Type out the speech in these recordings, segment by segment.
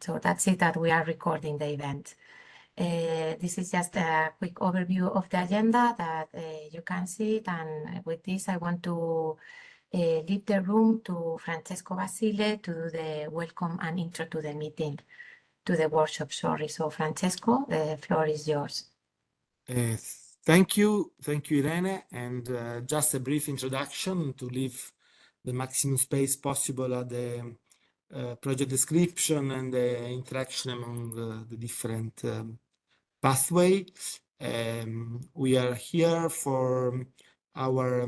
So that's it, that we are recording the event. This is just a quick overview of the agenda that you can see it. And with this, I want to leave the room to Francesco Basile to do the welcome and intro to the meeting, to the workshop, sorry. So Francesco, the floor is yours. Thank you, Irene. And just a brief introduction to leave the maximum space possible at the project description and the interaction among the different pathway. We are here for our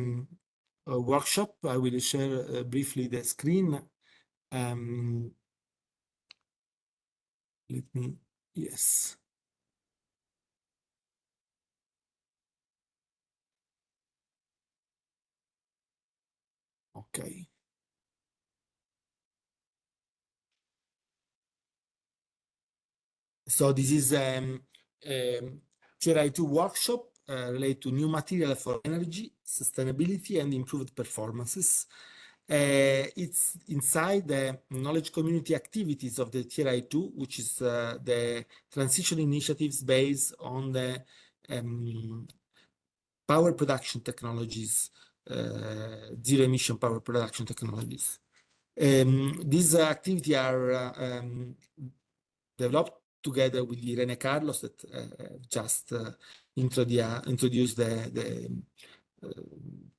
workshop. I will share briefly the screen. Yes. Okay. So this is TRI2 workshop related to new material for energy, sustainability, and improved performances. It's inside the knowledge community activities of the TRI2, which is the transition initiatives based on the power production technologies, zero emission power production technologies. These activities are developed together with Irene Carlos that just introduced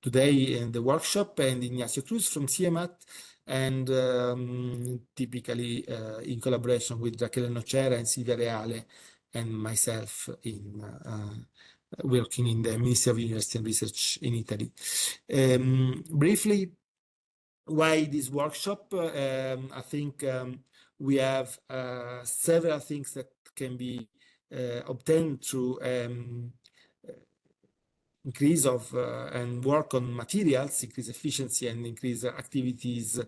today in the workshop, and Ignacio Cruz from CIEMAT, and typically in collaboration with Rachele Nocera and Silvia Reale and myself in working in the Ministry of University and Research in Italy. Briefly, why this workshop? I think we have several things that can be obtained through increase of and work on materials, increase efficiency and increase activities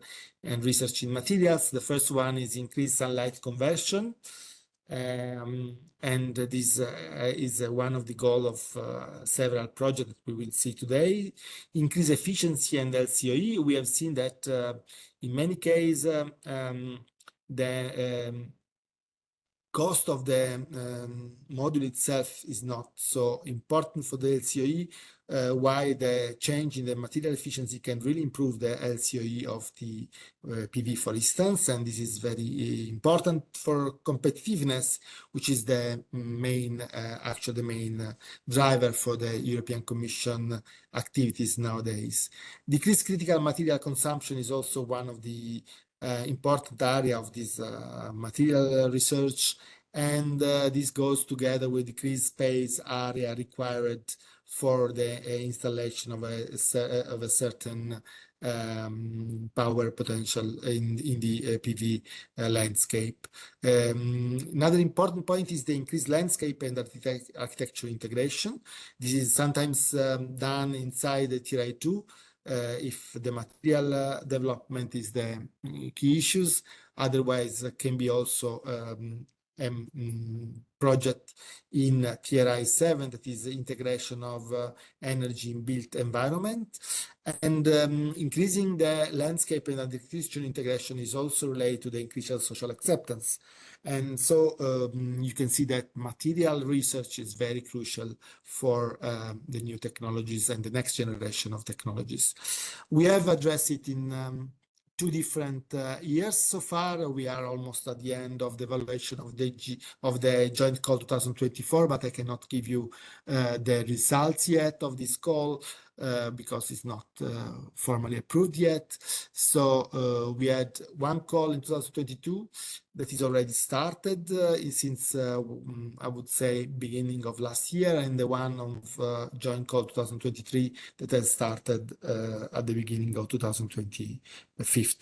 and research in materials. The first one is increase sunlight conversion. And this is one of the goals of several projects that we will see today. Increase efficiency and LCOE. We have seen that in many cases, the cost of the module itself is not so important for the LCOE, while the change in the material efficiency can really improve the LCOE of the PV, for instance, and this is very important for competitiveness, which is the main, actually the main driver for the European Commission activities nowadays. Decreased critical material consumption is also one of the important area of this material research, and this goes together with decreased space area required for the installation of a certain power potential in the PV landscape. Another important point is the increased landscape and architecture integration. This is sometimes done inside the TRI2 if the material development is the key issues. Otherwise, can be also project in TRI7, that is the integration of energy in built environment. And increasing the landscape and architecture integration is also related to the increase of social acceptance. And so you can see that material research is very crucial for the new technologies and the next generation of technologies. We have addressed it in two different years so far. We are almost at the end of the evaluation of the joint call 2024, but I cannot give you the results yet of this call because it's not formally approved yet. So we had one call in 2022 that is already started since I would say beginning of last year, and the one of joint call 2023 that has started at the beginning of 2025.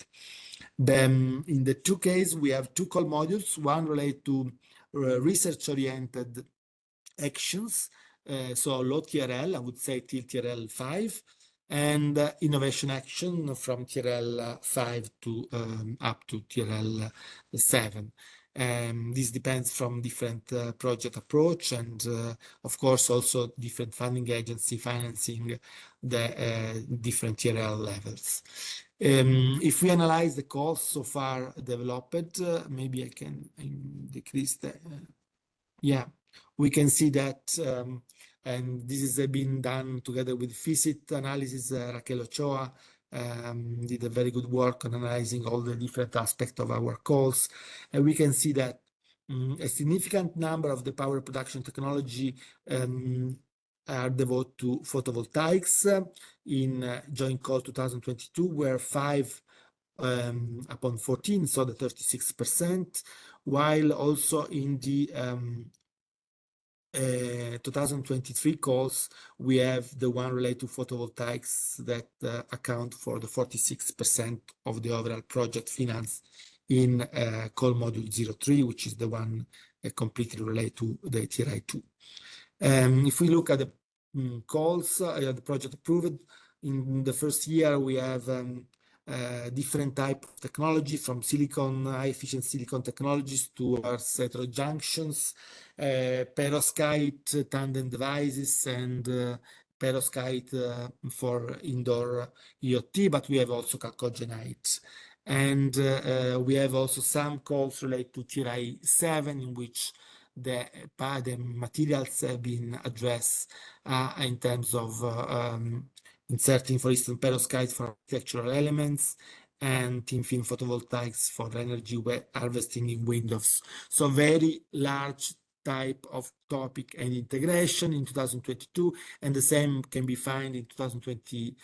Then in the two cases, we have two call modules, one related to research-oriented actions, so low TRL, I would say till TRL 5, and innovation action from TRL 5 to up to TRL 7. This depends from different project approach and of course also different funding agency financing the different TRL levels. If we analyze the calls so far developed, maybe I can decrease the, yeah, we can see that, and this has been done together with FISIT analysis. Raquel Ochoa did a very good work on analyzing all the different aspects of our calls. And we can see that a significant number of the power production technology are devoted to photovoltaics. In joint call 2022, where 5 upon 14, so the 36%, while also in the 2023 calls, we have the one related to photovoltaics that account for the 46% of the overall project finance in call module 03, which is the one completely related to the TRI 2. If we look at the calls, the project approved, in the first year, we have different type of technology, from silicon, high-efficient silicon technologies towards heterojunctions, perovskite tandem devices, and perovskite for indoor EOT, but we have also chalcogenide. And we have also some calls related to TRI 7, in which the materials have been addressed in terms of inserting, for instance, perovskite for architectural elements and thin film photovoltaics for energy harvesting in windows. So very large type of topic and integration in 2022, and the same can be found in 2023.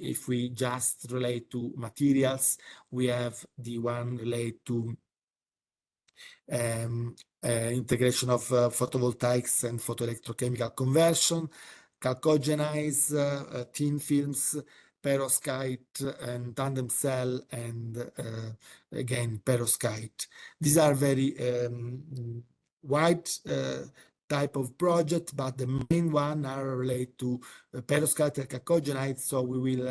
If we just relate to materials, we have the one related to integration of photovoltaics and photoelectrochemical conversion, chalcogenides, thin films, perovskite, and tandem cell, and again, perovskite. These are very wide type of project, but the main one are related to perovskite and chalcogenide. So we will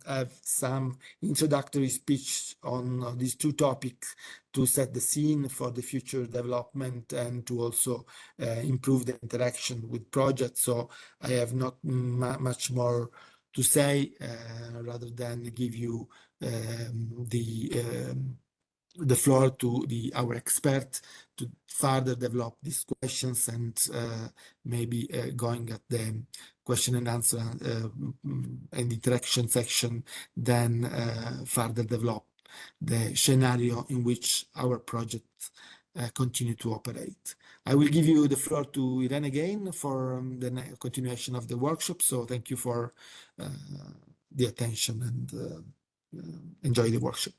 have some introductory speech on these two topics to set the scene for the future development and to also improve the interaction with projects. So I have not much more to say rather than give you the floor to our expert to further develop these questions, and maybe going at the question and answer and interaction section, then further develop the scenario in which our project continue to operate. I will give you the floor to Irene again for the continuation of the workshop. So thank you for the attention, and enjoy the workshop.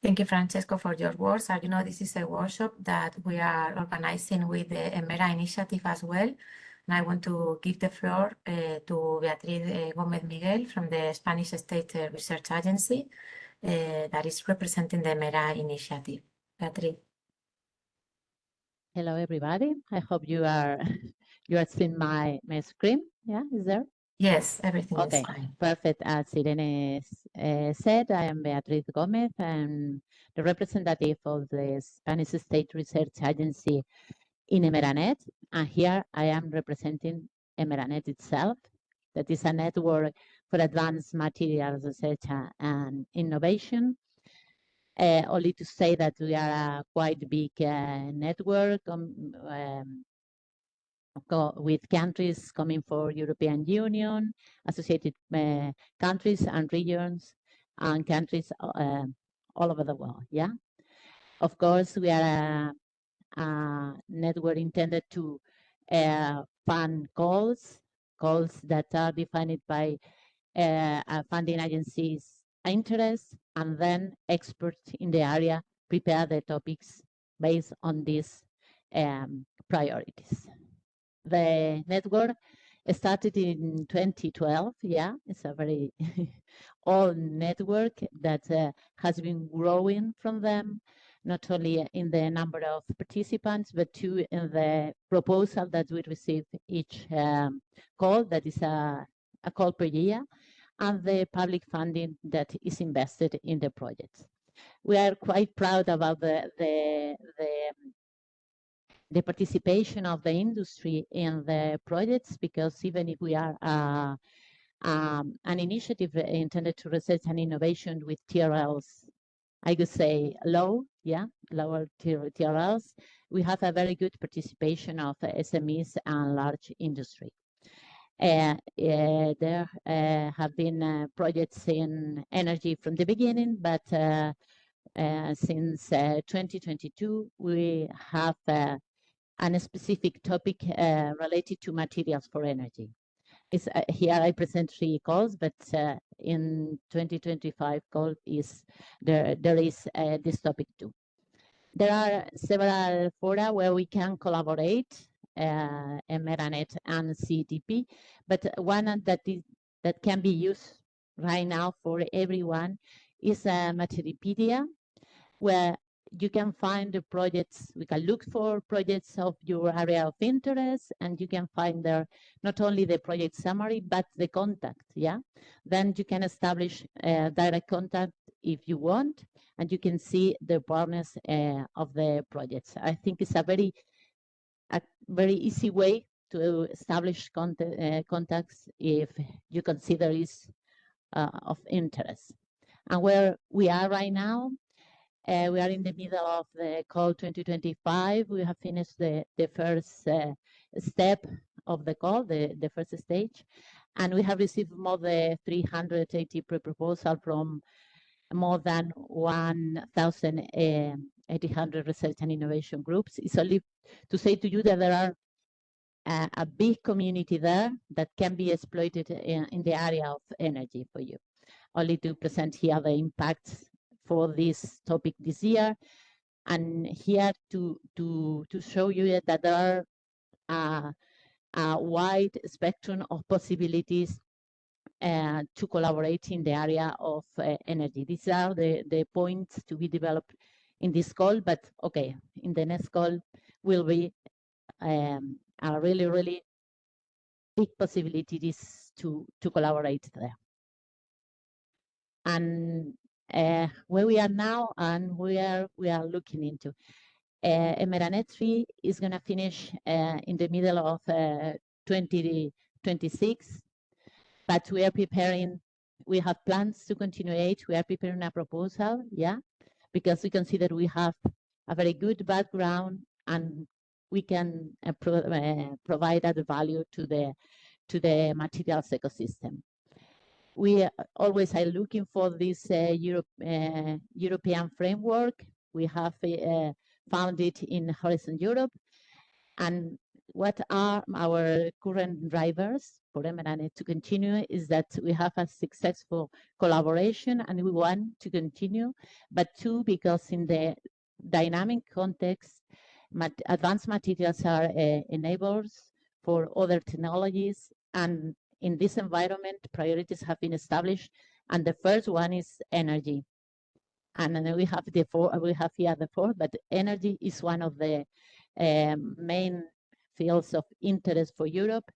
Thank you, Francesco, for your words. As you know, this is a workshop that we are organizing with the EMERA initiative as well. And I want to give the floor to Beatriz Gómez Miguel from the Spanish State Research Agency that is representing the EMERA initiative. Beatriz. Hello, everybody. I hope you are seeing my screen. Yeah, is there? Yes, everything Okay, is fine. perfect. As Irene said, I am Beatriz Gómez. I'm the representative of the Spanish State Research Agency in EMERANET. And here I am representing EMERANET itself. That is a network for advanced materials research and innovation. Only to say that we are a quite big network with countries coming for European Union, associated countries and regions, and countries all over the world. Yeah, of course, we are a network intended to fund calls that are defined by a funding agency's interest, and then experts in the area prepare the topics based on these priorities. The network started in 2012. Yeah, it's a very old network that has been growing from them, not only in the number of participants, but too in the proposal that we receive each call, that is a call per year, and the public funding that is invested in the projects. We are quite proud about the participation of the industry in the projects, because even if we are an initiative intended to research and innovation with TRLs, I could say lower TRLs. We have a very good participation of SMEs and large industry. There have been projects in energy from the beginning, but since 2022, we have a specific topic related to materials for energy. Here I present 3 calls, but in 2025 call is there is this topic too. There are several fora where we can collaborate, Emeranet and CETP, but one that can be used right now for everyone is a Materipedia, where you can find the projects. We can look for projects of your area of interest, and you can find there not only the project summary, but the contact, yeah? Then you can establish direct contact if you want, and you can see the partners of the projects. I think it's a very easy way to establish contacts if you consider is of interest. And where we are right now, we are in the middle of the call 2025. We have finished the first step of the call, the first stage, and we have received more than 380 pre-proposals from more than 1,800 research and innovation groups. It's only to say to you that there are a big community there that can be exploited in the area of energy for you. Only to present here the impacts for this topic this year, and here to show you that there are a wide spectrum of possibilities to collaborate in the area of energy. These are the points to be developed in this call, but okay, in the next call will be a really big possibilities to collaborate there. And where we are now and where we are looking into. Emeranet 3 is going to finish in the middle of 2026, but we are preparing, we have plans to continue it. We are preparing a proposal, yeah, because we consider we have a very good background and we can provide added value to the materials ecosystem. We always are looking for this European framework. We have found it in Horizon Europe. And what are our current drivers for Emeranet to continue is that we have a successful collaboration and we want to continue, but 2, because in the dynamic context, advanced materials are enablers for other technologies, and in this environment, priorities have been established, and the first one is energy. And then we have here the 4th, but energy is one of the main fields of interest for Europe.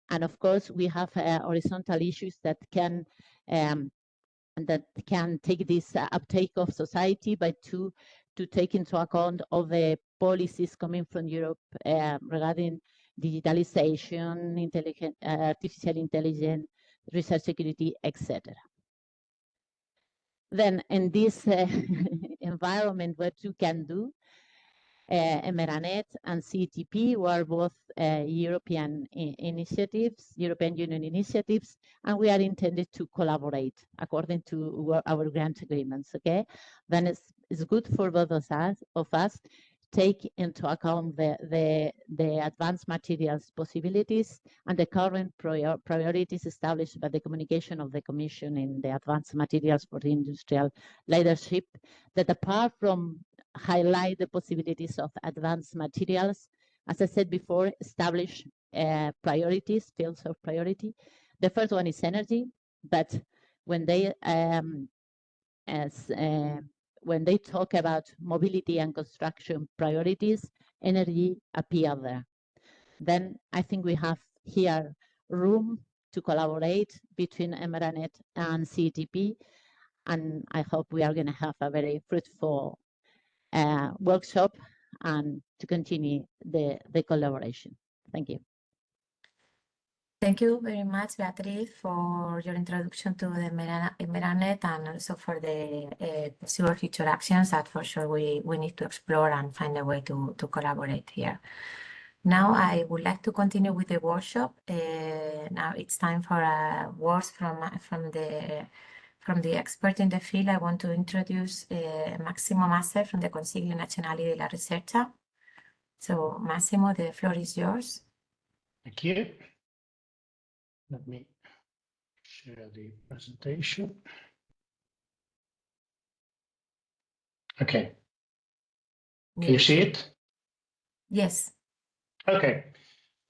And of course, we have horizontal issues that can take this uptake of society, but to take into account all the policies coming from Europe regarding digitalization, artificial intelligence, research security, etc. Then in this environment, what you can do, Emeranet and CETP were both European initiatives, European Union initiatives, and we are intended to collaborate according to our grant agreements, okay? Then it's good for both of us take into account the advanced materials possibilities and the current priorities established by the communication of the Commission in the advanced materials for the industrial leadership, that apart from highlight the possibilities of advanced materials, as I said before, establish priorities, fields of priority. The first one is energy, but when they when they talk about mobility and construction priorities, energy appear there. Then I think we have here room to collaborate between Emeranet and CETP, and I hope we are going to have a very fruitful workshop and to continue the collaboration. Thank you. Thank you very much, Beatriz, for your introduction to the Meranet and also for the possible future actions that for sure we need to explore and find a way to collaborate here. Now I would like to continue with the workshop. Now it's time for words from the expert in the field. I want to introduce Massimo Masser from the Consiglio Nazionale della Ricerca. So Massimo, the floor is yours. Thank you. Let me share the presentation. Okay. Can you see it? Yes. Okay.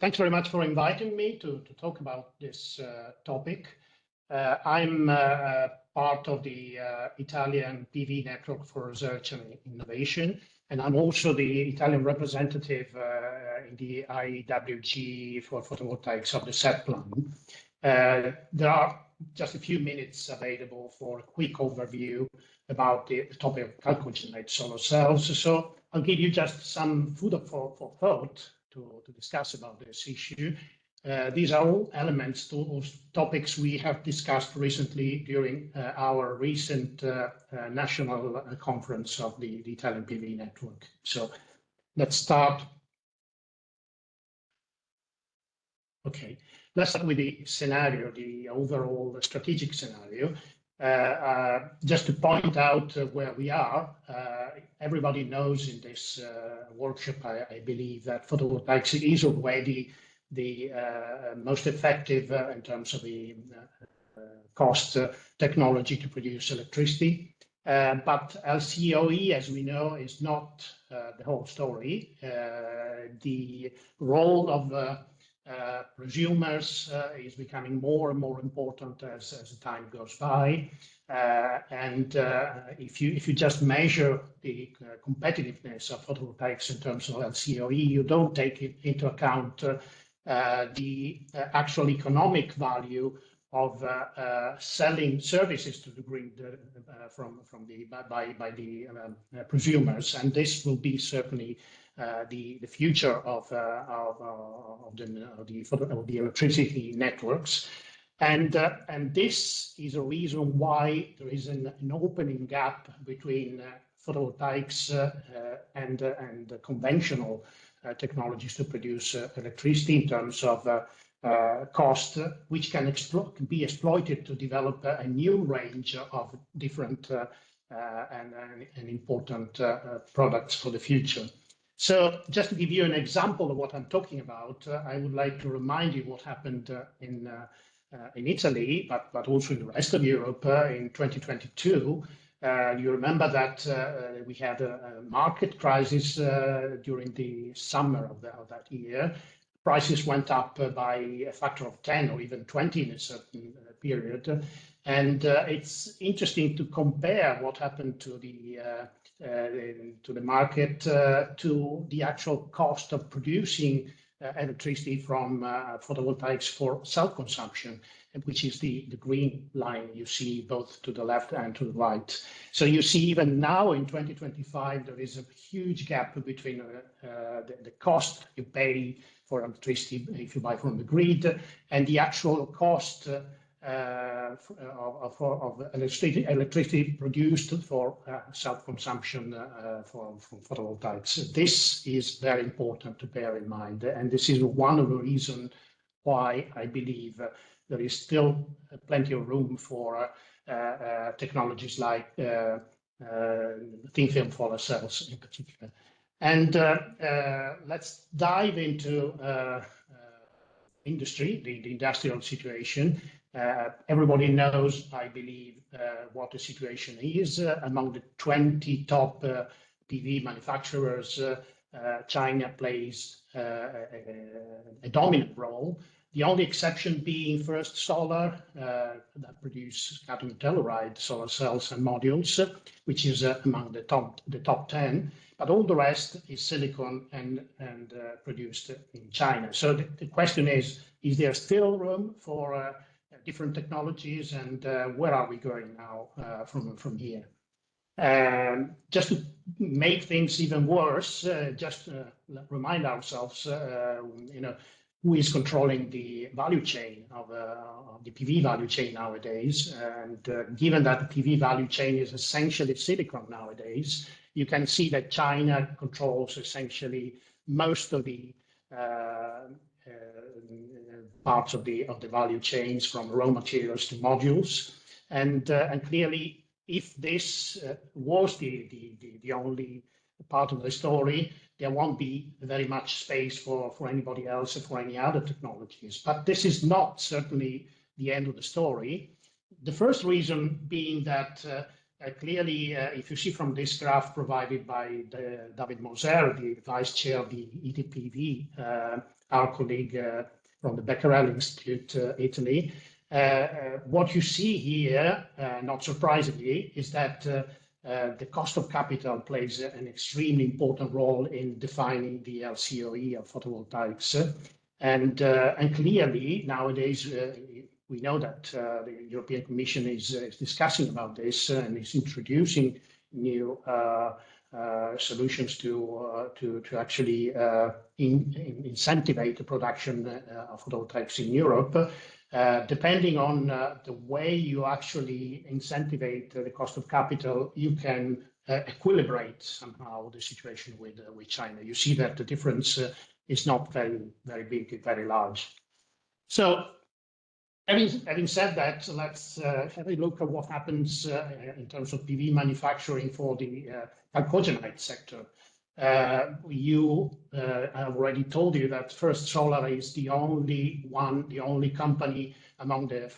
Thanks very much for inviting me to talk about this topic. I'm part of the Italian PV Network for Research and Innovation, and I'm also the Italian representative in the IWG for photovoltaics of the set plan. There are just a few minutes available for a quick overview about the topic of calculate solar cells. So I'll give you just some food for thought to discuss about this issue. These are all elements to topics we have discussed recently during our recent national conference of the Italian PV network. So let's start. Okay, let's start with the scenario, the overall strategic scenario. Just to point out where we are, everybody knows in this workshop, I believe, that photovoltaics is already the most effective in terms of the cost technology to produce electricity. But LCOE, as we know, is not the whole story. The role of prosumers is becoming more and more important as the time goes by. And if you just measure the competitiveness of photovoltaics in terms of LCOE, you don't take it into account the actual economic value of selling services to the grid by the prosumers, and this will be certainly the future of the electricity networks, and this is a reason why there is an opening gap between photovoltaics and conventional technologies to produce electricity in terms of cost, which can be exploited to develop a new range of different and important products for the future. So just to give you an example of what I'm talking about, I would like to remind you what happened in Italy, but also in the rest of Europe in 2022. You remember that we had a market crisis during the summer of that year. Prices went up by a factor of 10 or even 20 in a certain period. And it's interesting to compare what happened to the market to the actual cost of producing electricity from photovoltaics for self-consumption, which is the green line you see both to the left and to the right. So you see even now in 2025, there is a huge gap between the cost you pay for electricity if you buy from the grid and the actual cost of electricity produced for self-consumption from photovoltaics. This is very important to bear in mind, and this is one of the reasons why I believe there is still plenty of room for technologies like thin film solar cells in particular. And let's dive into industry, the industrial situation. Everybody knows, I believe, what the situation is. Among the 20 top PV manufacturers, China plays a dominant role. The only exception being First Solar, that produce cadmium telluride solar cells and modules, which is among the top 10. But all the rest is silicon and produced in China. So the question is there still room for different technologies, and where are we going now from here? Just to make things even worse, just remind ourselves, who is controlling the value chain of the PV value chain nowadays. And given that the PV value chain is essentially silicon nowadays, you can see that China controls essentially most of the parts of the value chains, from raw materials to modules. And clearly, if this was the only part of the story, there won't be very much space for anybody else or for any other technologies. But this is not certainly the end of the story. The first reason being that clearly, if you see from this graph provided by David Moser, the vice chair of the ETPV, our colleague from the Becquerel Institute, Italy, what you see here, not surprisingly, is that the cost of capital plays an extremely important role in defining the LCOE of photovoltaics. And clearly, nowadays, we know that the European Commission is discussing about this and is introducing new solutions to actually incentivize the production of photovoltaics in Europe. Depending on the way you actually incentivize the cost of capital, you can equilibrate somehow the situation with China. You see that the difference is not very big, very large. So having said that, let's have a look at what happens in terms of PV manufacturing for the chalcogenide sector. I've already told you that First Solar is the only company among the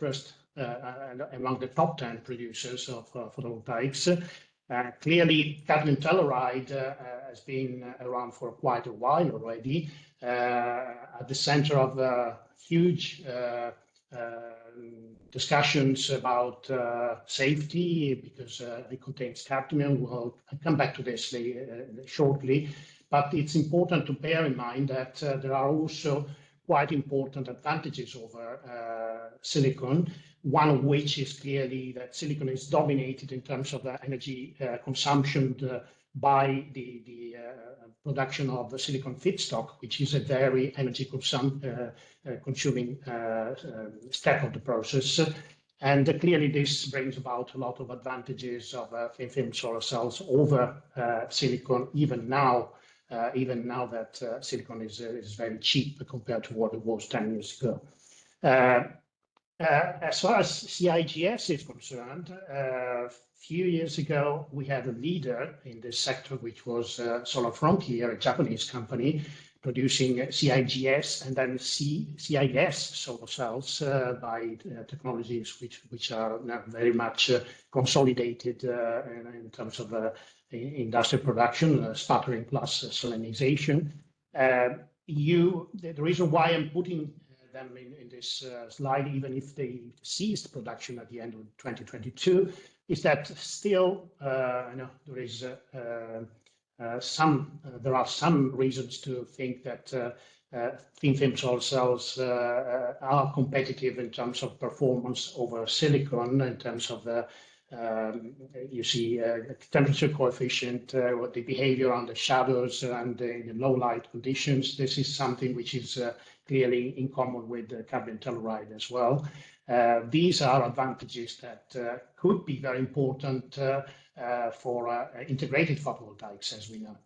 among the top 10 producers of photovoltaics. Clearly, cadmium telluride has been around for quite a while already, at the center of huge discussions about safety, because it contains cadmium. We'll come back to this shortly, but it's important to bear in mind that there are also quite important advantages over silicon, one of which is clearly that silicon is dominated in terms of energy consumption by the production of silicon feedstock, which is a very energy consuming step of the process. And clearly this brings about a lot of advantages of thin film solar cells over silicon, even now that silicon is very cheap compared to what it was 10 years ago. As far as CIGS is concerned, a few years ago, we had a leader in this sector, which was Solar Frontier, a Japanese company, producing CIGS and then CIS solar cells by technologies which are now very much consolidated in terms of industrial production, sputtering plus salinization. The reason why I'm putting them in this slide, even if they ceased production at the end of 2022, is that still there are some reasons to think that thin film solar cells are competitive in terms of performance over silicon, in terms of you see temperature coefficient, what the behavior on the shadows and in the low light conditions. This is something which is clearly in common with cadmium telluride as well. These are advantages that could be very important for integrated photovoltaics, as we know.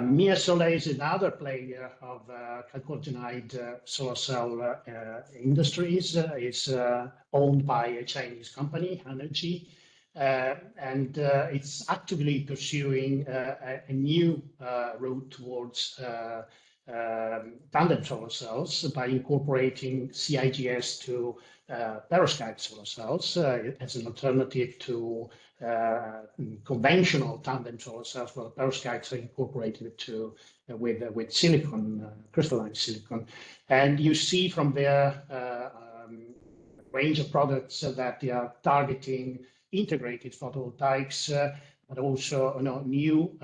Mia Soleil is another player of chalcogenide solar cell industries. It's owned by a Chinese company, Hanergy, and it's actively pursuing a new route towards tandem solar cells by incorporating CIGS to perovskite solar cells as an alternative to conventional tandem solar cells, where perovskites are incorporated with silicon, crystalline silicon. And you see from their range of products that they are targeting integrated photovoltaics, but also new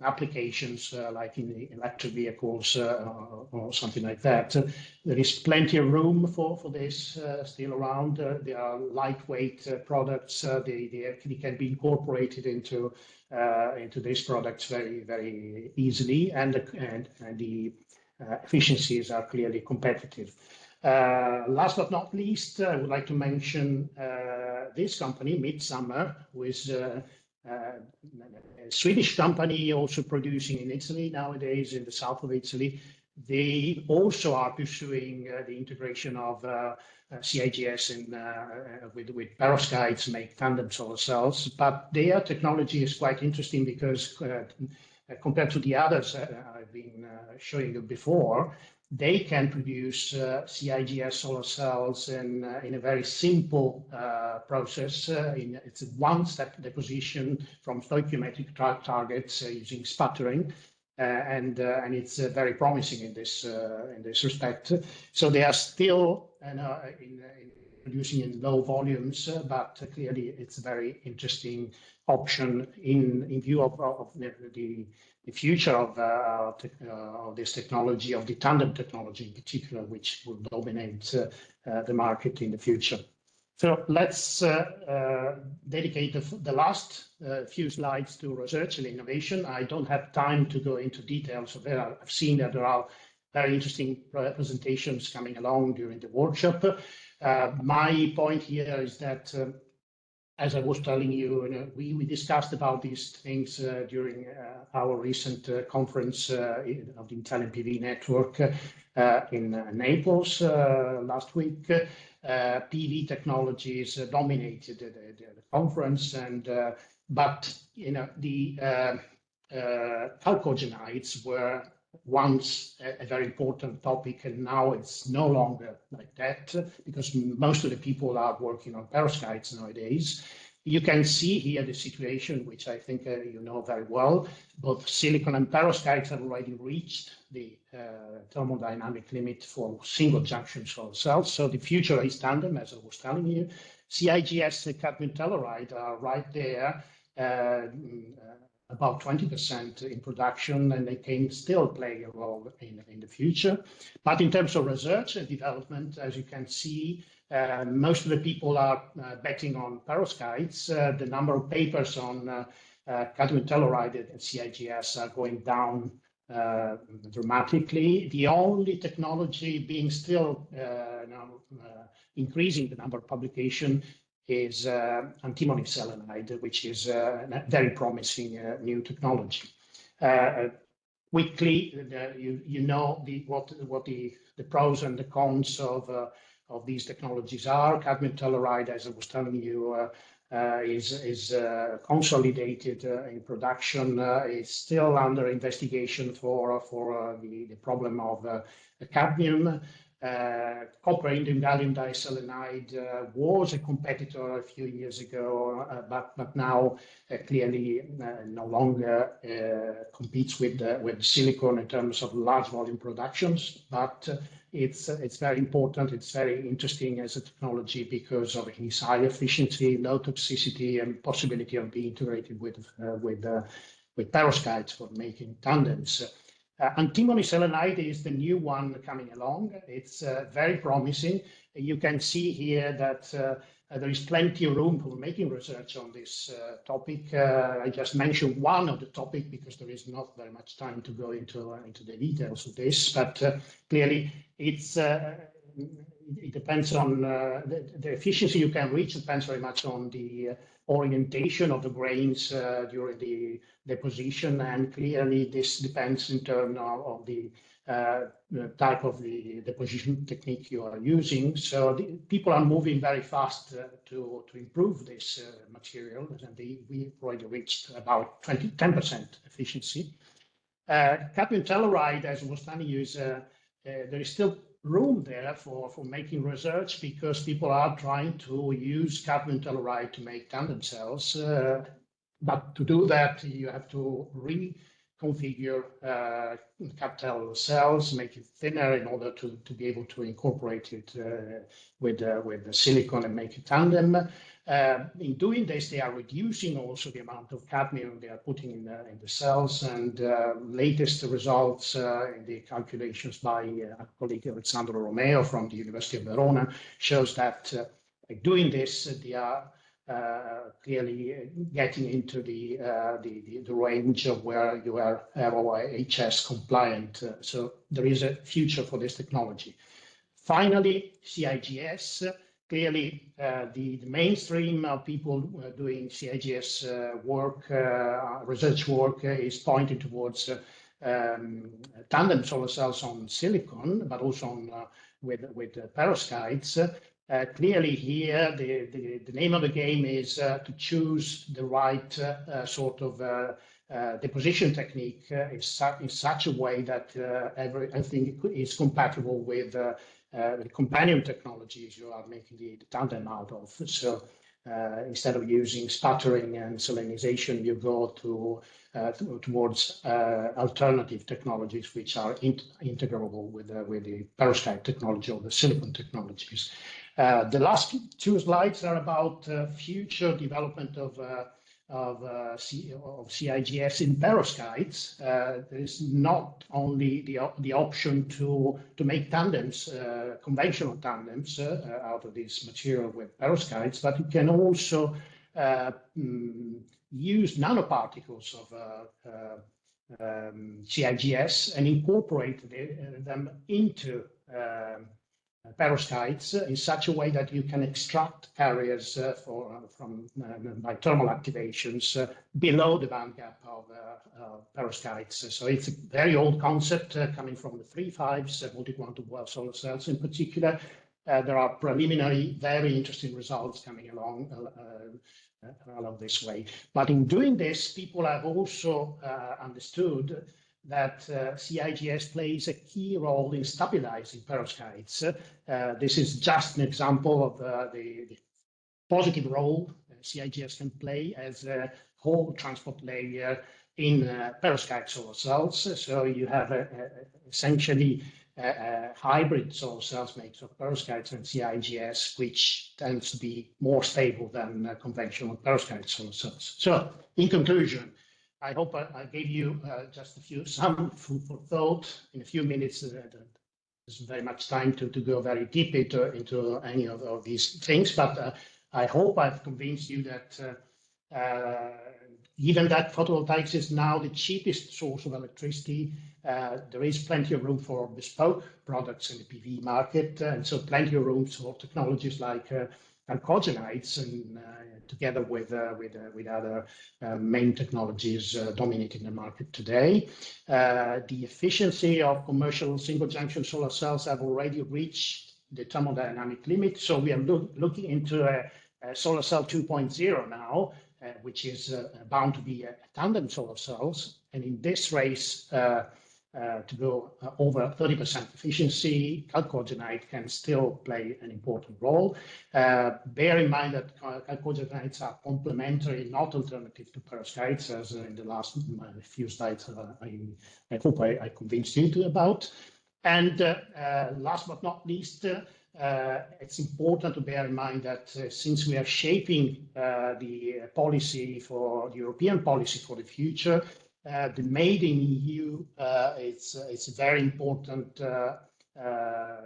applications like in the electric vehicles or something like that. There is plenty of room for this still around. They are lightweight products. They actually can be incorporated into these products very, very easily. And the efficiencies are clearly competitive. Last but not least, I would like to mention this company, Midsummer, who is a Swedish company also producing in Italy nowadays, in the south of Italy. They also are pursuing the integration of CIGS with perovskites, make tandem solar cells. But their technology is quite interesting because compared to the others I've been showing you before, they can produce CIGS solar cells in a very simple process. It's a one-step deposition from stoichiometric targets using sputtering. And it's very promising in this respect. So they are still in producing in low volumes, but clearly it's a very interesting option in view of the future of this technology, of the tandem technology in particular, which will dominate the market in the future. So let's dedicate the last few slides to research and innovation. I don't have time to go into details of it. I've seen that there are very interesting presentations coming along during the workshop. My point here is that, as I was telling you, we discussed about these things during our recent conference of the Italian PV network in Naples last week. PV technologies dominated the conference, but the chalcogenides were once a very important topic, and now it's no longer like that because most of the people are working on perovskites nowadays. You can see here the situation, which I think you know very well. Both silicon and perovskites have already reached the thermodynamic limit for single junction solar cells. So the future is tandem, as I was telling you. CIGS and cadmium telluride are right there, about 20% in production, and they can still play a role in the future. But in terms of research and development, as you can see, most of the people are betting on perovskites. The number of papers on cadmium telluride and CIGS are going down dramatically. The only technology being still now increasing the number of publications is antimony selenide, which is a very promising new technology. Quickly, you know what the pros and the cons of these technologies are. Cadmium telluride, as I was telling you, is consolidated in production. It's still under investigation for the problem of cadmium. Copper indium gallium diselenide was a competitor a few years ago, but now clearly no longer competes with silicon in terms of large volume productions. But it's very important. It's very interesting as a technology because of its high efficiency, low toxicity, and possibility of being integrated with perovskites for making tandems. Antimony selenide is the new one coming along. It's very promising. You can see here that there is plenty of room for making research on this topic. I just mentioned one of the topic because there is not very much time to go into the details of this, but clearly it depends on the efficiency you can reach. It depends very much on the orientation of the grains during the deposition, and clearly this depends in terms of the type of the deposition technique you are using. So people are moving very fast to improve this material, and we already reached about 10% efficiency. Cadmium telluride, as I was telling you, there is still room there for making research because people are trying to use cadmium telluride to make tandem cells. But to do that, you have to reconfigure CadTel cells, make it thinner in order to be able to incorporate it with the silicon and make a tandem. In doing this, they are reducing also the amount of cadmium they are putting in the cells. And latest results in the calculations by our colleague Alessandro Romeo from the University of Verona shows that by doing this, they are clearly getting into the range of where you are RoHS compliant. So there is a future for this technology. Finally, CIGS. Clearly, the mainstream of people doing CIGS work, research work, is pointing towards tandem solar cells on silicon, but also on with perovskites. Clearly here, the name of the game is to choose the right sort of deposition technique in such a way that everything is compatible with the companion technologies you are making the tandem out of. So instead of using sputtering and salinization, you go towards alternative technologies which are integrable with the perovskite technology or the silicon technologies. The last two slides are about future development of CIGS in perovskites. There is not only the option to make tandems, conventional tandems out of this material with perovskites, but you can also use nanoparticles of CIGS and incorporate them into perovskites in such a way that you can extract carriers by thermal activations below the band gap of perovskites. So it's a very old concept coming from the 3.5s, multi-quantum well solar cells in particular. There are preliminary, very interesting results coming along this way. But in doing this, people have also understood that CIGS plays a key role in stabilizing perovskites. This is just an example of the positive role CIGS can play as a whole transport layer in perovskite solar cells. So you have essentially hybrid solar cells made of perovskites and CIGS, which tends to be more stable than conventional perovskite solar cells. So in conclusion, I hope I gave you just some food for thought. In a few minutes, there's very much time to go very deep into any of these things, but I hope I've convinced you that given that photovoltaics is now the cheapest source of electricity, there is plenty of room for bespoke products in the PV market, and so plenty of room for technologies like chalcogenides, and together with other main technologies dominating the market today. The efficiency of commercial single-junction solar cells have already reached the thermodynamic limit, so we are looking into a solar cell 2.0 now, which is bound to be a tandem solar cells, and in this race, to go over 30% efficiency, chalcogenide can still play an important role. Bear in mind that chalcogenides are complementary, not alternative to perovskites, as in the last few slides I hope I convinced you about. And last but not least, it's important to bear in mind that since we are shaping the policy for the European policy for the future, the Made in EU, it's a very important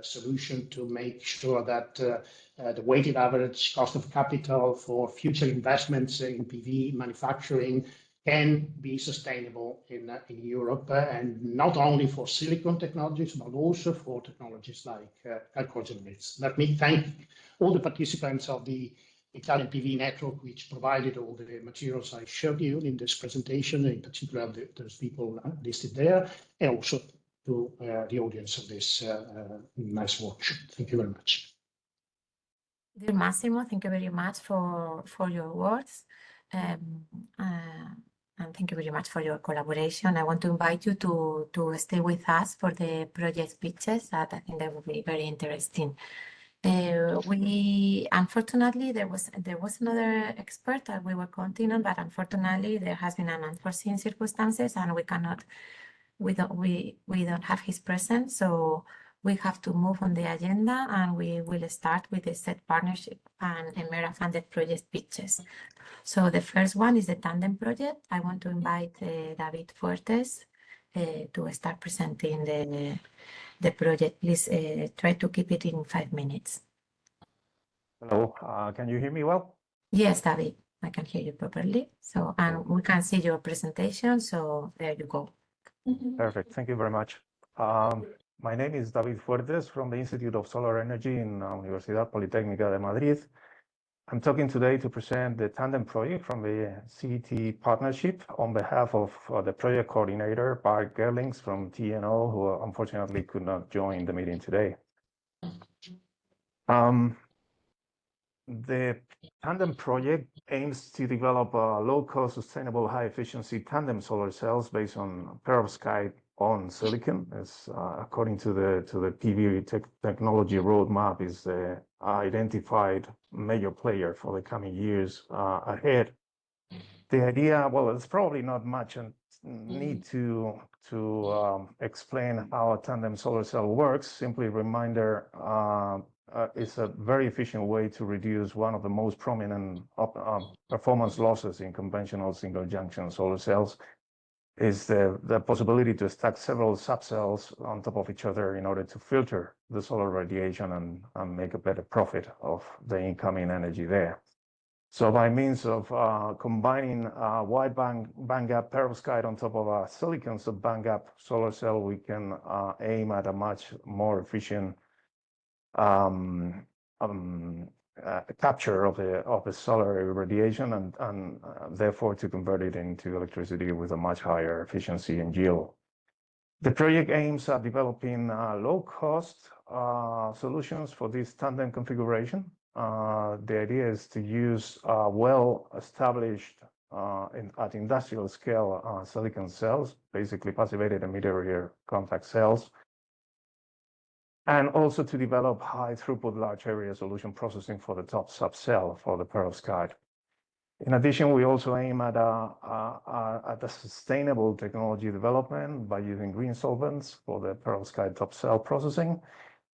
solution to make sure that the weighted average cost of capital for future investments in PV manufacturing can be sustainable in Europe, and not only for silicon technologies, but also for technologies like chalcogenides. Let me thank all the participants of the Italian PV network, which provided all the materials I showed you in this presentation, in particular those people listed there, and also to the audience of this nice workshop. Thank you very much. Dear Massimo, thank you very much for your words. And thank you very much for your collaboration. I want to invite you to stay with us for the project pitches. That I think that will be very interesting. Unfortunately there was another expert that we were counting on, but unfortunately there has been an unforeseen circumstances, and we don't have his presence, so we have to move on the agenda, and we will start with the SET partnership and EMERA funded project pitches. So the first one is the Tandem project. I want to invite David Fuertes to start presenting the project. Please try to keep it in 5 minutes. Hello, can you hear me well? Yes, David, I can hear you properly. So, and we can see your presentation. So there you go. Perfect. Thank you very much. My name is David Fuertes from the Institute of Solar Energy in Universidad Politécnica de Madrid. I'm talking today to present the Tandem project from the CETP partnership on behalf of the project coordinator, Bart Gerlings from TNO, who unfortunately could not join the meeting today. The Tandem project aims to develop low-cost, sustainable, high-efficiency tandem solar cells based on perovskite on silicon. As according to the PV technology roadmap, is the identified major player for the coming years ahead. The idea, well, it's probably not much and need to explain how a tandem solar cell works. Simply reminder, it's a very efficient way to reduce one of the most prominent performance losses in conventional single junction solar cells, is the possibility to stack several subcells on top of each other in order to filter the solar radiation and make a better profit of the incoming energy there. So by means of combining wide bandgap perovskite on top of a silicon sub-bandgap solar cell, we can aim at a much more efficient capture of the solar radiation and therefore to convert it into electricity with a much higher efficiency and yield. The project aims at developing low-cost solutions for this tandem configuration. The idea is to use well-established at industrial scale silicon cells, basically passivated emitter contact cells, and also to develop high throughput large area solution processing for the top subcell for the perovskite. In addition, we also aim at a sustainable technology development by using green solvents for the perovskite top cell processing,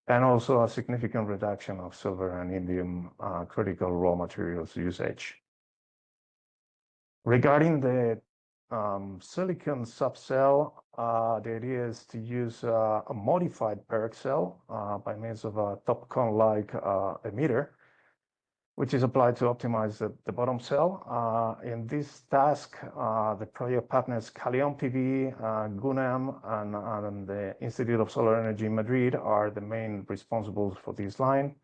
and also a significant reduction of silver and indium critical raw materials usage. Regarding the silicon subcell, the idea is to use a modified PERC cell by means of a TOPCon-like emitter, which is applied to optimize the bottom cell. In this task, the project partners Calion PV, GUNAM, and the Institute of Solar Energy in Madrid are the main responsibles for this line.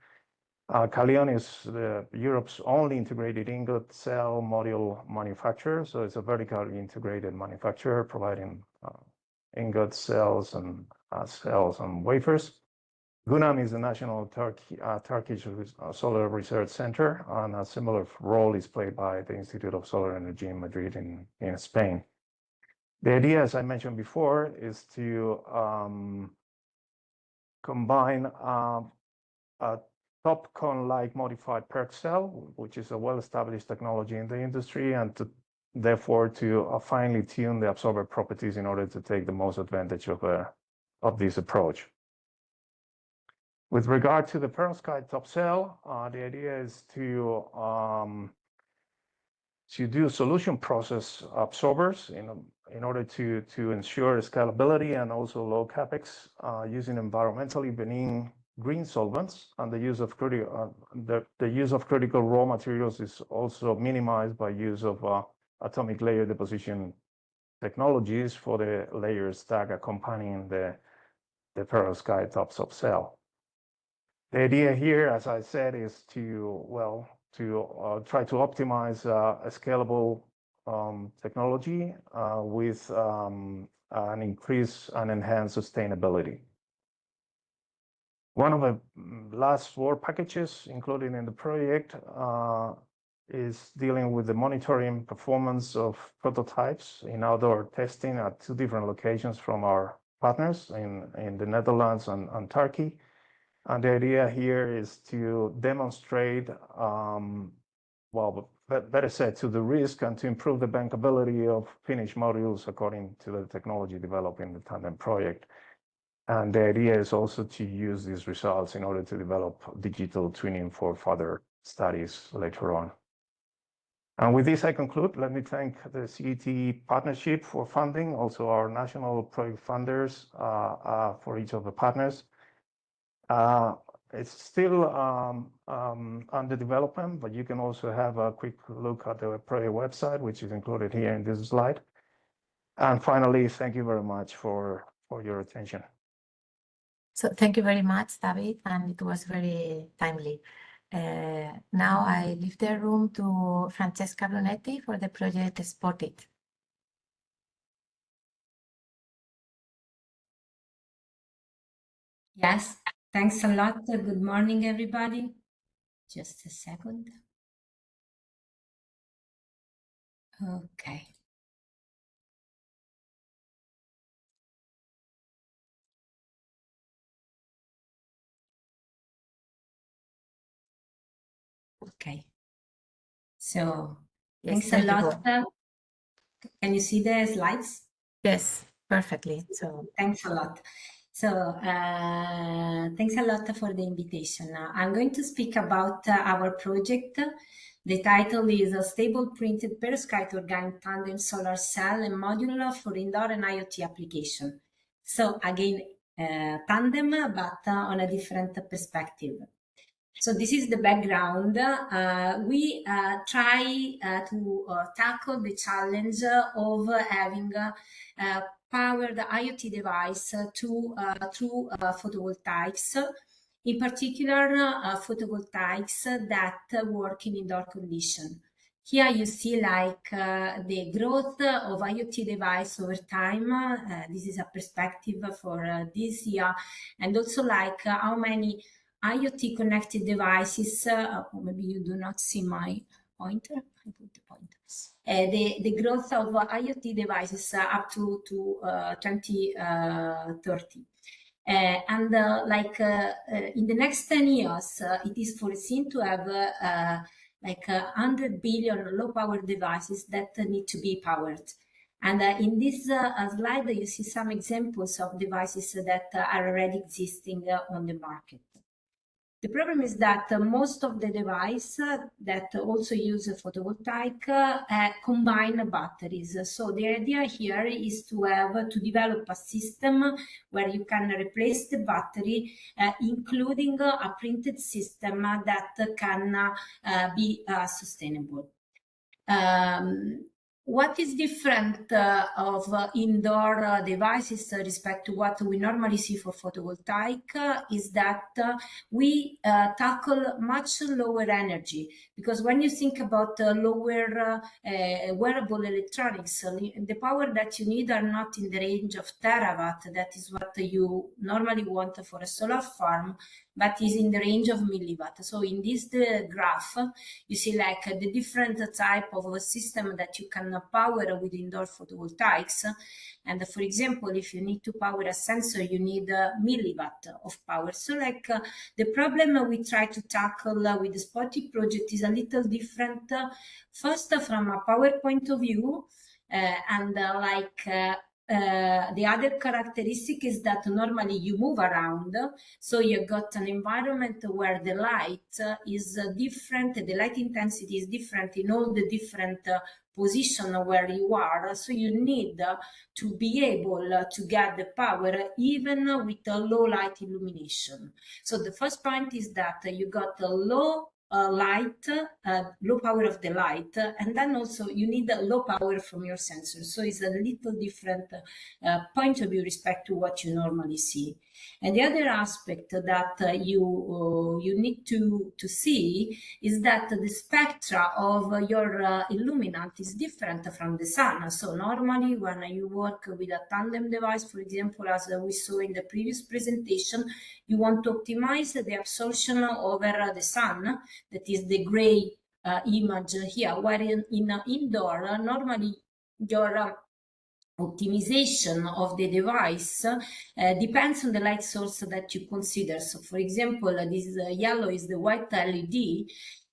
Calion is Europe's only integrated ingot cell module manufacturer, so it's a vertically integrated manufacturer providing ingot cells and wafers. GUNAM is the national Turkish Solar Research Center, and a similar role is played by the Institute of Solar Energy in Madrid in Spain. The idea, as I mentioned before, is to combine a TOPCon-like modified PERC cell, which is a well-established technology in the industry, and therefore to finely tune the absorber properties in order to take the most advantage of this approach. With regard to the perovskite top cell, the idea is to do solution process absorbers in order to ensure scalability and also low capex using environmentally benign green solvents, and the use of critical raw materials is also minimized by use of atomic layer deposition technologies for the layer stack accompanying the perovskite top subcell. The idea here, as I said, is to try to optimize a scalable technology with an increase and enhanced sustainability. One of the last work packages included in the project is dealing with the monitoring performance of prototypes in outdoor testing at 2 different locations from our partners in the Netherlands and Turkey. And the idea here is to demonstrate, better said, to the risk and to improve the bankability of finished modules according to the technology developed in the Tandem project. And the idea is also to use these results in order to develop digital twinning for further studies later on. And with this, I conclude. Let me thank the CET partnership for funding, also our national project funders for each of the partners. it's still under development, but you can also have a quick look at the project website, which is included here in this slide. And finally, thank you very much for your attention. So thank you very much, David, and it was very timely. Now I leave the room to Francesca Brunetti for the project Spotted. Yes, thanks a lot. Good morning, everybody. Just a second. Okay. Okay. So Yes, thanks a there you lot. go. Can you see the slides? Yes, perfectly. So Thanks a lot. So thanks a lot for the invitation. I'm going to speak about our project. The title is a stable printed perovskite organic tandem solar cell and module for indoor and IoT application. So again, tandem, but on a different perspective. So this is the background. We try to tackle the challenge of having powered IoT device through photovoltaics, in particular photovoltaics that work in indoor condition. Here you see like the growth of IoT device over time. This is a perspective for this year, and also like how many IoT connected devices. Maybe you do not see my pointer. I put the pointer. The growth of IoT devices up to 2030. In the next 10 years, it is foreseen to have like 100 billion low power devices that need to be powered. And in this slide, you see some examples of devices that are already existing on the market. The problem is that most of the devices that also use photovoltaic combine batteries. So the idea here is to develop a system where you can replace the battery, including a printed system that can be sustainable. What is different of indoor devices respect to what we normally see for photovoltaic is that we tackle much lower energy, because when you think about lower wearable electronics, the power that you need are not in the range of terawatt, that is what you normally want for a solar farm, but is in the range of milliwatt. So in this graph, you see like the different type of a system that you can power with indoor photovoltaics. And for example, if you need to power a sensor, you need a milliwatt of power. So like the problem we try to tackle with the Spotted project is a little different. First, from a power point of view, the other characteristic is that normally you move around, so you've got an environment where the light is different, the light intensity is different in all the different position where you are, so you need to be able to get the power even with a low light illumination. So the first point is that you got a low low power of the light, and then also you need a low power from your sensor. So it's a little different point of view respect to what you normally see. And the other aspect that you need to see is that the spectra of your illuminant is different from the sun. So normally when you work with a tandem device, for example, as we saw in the previous presentation, you want to optimize the absorption over the sun, that is the gray image here, where in indoor, normally your optimization of the device depends on the light source that you consider. So for example, this yellow is the white LED,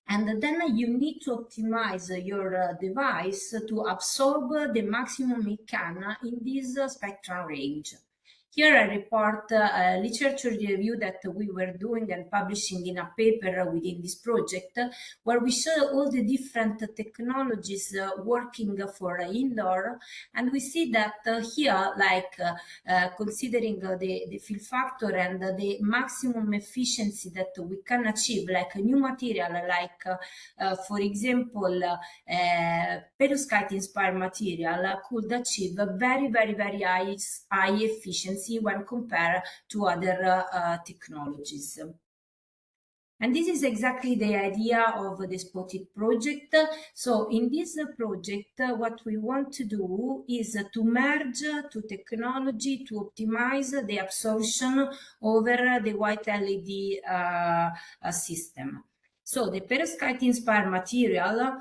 and then you need to optimize your device to absorb the maximum it can in this spectrum range. Here I report a literature review that we were doing and publishing in a paper within this project, where we show all the different technologies working for indoor, and we see that here, like considering the fill factor and the maximum efficiency that we can achieve, like a new material, like for example, perovskite inspired material could achieve a very high efficiency when compared to other technologies. And this is exactly the idea of the Spotted project. So in this project, what we want to do is to merge to technology to optimize the absorption over the white LED system. So the perovskite inspired material,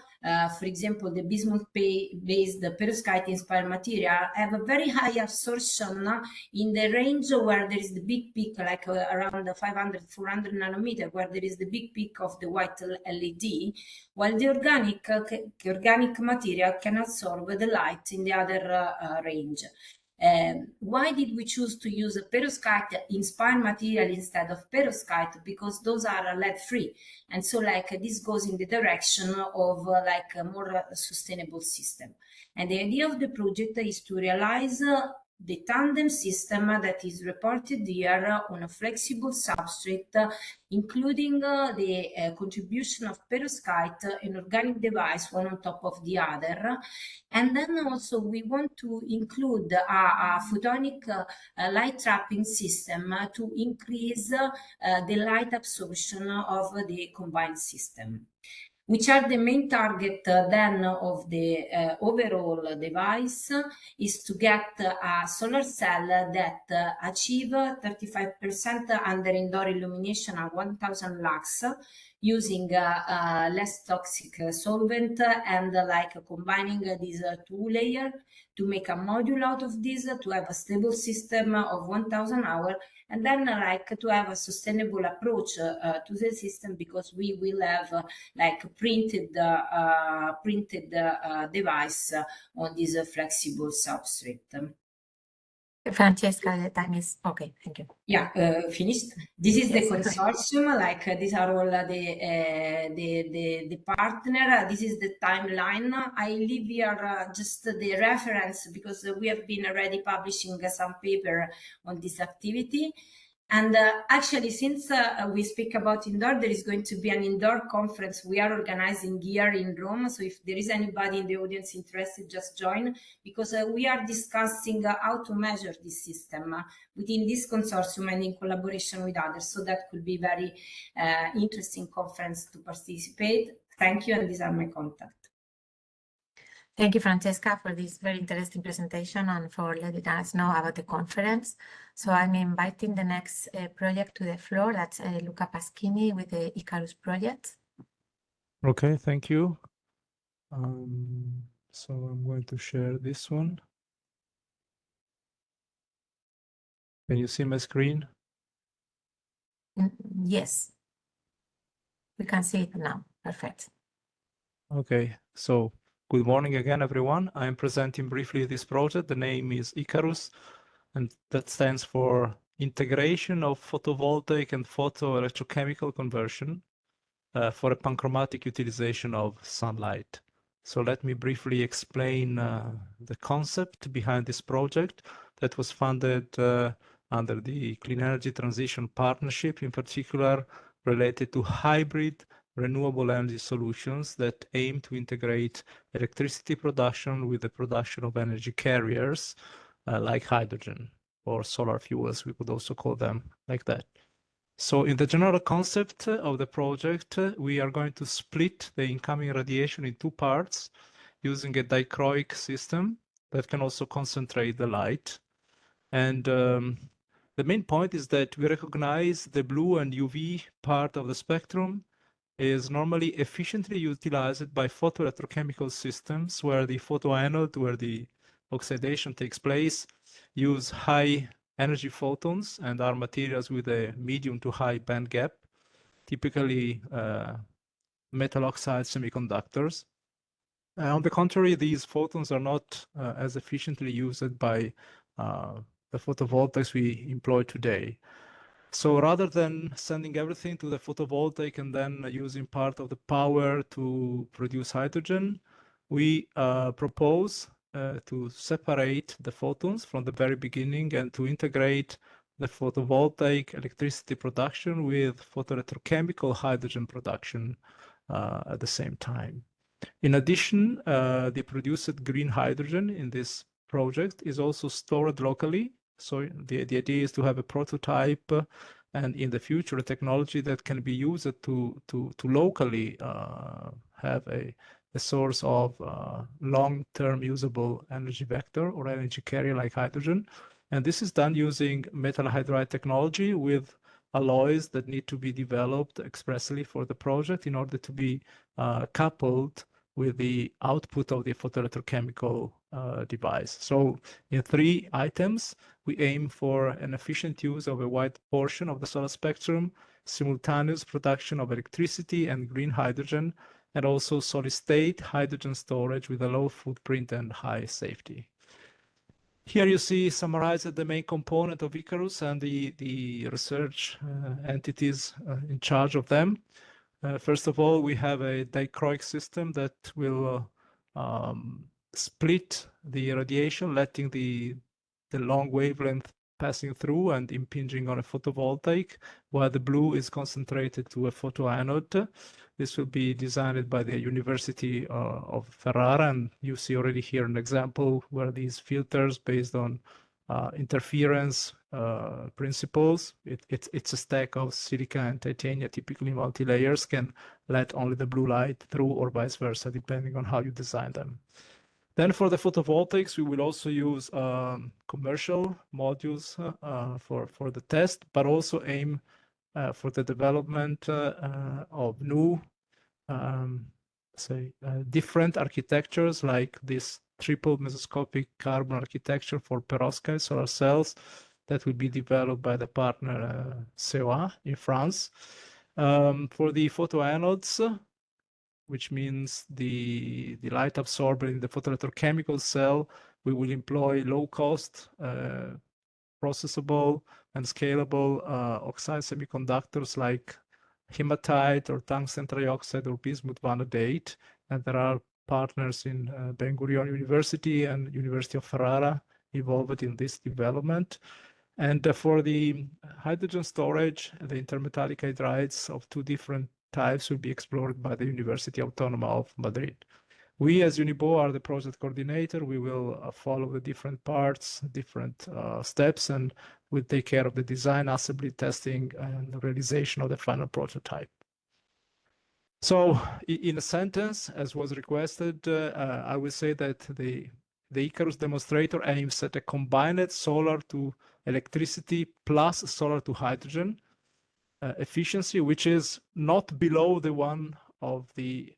for example, the bismuth-based perovskite inspired material have a very high absorption in the range where there is the big peak, like around 500, 400 nanometer, where there is the big peak of the white LED, while the organic material can absorb the light in the other range. Why did we choose to use a perovskite inspired material instead of perovskite? Because those are lead free, and so like this goes in the direction of like a more sustainable system. And the idea of the project is to realize the tandem system that is reported here on a flexible substrate, including the contribution of perovskite, an organic device, one on top of the other. And then also we want to include a photonic light trapping system to increase the light absorption of the combined system. Which are the main target then of the overall device is to get a solar cell that achieve 35% under indoor illumination at 1000 lux, using less toxic solvent, and like combining these two layers to make a module out of this, to have a stable system of 1000 hours, and then like to have a sustainable approach to the system, because we will have like printed device on this flexible substrate. Francesca, the time is okay. Thank you. Yeah, finished. This is the Yes. consortium. Like these are all the partner. This is the timeline. I leave here just the reference, because we have been already publishing some paper on this activity. And actually, since we speak about indoor, there is going to be an indoor conference we are organizing here in Rome. So if there is anybody in the audience interested, just join, because we are discussing how to measure this system within this consortium and in collaboration with others. So that could be very interesting conference to participate. Thank you, and these are my contacts. Thank you, Francesca, for this very interesting presentation and for letting us know about the conference. So I'm inviting the next project to the floor. That's Luca Paschini with the Icarus project. Okay, thank you. So I'm going to share this one. Can you see my screen? Yes, we can see it now. Perfect. Okay, so good morning again, everyone. I'm presenting briefly this project. The name is Icarus, and that stands for Integration of Photovoltaic and Photoelectrochemical Conversion for a panchromatic utilization of sunlight. So let me briefly explain the concept behind this project that was funded under the Clean Energy Transition Partnership, in particular related to hybrid renewable energy solutions that aim to integrate electricity production with the production of energy carriers like hydrogen or solar fuels. We could also call them like that. So in the general concept of the project, we are going to split the incoming radiation in two parts using a dichroic system that can also concentrate the light. And the main point is that we recognize the blue and UV part of the spectrum is normally efficiently utilized by photoelectrochemical systems where the photoanode, where the oxidation takes place, use high energy photons and are materials with a medium to high band gap, typically metal oxide semiconductors. On the contrary, these photons are not as efficiently used by the photovoltaics we employ today. So rather than sending everything to the photovoltaic and then using part of the power to produce hydrogen, we propose to separate the photons from the very beginning and to integrate the photovoltaic electricity production with photoelectrochemical hydrogen production at the same time. In addition, the produced green hydrogen in this project is also stored locally. So the idea is to have a prototype and in the future a technology that can be used to locally have a source of long-term usable energy vector or energy carrier like hydrogen. And this is done using metal hydride technology with alloys that need to be developed expressly for the project in order to be coupled with the output of the photoelectrochemical device. So in 3 items, we aim for an efficient use of a wide portion of the solar spectrum, simultaneous production of electricity and green hydrogen, and also solid-state hydrogen storage with a low footprint and high safety. Here you see summarized the main component of Icarus and the research entities in charge of them. First of all, we have a dichroic system that will split the radiation, letting the long wavelength passing through and impinging on a photovoltaic, while the blue is concentrated to a photoanode. This will be designed by the University of Ferrara, and you see already here an example where these filters based on interference principles. It's a stack of silica and titania, typically multi-layers, can let only the blue light through or vice versa, depending on how you design them. Then for the photovoltaics, we will also use commercial modules for the test, but also aim for the development of new, different architectures like this triple mesoscopic carbon architecture for perovskite solar cells that will be developed by the partner CEA in France. For the photoanodes, which means the light absorber in the photoelectrochemical cell, we will employ low-cost, processable and scalable oxide semiconductors like hematite or tungsten trioxide or bismuth vanadate. And there are partners in Ben Gurion University and University of Ferrara involved in this development. And for the hydrogen storage, the intermetallic hydrides of 2 different types will be explored by the University Autónoma of Madrid. We as Unibo are the project coordinator. We will follow the different parts, different steps, and we'll take care of the design, assembly, testing, and the realization of the final prototype. So in a sentence, as was requested, I will say that the Icarus demonstrator aims at a combined solar to electricity plus solar to hydrogen efficiency, which is not below the one of the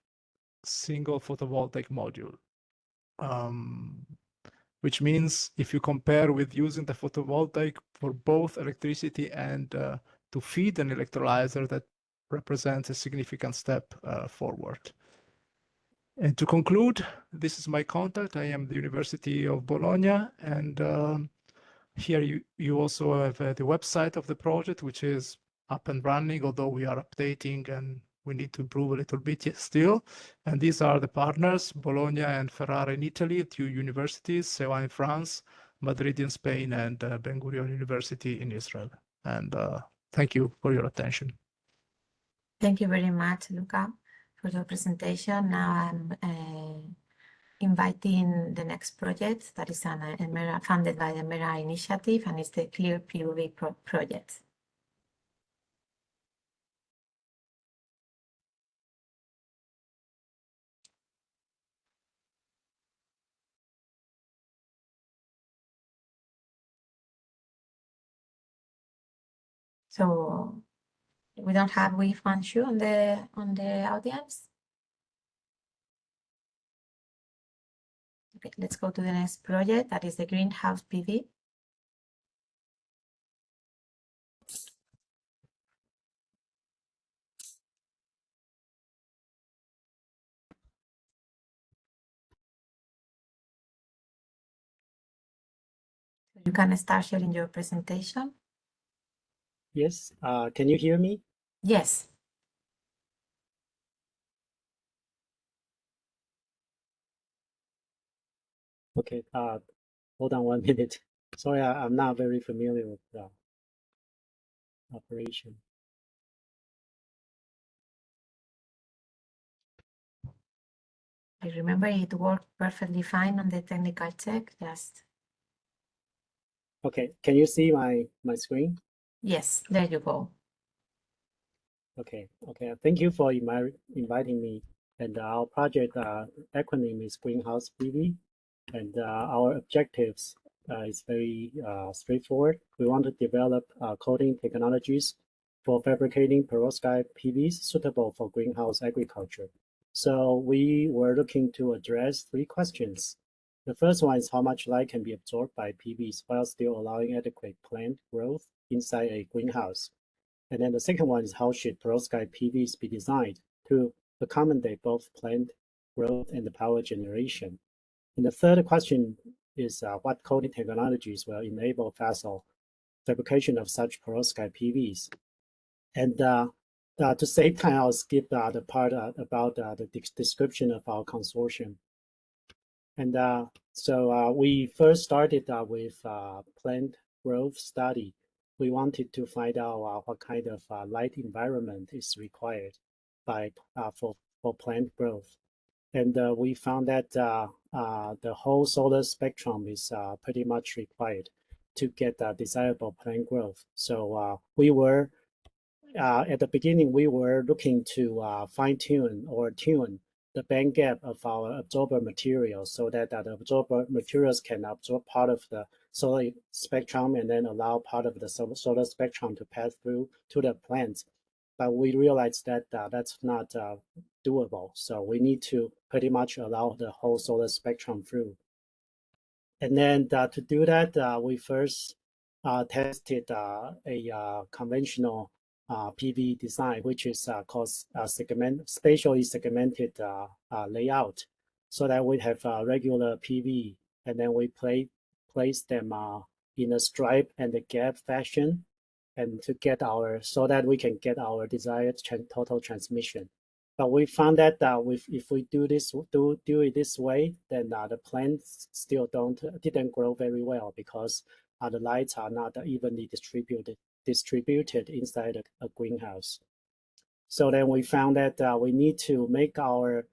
single photovoltaic module. Which means if you compare with using the photovoltaic for both electricity and to feed an electrolyzer, that represents a significant step forward. And to conclude, this is my contact. I am the University of Bologna, and here you also have the website of the project, which is up and running, although we are updating and we need to improve a little bit still. And these are the partners, Bologna and Ferrara in Italy, 2 universities, CEA in France, Madrid in Spain, and Ben Gurion University in Israel. And thank you for your attention. Thank you very much, Luca, for your presentation. Now I'm inviting the next project that is funded by the MERA initiative, and it's the Clear PUV project. So we don't have Wei-Fan on the audience. Okay, let's go to the next project. That is the greenhouse PV. You can start sharing your presentation. Yes, can you hear me? Yes. Okay, hold on 1 minute. Sorry, I'm not very familiar with the operation. I remember it worked perfectly fine on the technical check. Just Okay, can you see my screen? yes, there you go. Okay, thank you for inviting me. And our project acronym is Greenhouse PV, and our objectives is very straightforward. We want to develop coating technologies for fabricating perovskite PVs suitable for greenhouse agriculture. So we were looking to address 3 questions. The first one is how much light can be absorbed by PVs while still allowing adequate plant growth inside a greenhouse. And then the second one is how should perovskite PVs be designed to accommodate both plant growth and the power generation. And the third question is what coating technologies will enable facile fabrication of such perovskite PVs. And to save time, I'll skip the part about the description of our consortium. And so we first started with plant growth study. We wanted to find out what kind of light environment is required for plant growth. And we found that the whole solar spectrum is pretty much required to get desirable plant growth. So we were, at the beginning, we were looking to fine tune or tune the band gap of our absorber materials so that the absorber materials can absorb part of the solar spectrum and then allow part of the solar spectrum to pass through to the plants. But we realized that that's not doable. So we need to pretty much allow the whole solar spectrum through. And then to do that, we first tested a conventional PV design, which is called spatially segmented layout, so that we have regular PV, and then we place them in a stripe and a gap fashion, and so that we can get our desired total transmission. But we found that if we do it this way, then the plants still didn't grow very well because the lights are not evenly distributed inside a greenhouse. So then we found that we need to make our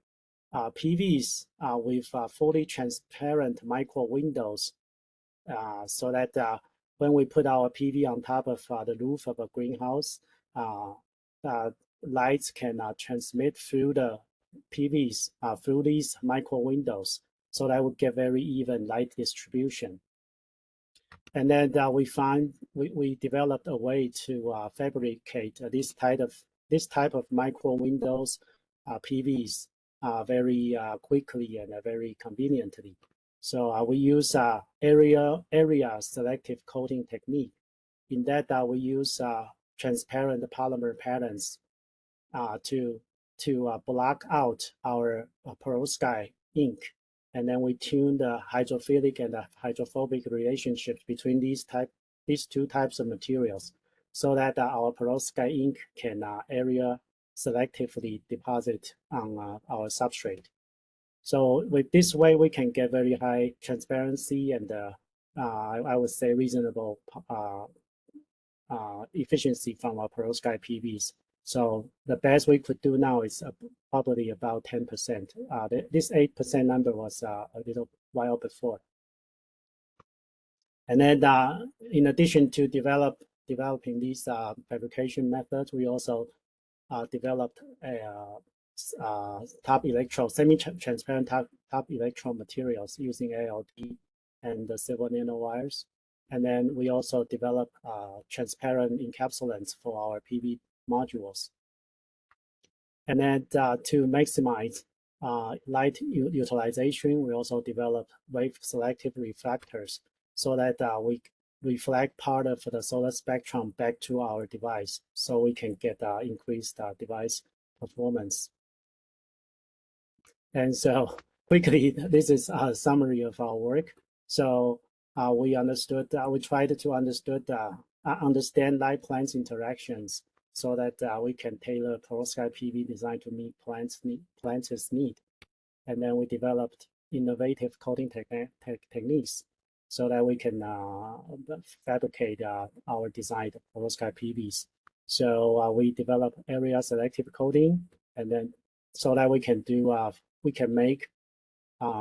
PVs with fully transparent micro windows, so that when we put our PV on top of the roof of a greenhouse, lights can transmit through the PVs through these micro windows, so that we get very even light distribution. And then we developed a way to fabricate this type of micro windows PVs very quickly and very conveniently. So we use area selective coating technique. In that, we use transparent polymer patterns to block out our perovskite ink, and then we tune the hydrophilic and the hydrophobic relationships between these two types of materials, so that our perovskite ink can area selectively deposit on our substrate. So with this way, we can get very high transparency and I would say reasonable efficiency from our perovskite PVs. So the best we could do now is probably about 10%. This 8% number was a little while before. And then in addition to developing these fabrication methods, we also developed a semi-transparent top electrode materials using ALD and the silver nanowires. And then we also developed transparent encapsulants for our PV modules. And then to maximize light utilization, we also developed wave selective reflectors so that we reflect part of the solar spectrum back to our device, so we can get increased device performance. And so quickly, this is a summary of our work. So we tried to understand light plants interactions so that we can tailor perovskite PV design to meet plants' need. And then we developed innovative coating techniques so that we can fabricate our designed perovskite PVs. So we developed area selective coating, and then so that we can make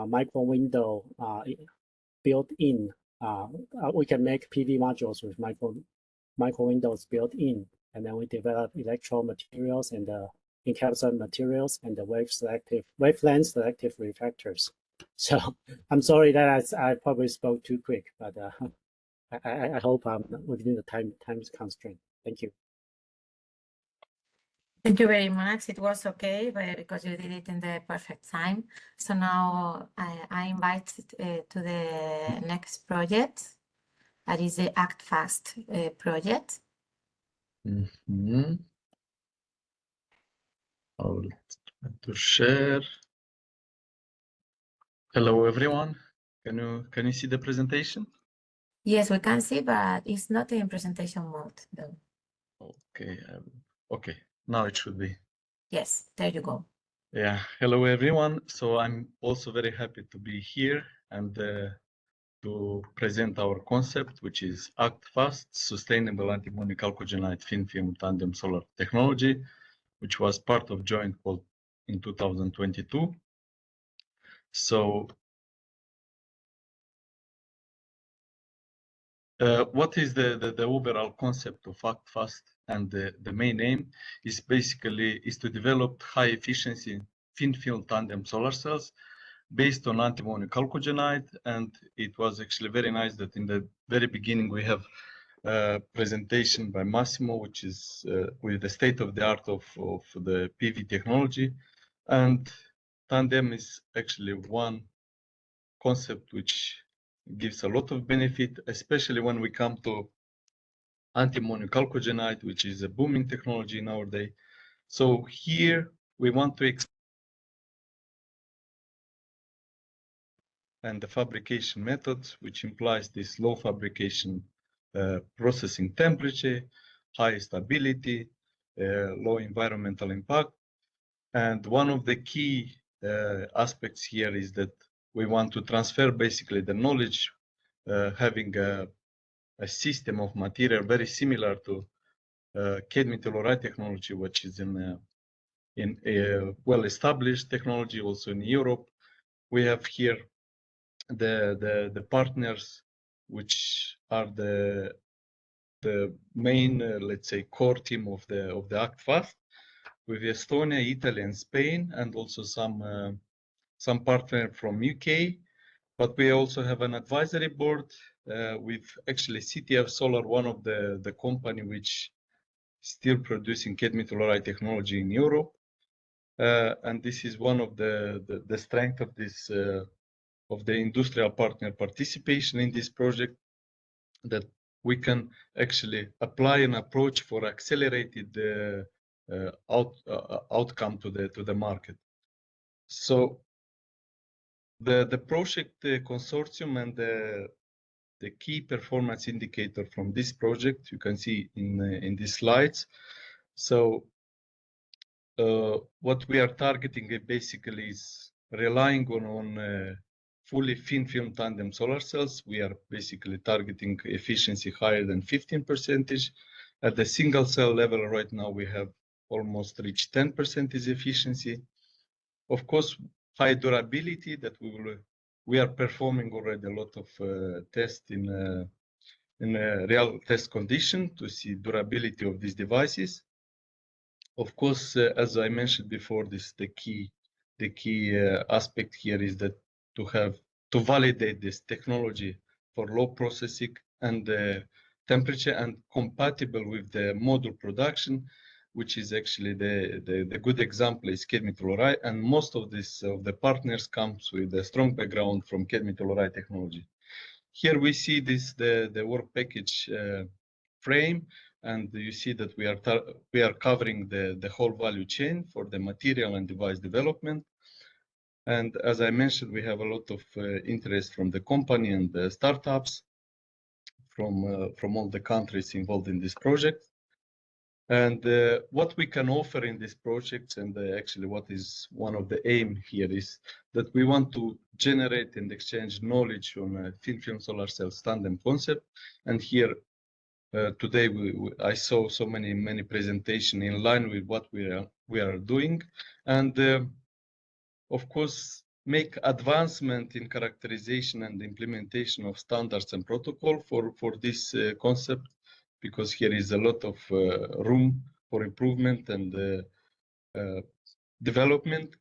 micro window built in. We can make PV modules with micro windows built in, and then we develop electrode materials and encapsulated materials and the wavelength selective reflectors. So I'm sorry that I probably spoke too quick, but I hope I'm within the time constraint. Thank you. Thank you very much. It was okay, but because you did it in the perfect time. So now I invite to the next project. That is the Act Fast project. I'll try to share. Hello, everyone. Can you see the presentation? Yes, we can see, but it's not in presentation mode, though. Okay. Okay. Now it should be. Yes, there you go. Yeah. Hello, everyone. So I'm also very happy to be here and to present our concept, which is Act Fast, Sustainable Antimony Chalcogenide Thin Film Tandem Solar Technology, which was part of joint call in 2022. So what is the overall concept of Act Fast? And the main aim is basically to develop high efficiency thin film tandem solar cells based on antimony chalcogenide. And it was actually very nice that in the very beginning we have a presentation by Massimo, which is with the state of the art of the PV technology. And tandem is actually one concept which gives a lot of benefit, especially when we come to antimony chalcogenide, which is a booming technology nowadays. So here we want to and the fabrication methods, which implies this low fabrication processing temperature, high stability, low environmental impact. And one of the key aspects here is that we want to transfer basically the knowledge, having a system of material very similar to cadmium telluride technology, which is in a well-established technology also in Europe. We have here the partners, which are the main, let's say, core team of the Act Fast, with Estonia, Italy, and Spain, and also some partner from UK. But we also have an advisory board with actually CTF Solar, one of the company which still producing cadmium telluride technology in Europe. And this is one of the strength of this of the industrial partner participation in this project, that we can actually apply an approach for accelerated outcome to the market. So the project consortium and the key performance indicator from this project you can see in these slides. So what we are targeting basically is relying on fully thin film tandem solar cells. We are basically targeting efficiency higher than 15%. At the single cell level right now, we have almost reached 10% efficiency. Of course, high durability that we are performing already a lot of tests in a real test condition to see durability of these devices. Of course, as I mentioned before, the key aspect here is that to validate this technology for low processing and temperature and compatible with the module production, which is actually the good example is cadmium telluride, and most of the partners comes with a strong background from cadmium telluride technology. Here we see the work package frame, and you see that we are covering the whole value chain for the material and device development. And as I mentioned, we have a lot of interest from the company and the startups from all the countries involved in this project. And what we can offer in this project, and actually what is one of the aim here, is that we want to generate and exchange knowledge on thin film solar cells tandem concept. And here today I saw so many presentations in line with what we are doing, and of course make advancement in characterization and implementation of standards and protocol for this concept, because here is a lot of room for improvement and development,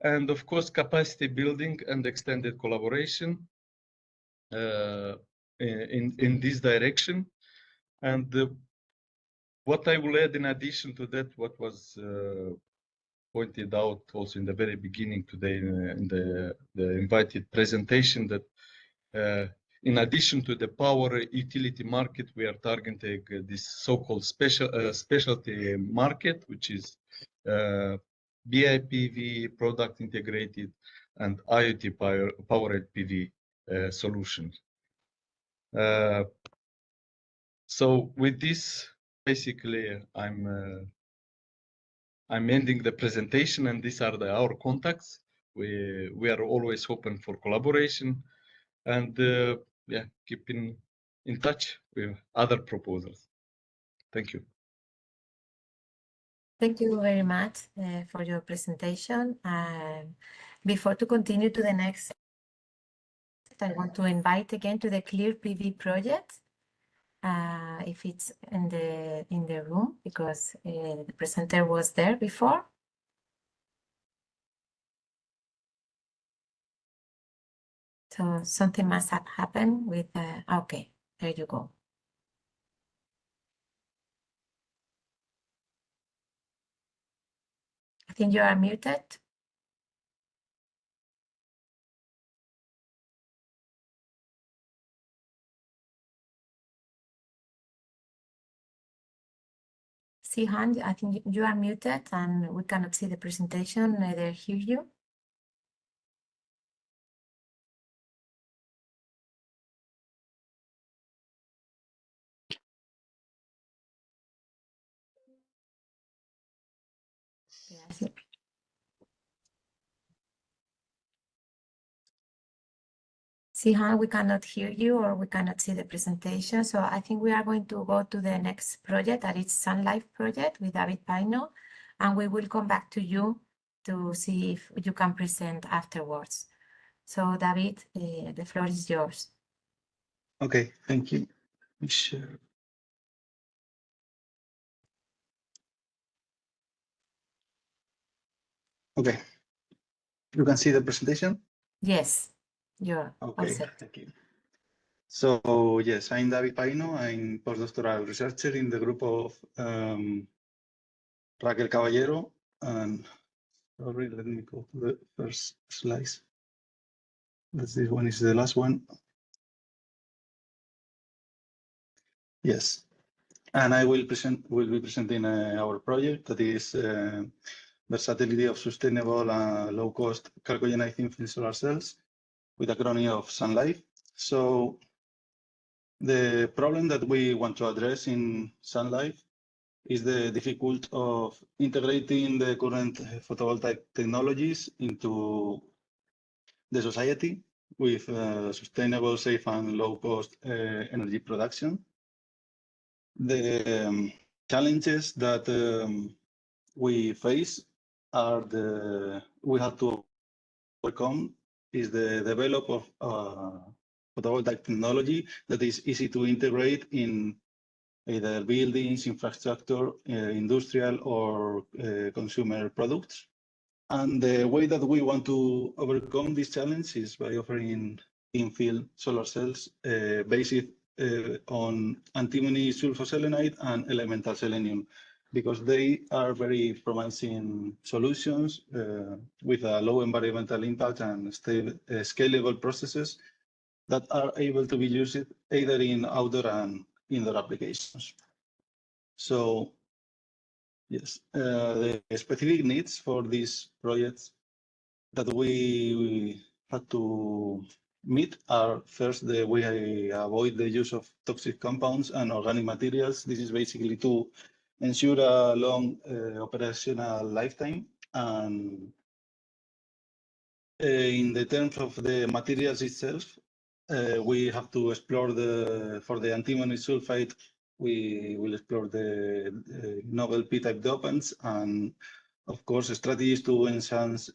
and of course capacity building and extended collaboration in this direction. And what I will add in addition to that, what was pointed out also in the very beginning today in the invited presentation, that in addition to the power utility market, we are targeting this so-called specialty market, which is BIPV, product integrated, and IoT powered PV solutions. So with this, basically, I'm ending the presentation, and these are our contacts. We are always open for collaboration, and yeah, keeping in touch with other proposals. Thank you. Thank you very much for your presentation. Before to continue to the next, I want to invite again to the Clear PV project, if it's in the room, because the presenter was there before. So something must have happened with, okay, there you go. I think you are muted. Sihan, I think you are muted and we cannot see the presentation, neither hear you. Yes. Sihan, we cannot hear you or we cannot see the presentation. So I think we are going to go to the next project, that is Sun Life project with David Paino, and we will come back to you to see if you can present afterwards. So David, the floor is yours. Okay, thank you. Sure. Okay, you can see the presentation? Yes, you're all Okay, set. thank you. So yes, I'm David Paino. I'm postdoctoral researcher in the group of Raquel Caballero. And sorry, let me go to the first slides. This one is the last one. Yes, and I will be presenting our project, that is versatility of sustainable low-cost chalcogenide thin film solar cells with acronym of Sun Life. So the problem that we want to address in Sun Life is the difficulty of integrating the current photovoltaic technologies into the society with sustainable, safe, and low-cost energy production. The challenges that we face are we have to overcome is the development of photovoltaic technology that is easy to integrate in either buildings, infrastructure, industrial, or consumer products. And the way that we want to overcome this challenge is by offering in-field solar cells based on antimony sulfoselenide and elemental selenium, because they are very promising solutions with a low environmental impact and scalable processes that are able to be used either in outdoor and indoor applications. So yes, the specific needs for these projects that we had to meet are first, we avoid the use of toxic compounds and organic materials. This is basically to ensure a long operational lifetime. And in the terms of the materials itself, we have to explore for the antimony sulfide, we will explore the novel P-type dopants, and of course, strategies to enhance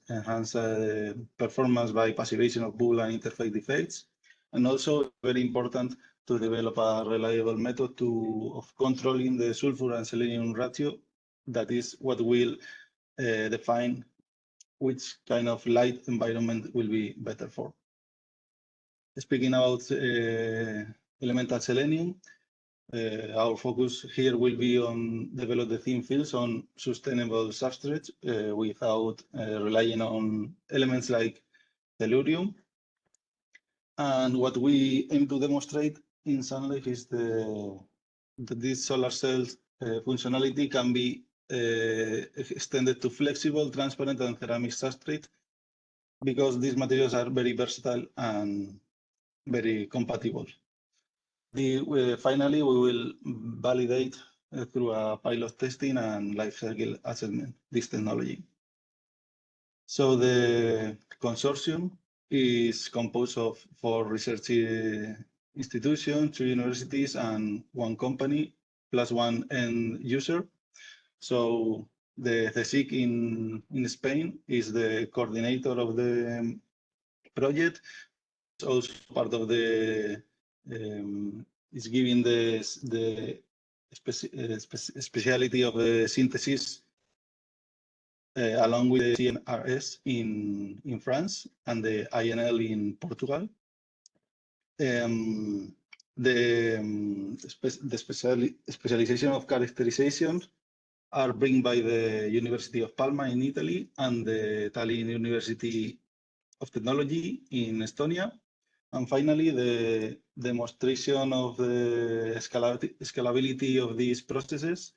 performance by passivation of bull and interface defects. And also very important to develop a reliable method of controlling the sulfur and selenium ratio. That is what will define which kind of light environment will be better for. Speaking about elemental selenium, our focus here will be on develop the thin fields on sustainable substrates without relying on elements like tellurium. And what we aim to demonstrate in Sunlight is that this solar cells functionality can be extended to flexible, transparent, and ceramic substrate, because these materials are very versatile and very compatible. Finally, we will validate through a pilot testing and life cycle assessment this technology. So the consortium is composed of 4 research institutions, 2 universities, and 1 company, plus 1 end user. So the CSIC in Spain is the coordinator of the project. It's also part of the is giving the speciality of the synthesis along with the CNRS in France and the INL in Portugal. The specialization of characterizations are bring by the University of Palma in Italy and the Tallinn University of Technology in Estonia. And finally, the demonstration of the scalability of these processes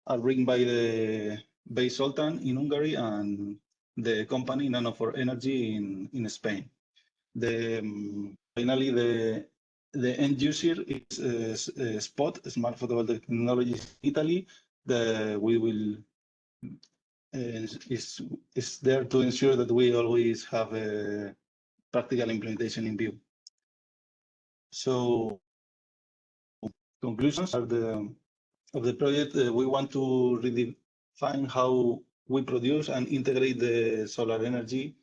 are bring by the Bay Sultan in Hungary and the company Nano4 Energy in Spain. Finally, the end user is SPOT, Smart Photovoltaic Technologies Italy. We will is there to ensure that we always have a practical implementation in view. So conclusions are of the project. We want to redefine how we produce and integrate the solar energy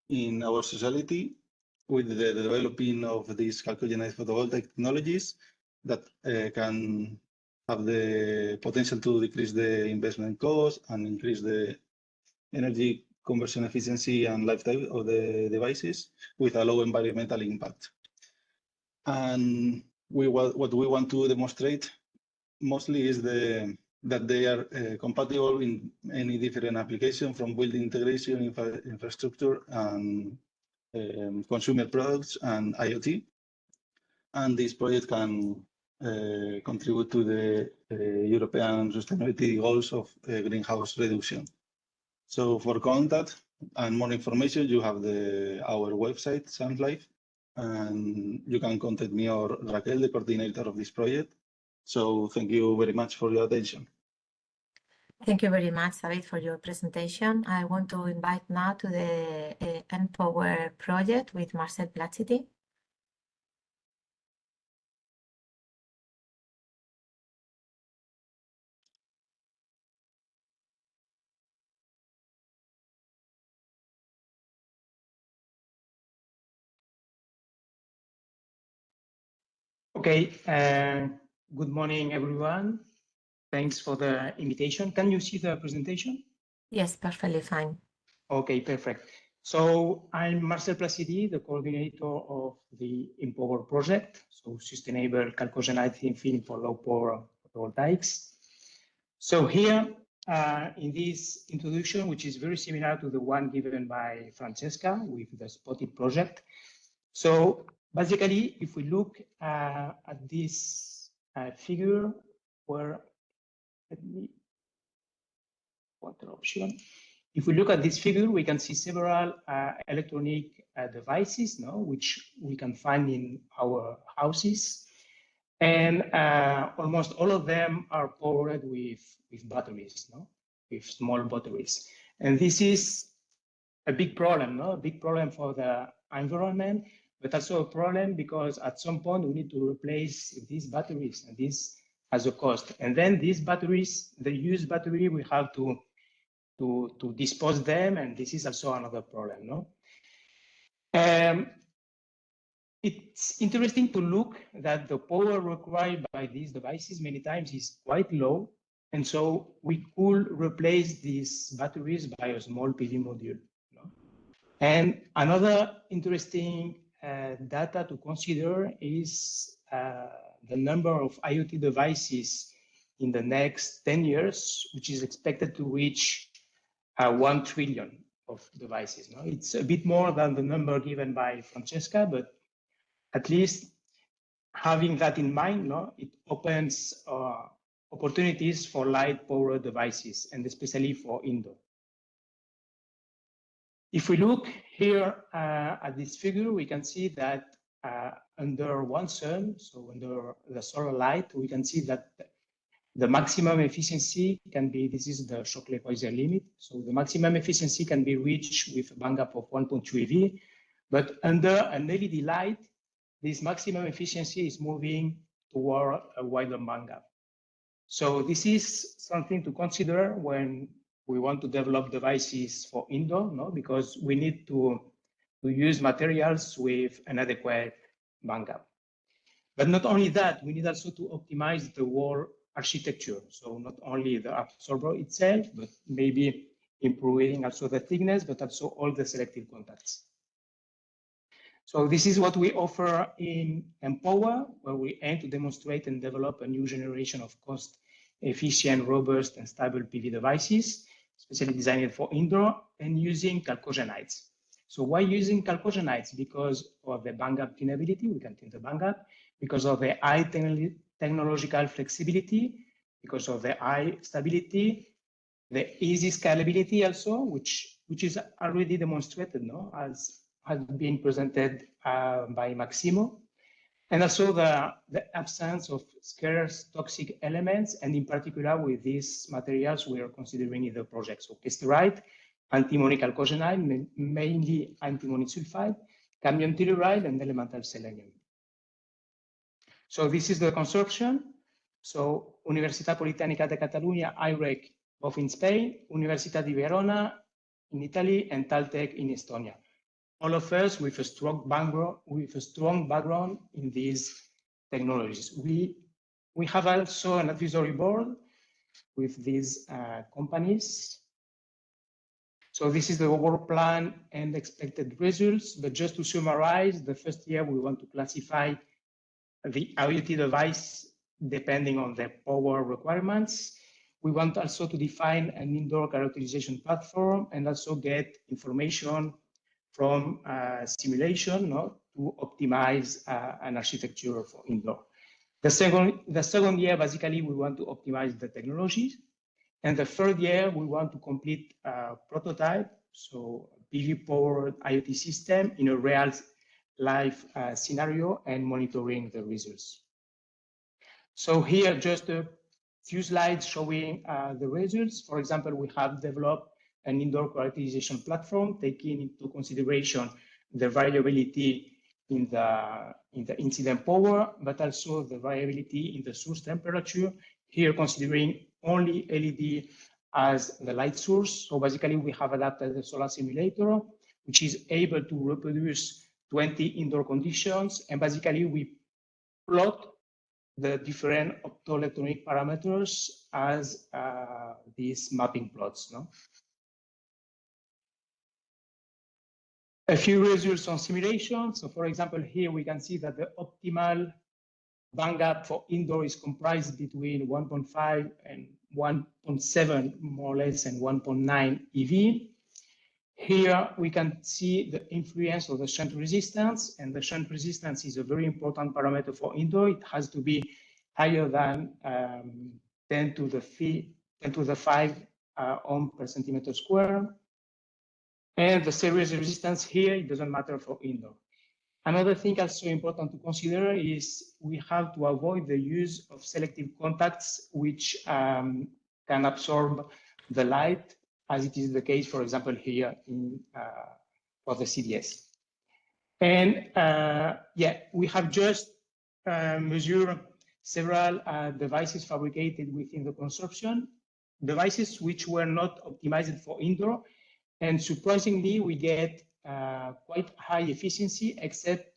in our society with the developing of these chalcogenide photovoltaic technologies that can have the potential to decrease the investment cost and increase the energy conversion efficiency and lifetime of the devices with a low environmental impact. And what we want to demonstrate mostly is that they are compatible in any different application, from building integration, infrastructure, and consumer products and IoT. And this project can contribute to the European sustainability goals of greenhouse reduction. So for contact and more information, you have our website, Sunlife, and you can contact me or Raquel, the coordinator of this project. So thank you very much for your attention. Thank you very much, David, for your presentation. I want to invite now to the Empower project with Marcel Placity. Okay, good morning, everyone. Thanks for the invitation. Can you see the presentation? Yes, perfectly fine. Okay, perfect. So I'm Marcel Placidi, the coordinator of the Empower project, so sustainable chalcogenide thin film for low power photovoltaics. So here in this introduction, which is very similar to the one given by Francesca with the Spotted project. So basically, if we look at this figure, where let me water option. If we look at this figure, we can see several electronic devices, which we can find in our houses. And almost all of them are powered with batteries, with small batteries. And this is a big problem, a big problem for the environment, but also a problem because at some point we need to replace these batteries, and this has a cost. And then these batteries, the used battery, we have to dispose them, and this is also another problem. It's interesting to look that the power required by these devices many times is quite low, and so we could replace these batteries by a small PV module. And another interesting data to consider is the number of IoT devices in the next 10 years, which is expected to reach 1 trillion of devices. It's a bit more than the number given by Francesca, but at least having that in mind, it opens opportunities for light power devices, and especially for indoor. If we look here at this figure, we can see that under one sun, so under the solar light, we can see that the maximum efficiency can be, this is the Shockley-Poiseuille limit. So the maximum efficiency can be reached with a bandgap of 1.2 eV, but under an LED light, this maximum efficiency is moving toward a wider bandgap. So this is something to consider when we want to develop devices for indoor, because we need to use materials with an adequate bandgap. But not only that, we need also to optimize the wall architecture. So not only the absorber itself, but maybe improving also the thickness, but also all the selective contacts. So this is what we offer in Empower, where we aim to demonstrate and develop a new generation of cost-efficient, robust, and stable PV devices, especially designed for indoor and using chalcogenides. So why using chalcogenides? Because of the bandgap tunability, we can tune the bandgap, because of the high technological flexibility, because of the high stability, the easy scalability also, which is already demonstrated, as has been presented by Maximo, and also the absence of scarce toxic elements, and in particular with these materials we are considering in the project. So kesterite, antimony chalcogenide, mainly antimony sulfide, cadmium telluride, and elemental selenium. So this is the consortium. So Universitat Politècnica de Catalunya, IREC, both in Spain, Universitat di Verona in Italy, and Taltech in Estonia. All of us with a strong background in these technologies. We have also an advisory board with these companies. So this is the work plan and expected results. But just to summarize, the first year we want to classify the IoT device depending on the power requirements. We want also to define an indoor characterization platform and also get information from simulation to optimize an architecture for indoor. The second year, basically, we want to optimize the technologies. And the third year, we want to complete a prototype, so PV-powered IoT system in a real life scenario and monitoring the results. So here, just a few slides showing the results. For example, we have developed an indoor characterization platform, taking into consideration the variability in the incident power, but also the variability in the source temperature. Here, considering only LED as the light source. So basically, we have adapted the solar simulator, which is able to reproduce 20 indoor conditions. And basically, we plot the different optoelectronic parameters as these mapping plots. A few results on simulation. So for example, here we can see that the optimal bandgap for indoor is comprised between 1.5 and 1.7, more or less, and 1.9 EV. Here we can see the influence of the shunt resistance, and the shunt resistance is a very important parameter for indoor. It has to be higher than 10 to the 5 ohm per centimeter square. And the series resistance here, it doesn't matter for indoor. Another thing also important to consider is we have to avoid the use of selective contacts which can absorb the light, as it is the case, for example, here in, for the CDS. And yeah, we have just measured several devices fabricated within the consortium, devices which were not optimized for indoor. And surprisingly, we get quite high efficiency, except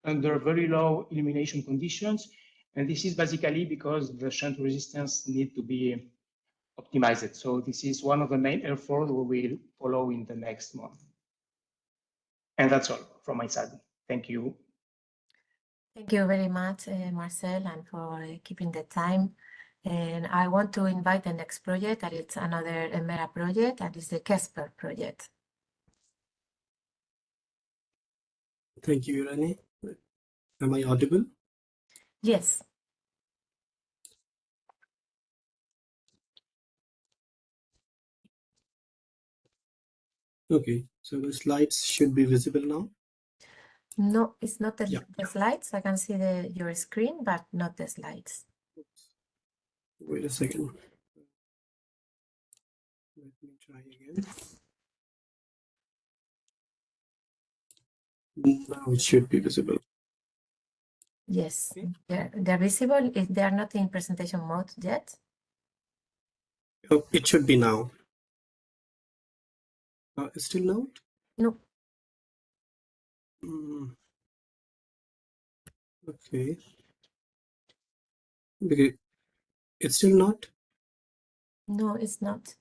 under very low illumination conditions. And this is basically because the shunt resistance need to be optimized. So this is one of the main efforts we will follow in the next month. And that's all from my side. Thank you. Thank you very much, Marcel, and for keeping the time. And I want to invite the next project, that it's another EMERA project, and it's the Casper project. Thank you, Irene. Am I audible? Yes. Okay, so the slides should be visible now. No, it's not the, Yeah. the slides. I can see your screen, but not the slides. Wait a second. Let me try again. Now it should be visible. Yes, Okay. they're visible. They are not in presentation mode yet. Oh, it should be now. Still not? No. Okay. Because it's still not? No, it's not.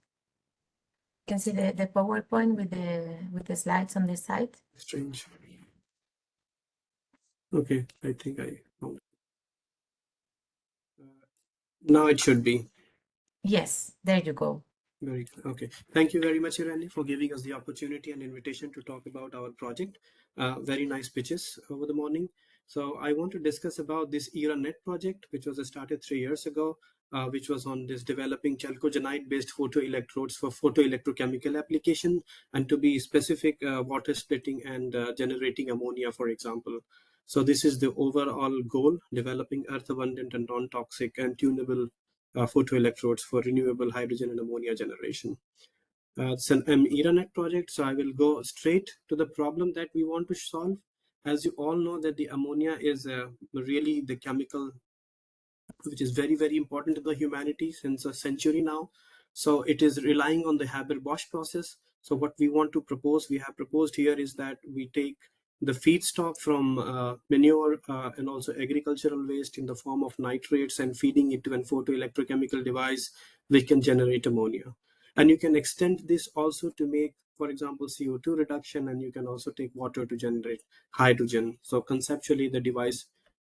You can see the PowerPoint with the slides on the side. Strange. Okay, I think I found it. Now it should be. Yes, there you go. Very good. Okay. Thank you very much, Irene, for giving us the opportunity and invitation to talk about our project. Very nice pitches over the morning. So I want to discuss about this ERA-NET project, which was started 3 years ago, which was on this developing chalcogenide-based photoelectrodes for photoelectrochemical application, and to be specific, water splitting and generating ammonia, for example. So this is the overall goal, developing earth-abundant and non-toxic and tunable photoelectrodes for renewable hydrogen and ammonia generation. It's an ERA-NET project, so I will go straight to the problem that we want to solve. As you all know that the ammonia is really the chemical which is very, very important to the humanity since a century now. So it is relying on the Haber-Bosch process. So what we want to propose, we have proposed here is that we take the feedstock from manure and also agricultural waste in the form of nitrates and feeding it to an photoelectrochemical device which can generate ammonia. And you can extend this also to make, for example, CO2 reduction, and you can also take water to generate hydrogen. So conceptually, the device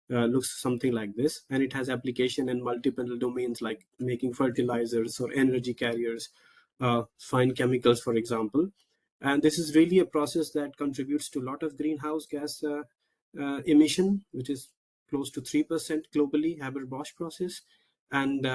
looks something like this, and it has application in multiple domains like making fertilizers or energy carriers, fine chemicals, for example. And this is really a process that contributes to a lot of greenhouse gas emission, which is close to 3% globally, Haber-Bosch process. And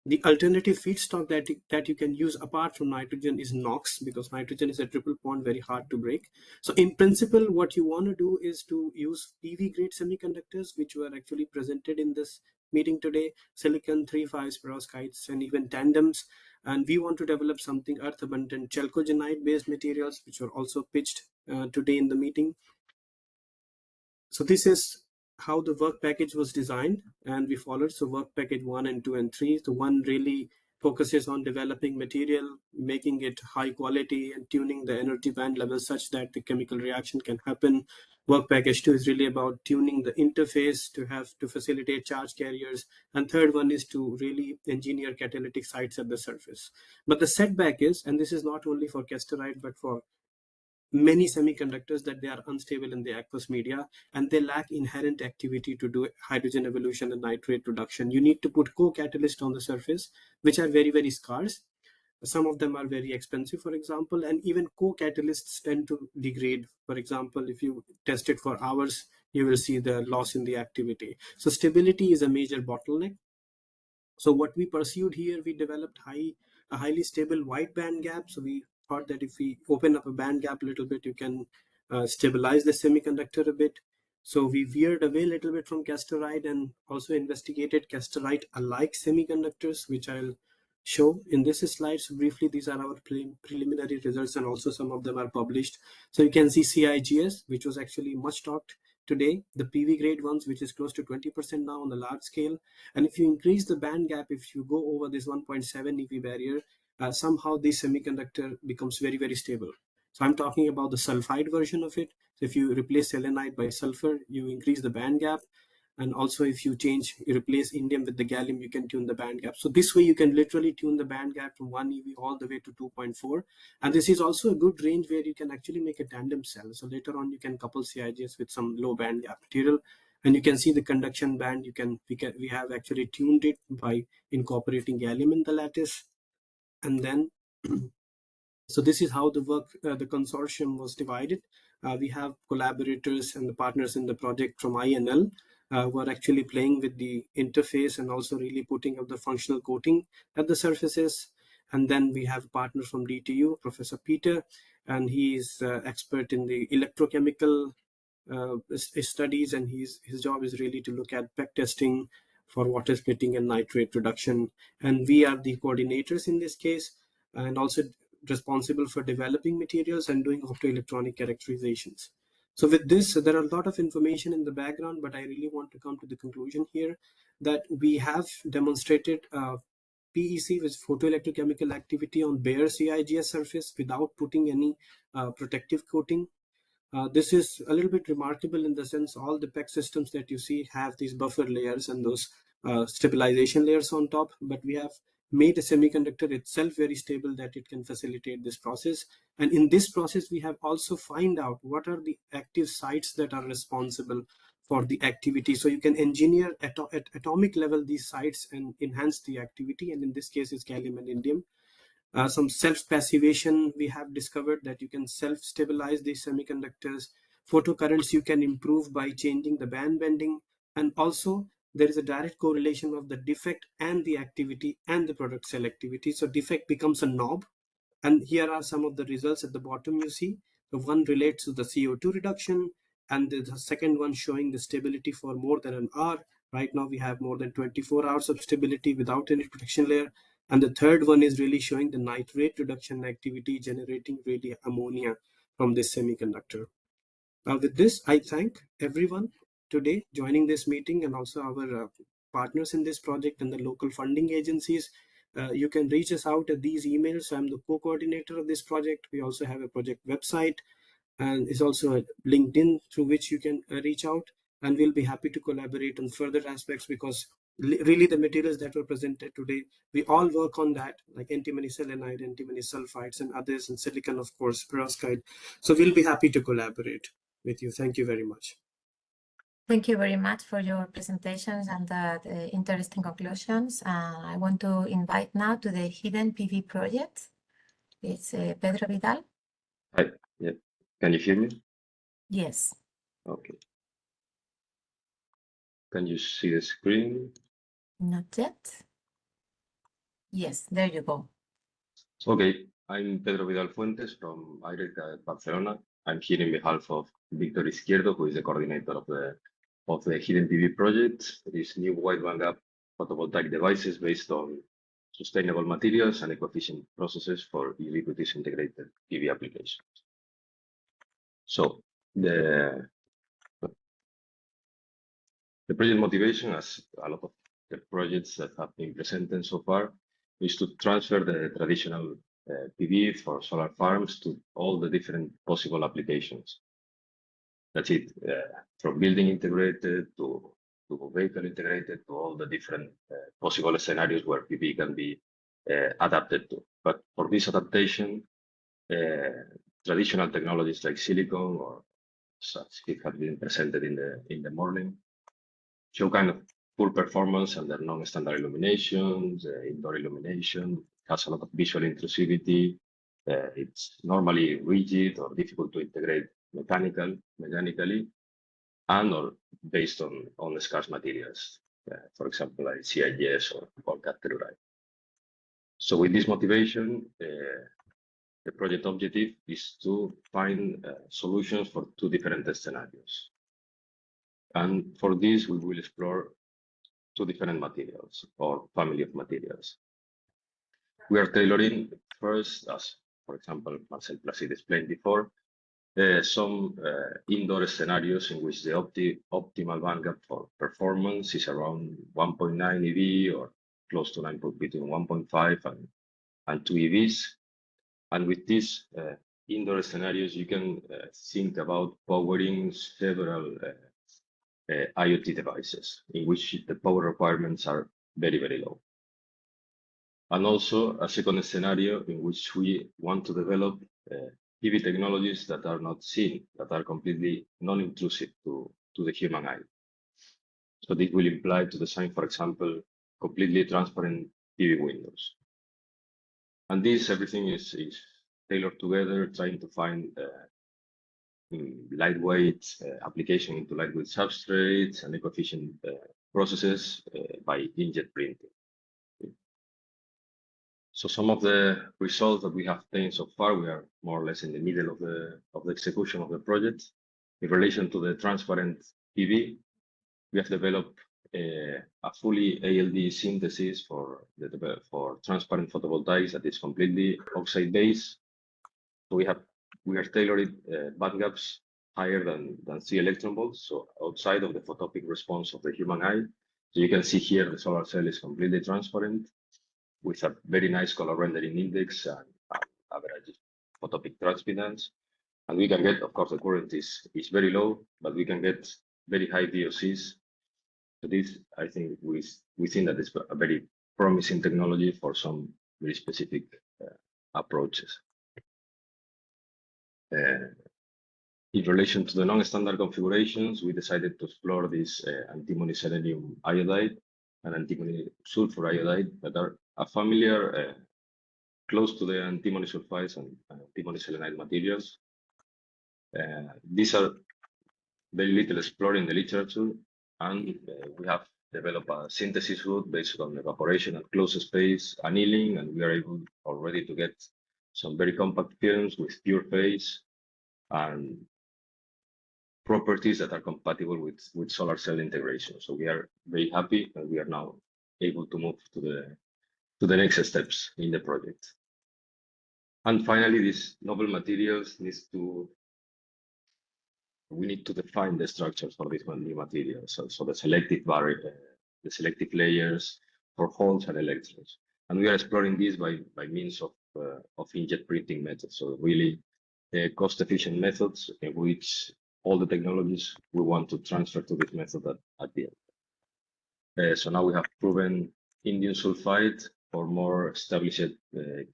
the alternative feedstock that you can use apart from nitrogen is NOx, because nitrogen is a triple bond, very hard to break. So in principle, what you want to do is to use PV grade semiconductors, which were actually presented in this meeting today, silicon, 3,5 perovskites, and even tandems. And we want to develop something earth abundant chalcogenide based materials, which were also pitched today in the meeting. So this is how the work package was designed, and we followed. So work package 1 and 2 and 3. So 1 really focuses on developing material, making it high quality and tuning the energy band level such that the chemical reaction can happen. Work package 2 is really about tuning the interface to facilitate charge carriers. And third one is to really engineer catalytic sites at the surface. But the setback is, and this is not only for casterite, but for many semiconductors, that they are unstable in the aqueous media and they lack inherent activity to do hydrogen evolution and nitrate reduction. You need to put co-catalysts on the surface, which are very, very scarce. Some of them are very expensive, for example, and even co-catalysts tend to degrade. For example, if you test it for hours, you will see the loss in the activity. So stability is a major bottleneck. So what we pursued here, we developed a highly stable wide band gap. So we thought that if we open up a band gap a little bit, you can stabilize the semiconductor a bit. So we veered away a little bit from casterite and also investigated casterite-alike semiconductors, which I'll show in this slide. So briefly, these are our preliminary results, and also some of them are published. So you can see CIGS, which was actually much talked today, the PV grade ones, which is close to 20% now on the large scale. And if you increase the band gap, if you go over this 1.7 EV barrier, somehow this semiconductor becomes very, very stable. So I'm talking about the sulfide version of it. So if you replace selenite by sulfur, you increase the band gap. And also if you replace indium with the gallium, you can tune the band gap. So this way you can literally tune the band gap from 1 EV all the way to 2.4. And this is also a good range where you can actually make a tandem cell. So later on you can couple CIGS with some low band gap material. And you can see the conduction band, we have actually tuned it by incorporating gallium in the lattice. And then, so this is how the work, the consortium was divided. We have collaborators and the partners in the project from INL who are actually playing with the interface and also really putting up the functional coating at the surfaces. And then we have a partner from DTU, Professor Peter, and he is expert in the electrochemical studies, and his job is really to look at back testing for water splitting and nitrate reduction. And we are the coordinators in this case, and also responsible for developing materials and doing optoelectronic characterizations. So with this, there are a lot of information in the background, but I really want to come to the conclusion here that we have demonstrated PEC with photoelectrochemical activity on bare CIGS surface without putting any protective coating. This is a little bit remarkable in the sense all the PEC systems that you see have these buffer layers and those stabilization layers on top, but we have made a semiconductor itself very stable that it can facilitate this process. And in this process, we have also find out what are the active sites that are responsible for the activity. So you can engineer at atomic level these sites and enhance the activity. And in this case, it's gallium and indium. Some self-passivation, we have discovered that you can self-stabilize these semiconductors. Photocurrents you can improve by changing the band bending. And also there is a direct correlation of the defect and the activity and the product selectivity. So defect becomes a knob. And here are some of the results at the bottom you see. The one relates to the CO2 reduction, and the second one showing the stability for more than an hour. Right now we have more than 24 hours of stability without any protection layer. And the third one is really showing the nitrate reduction activity, generating really ammonia from this semiconductor. With this, I thank everyone today joining this meeting, and also our partners in this project and the local funding agencies. You can reach us out at these emails. I'm the co-coordinator of this project. We also have a project website, and it's also a LinkedIn through which you can reach out, and we'll be happy to collaborate on further aspects, because really the materials that were presented today, we all work on that, like antimony selenide, antimony sulfides, and others, and silicon, of course, perovskite. So we'll be happy to collaborate with you. Thank you very much. Thank you very much for your presentations and the interesting conclusions. I want to invite now to the Hidden PV project. It's Pedro Vidal. Hi. Yeah. Can you hear me? Yes. Okay. Can you see the screen? Not yet. Yes, there you go. Okay. I'm Pedro Vidal Fuentes from IREC Barcelona. I'm here in behalf of Victor Izquierdo, who is the coordinator of the Hidden PV project. These new wide bandgap photovoltaic devices based on sustainable materials and eco-efficient processes for ubiquitous integrated PV applications. So the project motivation, as a lot of the projects that have been presented so far, is to transfer the traditional PV for solar farms to all the different possible applications. That's it, from building integrated to vehicle integrated to all the different possible scenarios where PV can be adapted to. But for this adaptation, traditional technologies like silicon, or such it have been presented in the morning, show kind of poor performance under non-standard illuminations, indoor illumination, has a lot of visual intrusivity. It's normally rigid or difficult to integrate mechanically, and or based on scarce materials, for example, like CIGS or cat telluride. So with this motivation, the project objective is to find solutions for 2 different scenarios. And for this, we will explore 2 different materials or family of materials. We are tailoring first, as for example, Marcel Placid explained before, some indoor scenarios in which the optimal bandgap for performance is around 1.9 EV or close to 9, between 1.5 and 2 EVs. And with these indoor scenarios, you can think about powering several IoT devices in which the power requirements are very, very low. And also a second scenario in which we want to develop PV technologies that are not seen, that are completely non-intrusive to the human eye. So this will imply to design, for example, completely transparent PV windows. And this, everything is tailored together, trying to find lightweight application into lightweight substrates and eco-efficient processes by inkjet printing. So some of the results that we have obtained so far, we are more or less in the middle of the execution of the project. In relation to the transparent PV, we have developed a fully ALD synthesis for transparent photovoltaics that is completely oxide-based. So we are tailoring bandgaps higher than 3 electron volts, so outside of the photopic response of the human eye. So you can see here the solar cell is completely transparent with a very nice color rendering index and average photopic transpedance. And we can get, of course, the current is very low, but we can get very high VOCs. So this, I think, we think that it's a very promising technology for some very specific approaches. In relation to the non-standard configurations, we decided to explore this antimony selenium iodide and antimony sulfur iodide that are familiar, close to the antimony sulfides and antimony selenide materials. These are very little explored in the literature, and we have developed a synthesis route based on evaporation at close space annealing, and we are able already to get some very compact films with pure phase and properties that are compatible with solar cell integration. So we are very happy, and we are now able to move to the next steps in the project. And finally, these novel materials we need to define the structures for these new materials. So the selective layers for holes and electrodes. And we are exploring this by means of inkjet printing methods. So really cost-efficient methods in which all the technologies we want to transfer to this method at the end. So now we have proven indium sulfide for more established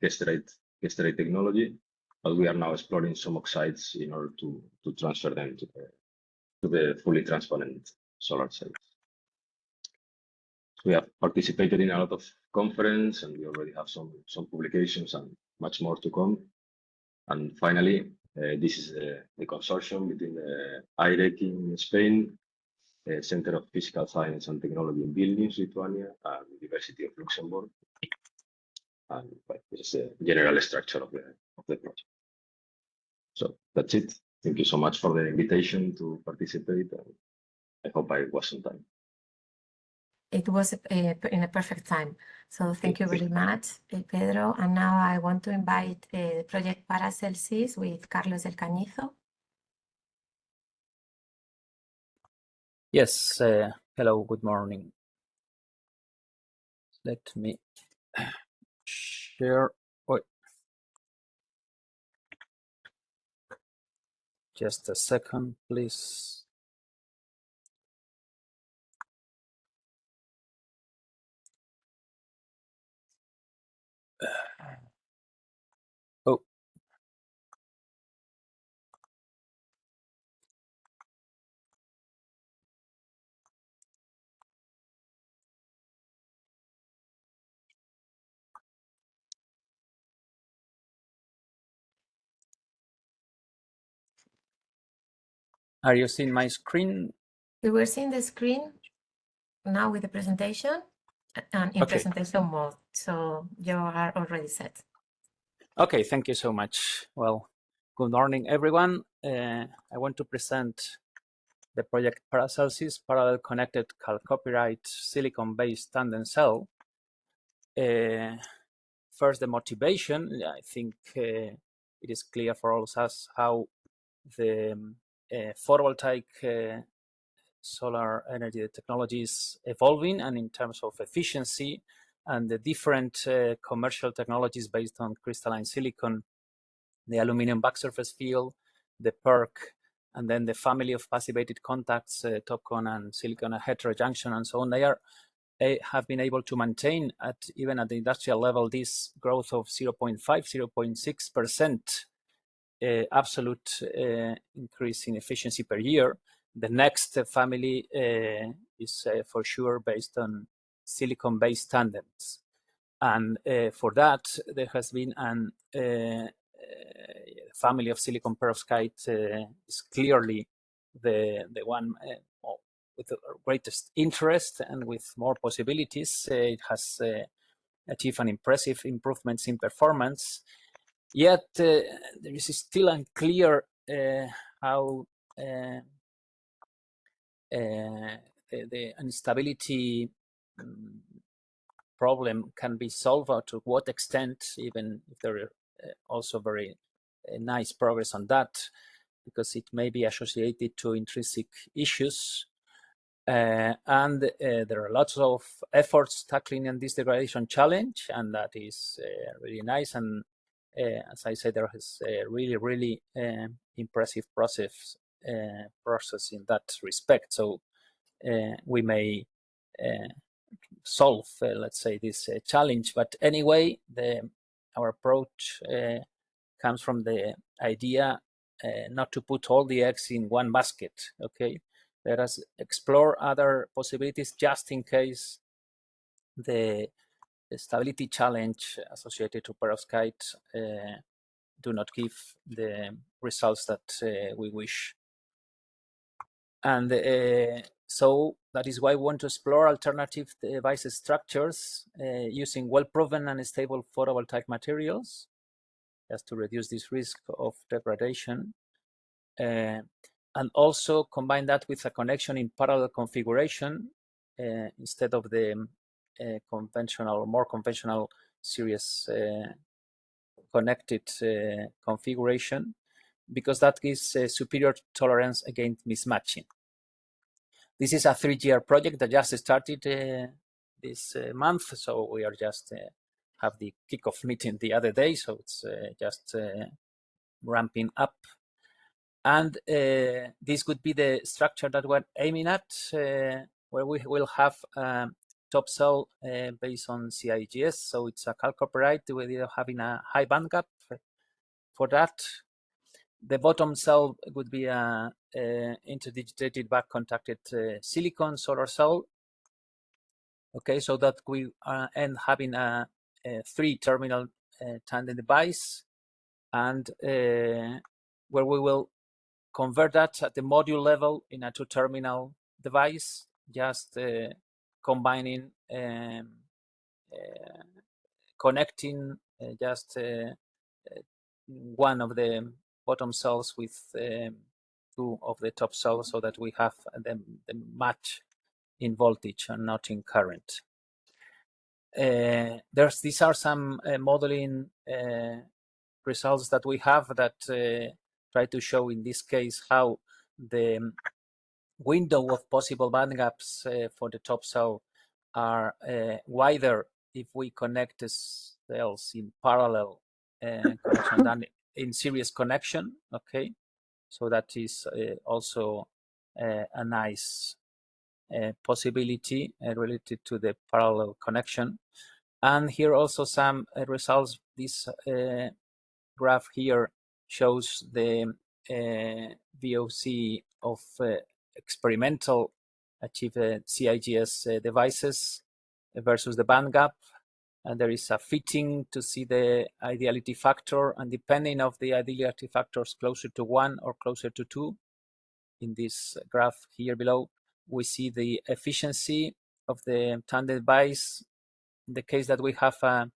kesterite technology, but we are now exploring some oxides in order to transfer them to the fully transparent solar cells. We have participated in a lot of conferences, and we already have some publications and much more to come. And finally, this is the consortium between the IREC in Spain, Center of Physical Science and Technology in Vilnius, Lithuania, and University of Luxembourg. And this is the general structure of the project. So that's it. Thank you so much for the invitation to participate. And I hope I was on time. It was in a perfect time. So thank you very much, Pedro. And now I want to invite the project Paracelsus with Carlos del Cañizo. Yes, hello, good morning. Let me share. Just a second, please. Oh. Are you seeing my screen? We were seeing the screen now with the presentation and in presentation mode. So you are already set. Okay, thank you so much. Well, good morning, everyone. I want to present the project Paracelsus, Parallel Connected Copyright Silicon-Based Tandem Cell. First, the motivation. I think it is clear for all of us how the photovoltaic solar energy technology is evolving, and in terms of efficiency and the different commercial technologies based on crystalline silicon, the aluminum back surface field, the PERC, and then the family of passivated contacts, TOPCon and silicon heterojunction, and so on. They have been able to maintain even at the industrial level this growth of 0.5, 0.6% absolute increase in efficiency per year. The next family is for sure based on silicon-based tandems. And for that, there has been a family of silicon perovskite is clearly the one with the greatest interest and with more possibilities. It has achieved an impressive improvements in performance. Yet there is still unclear how the instability problem can be solved, or to what extent, even if there are also very nice progress on that, because it may be associated to intrinsic issues. And there are lots of efforts tackling on this degradation challenge, and that is really nice. And as I said, there is a really impressive process in that respect. So we may solve, let's say, this challenge. But anyway, our approach comes from the idea not to put all the eggs in one basket. Okay, let us explore other possibilities just in case the stability challenge associated to perovskite do not give the results that we wish. And so that is why we want to explore alternative device structures using well-proven and stable photovoltaic materials, just to reduce this risk of degradation. And also combine that with a connection in parallel configuration instead of the more conventional series connected configuration, because that gives superior tolerance against mismatching. This is a 3-year project that just started this month, so we are just have the kickoff meeting the other day, so it's just ramping up. And this would be the structure that we're aiming at, where we will have top cell based on CIGS. So it's a chalcopyrite with having a high band gap for that. The bottom cell would be a interdigitated back contacted silicon solar cell. Okay, so that we end having a 3-terminal tandem device, and where we will convert that at the module level in a 2-terminal device, just combining, connecting just one of the bottom cells with 2 of the top cells, so that we have the match in voltage and not in current. These are some modeling results that we have that try to show in this case how the window of possible band gaps for the top cell are wider if we connect the cells in parallel connection than in series connection. Okay, so that is also a nice possibility related to the parallel connection. And here also some results. This graph here shows the VOC of experimental achieved CIGS devices versus the band gap. And there is a fitting to see the ideality factor, and depending of the ideality factors closer to 1 or closer to 2, in this graph here below, we see the efficiency of the tandem device. In the case that we have a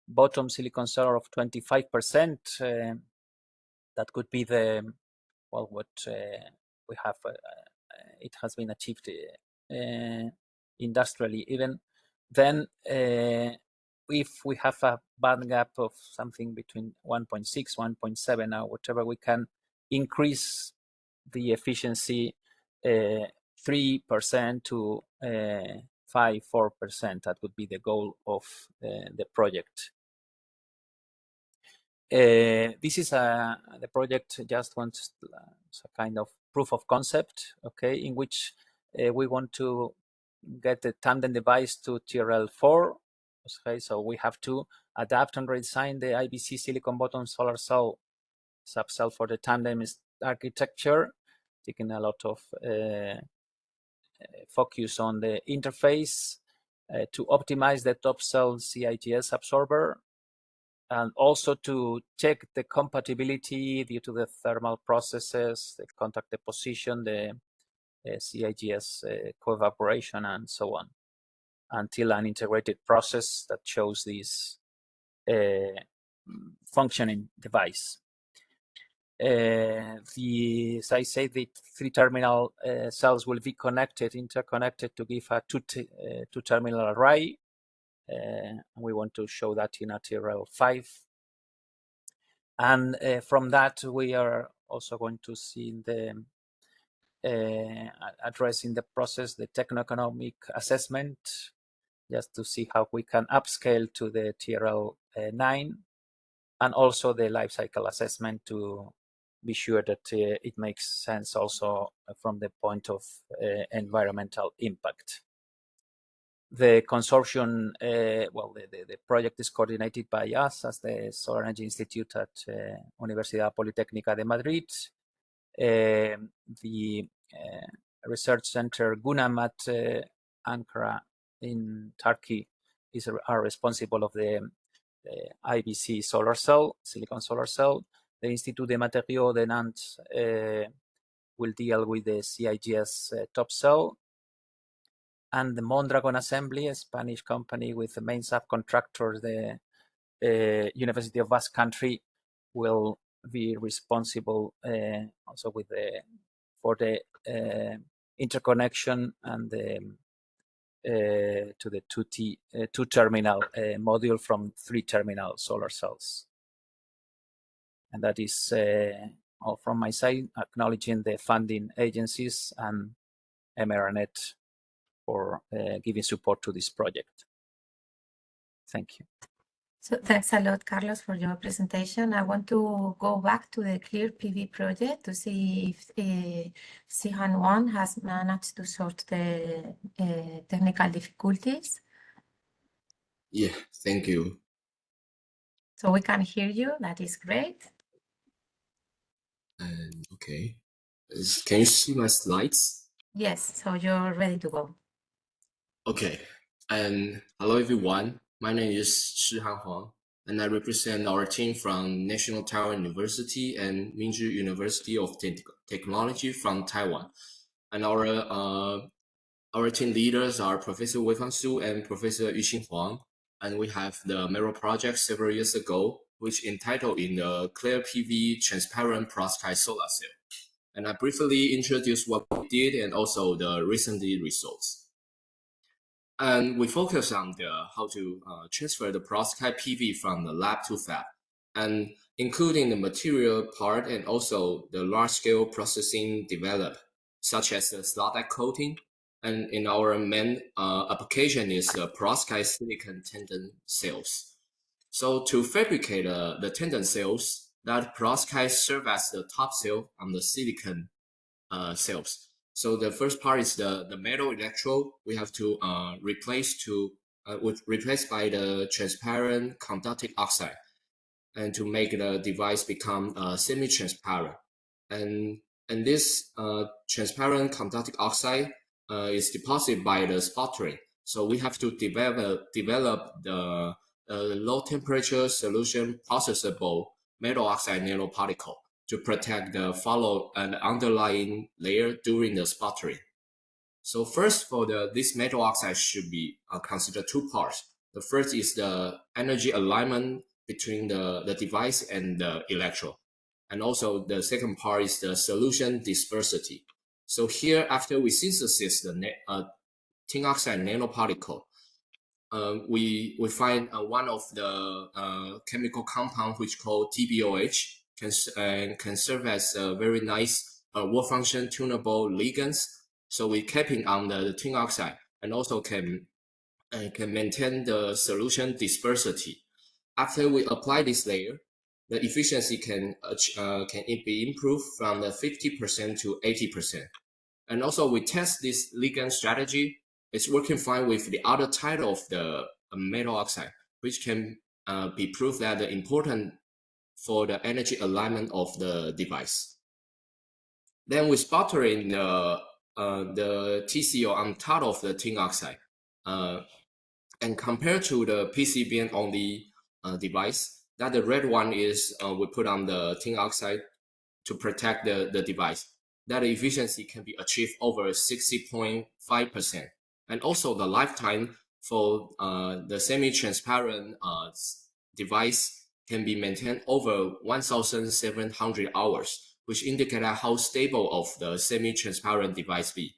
bottom silicon solar of 25%, that could be the, well, what we have, it has been achieved industrially. Even then, if we have a band gap of something between 1.6, 1.7, or whatever, we can increase the efficiency 3% to 5-4%. That would be the goal of the project. This is the project just wants a kind of proof of concept, okay, in which we want to get the tandem device to TRL4. Okay, so we have to adapt and redesign the IBC silicon bottom solar cell subcell for the tandem architecture, taking a lot of focus on the interface to optimize the top cell CIGS absorber, and also to check the compatibility due to the thermal processes, the contact deposition, the CIGS co-evaporation, and so on, until an integrated process that shows this functioning device. As I say, the 3-terminal cells will be interconnected to give a two-terminal array. We want to show that in a TRL5. And from that, we are also going to see in the addressing the process, the techno-economic assessment, just to see how we can upscale to the TRL9, and also the life cycle assessment to be sure that it makes sense also from the point of environmental impact. The consortium, well, the project is coordinated by us as the Solar Energy Institute at Universidad Politécnica de Madrid. The research center GUNAM at Ankara in Turkey are responsible of the IBC solar cell, silicon solar cell. The Institut de Matériaux de Nantes will deal with the CIGS top cell. And the Mondragon Assembly, a Spanish company with the main subcontractor, the University of Basque Country, will be responsible also with for the interconnection and the to the two-terminal module from 3-terminal solar cells. And that is all from my side, acknowledging the funding agencies and MRNet for giving support to this project. Thank you. So thanks a lot, Carlos, for your presentation. I want to go back to the Clear PV project to see if Sihan 1 has managed to sort the technical difficulties. Yeah, thank you. So we can hear you. That is great. Okay. Can you see my slides? Yes, so you're ready to go. Okay. Hello, everyone. My name is Shihan Huang, and I represent our team from National Taiwan University and Minzhi University of Technology from Taiwan. And our team leaders are Professor Weifang Su and Professor Yuxin Huang. And we have the Mero project several years ago, which entitled in the Clear PV Transparent Perovskite Solar Cell. And I briefly introduce what we did and also the recent results. And we focus on how to transfer the perovskite PV from the lab to fab, and including the material part and also the large-scale processing developed, such as the slot die coating. And in our main application is the perovskite silicon tandem cells. So to fabricate the tandem cells, that perovskite serve as the top cell on the silicon cells. So the first part is the metal electrode. We have to replace by the transparent conductive oxide, and to make the device become semi-transparent. And this transparent conductive oxide is deposited by the sputtering. So we have to develop the low temperature solution processable metal oxide nanoparticle to protect the follow and underlying layer during the sputtering. So first, for this metal oxide should be considered two parts. The first is the energy alignment between the device and the electrode. And also the second part is the solution dispersity. So here, after we synthesize the tin oxide nanoparticle, we find one of the chemical compound which called TBOH can serve as a very nice wall function tunable ligands. So we capping on the tin oxide and also can maintain the solution dispersity. After we apply this layer, the efficiency can be improved from the 50% to 80%. And also we test this ligand strategy. It's working fine with the other type of the metal oxide, which can be proved that important for the energy alignment of the device. Then we sputtering the TCO on top of the tin oxide. And compared to the PCBN only device, that the red one is we put on the tin oxide to protect the device. That efficiency can be achieved over 60.5%. And also the lifetime for the semi-transparent device can be maintained over 1,700 hours, which indicate how stable of the semi-transparent device be.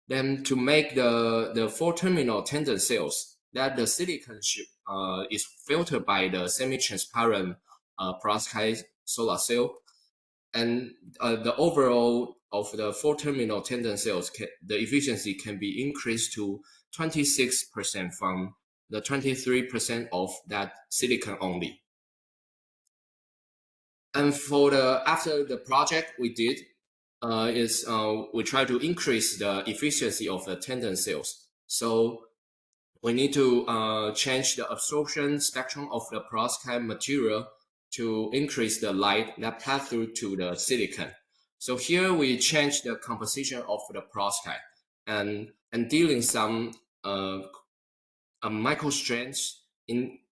Then to make the 4-terminal tandem cells, that the silicon is filtered by the semi-transparent perovskite solar cell. And the overall of the 4-terminal tandem cells, the efficiency can be increased to 26% from the 23% of that silicon only. And for after the project we did we try to increase the efficiency of the tandem cells. So we need to change the absorption spectrum of the perovskite material to increase the light that pass through to the silicon. So here we change the composition of the perovskite and dealing some microstrands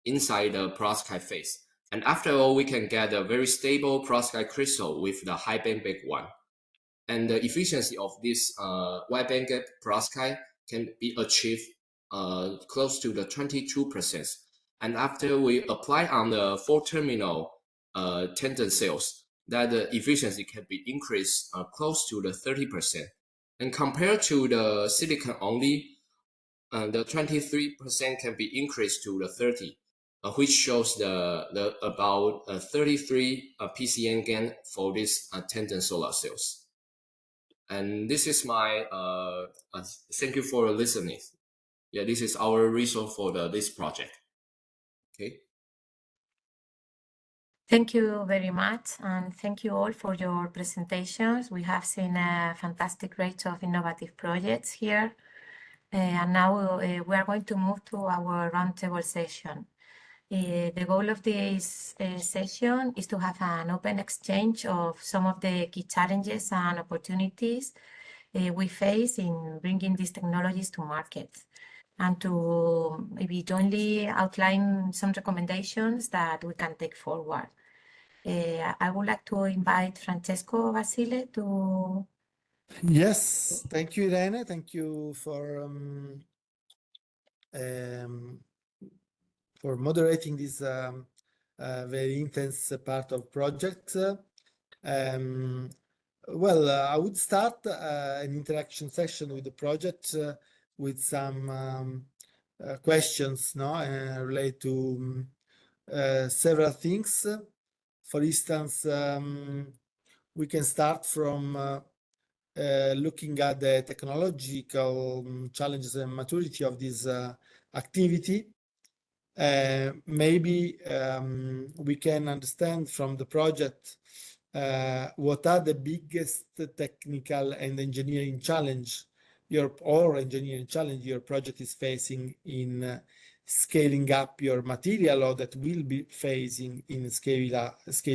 inside the perovskite phase. And after all, we can get a very stable perovskite crystal with the high bandgap one. And the efficiency of this wide bandgap perovskite can be achieved close to the 22%. And after we apply on the 4-terminal tandem cells, that the efficiency can be increased close to the 30%. And compared to the silicon only, the 23% can be increased to the 30, which shows the about 33 PCN gain for this tandem solar cells. And this is my thank you for listening. Yeah, this is our resource for this project. Okay. Thank you very much, and thank you all for your presentations. We have seen a fantastic range of innovative projects here. And now we are going to move to our roundtable session. The goal of this session is to have an open exchange of some of the key challenges and opportunities we face in bringing these technologies to market, and to maybe jointly outline some recommendations that we can take forward. I would like to invite Francesco Basile to... Yes, thank you, Irene. Thank you for moderating this very intense part of project. Well, I would start an interaction session with the project with some questions related to several things. For instance, we can start from looking at the technological challenges and maturity of this activity. Maybe we can understand from the project what are the biggest technical and engineering challenge your project is facing in scaling up your material, or that will be facing in scale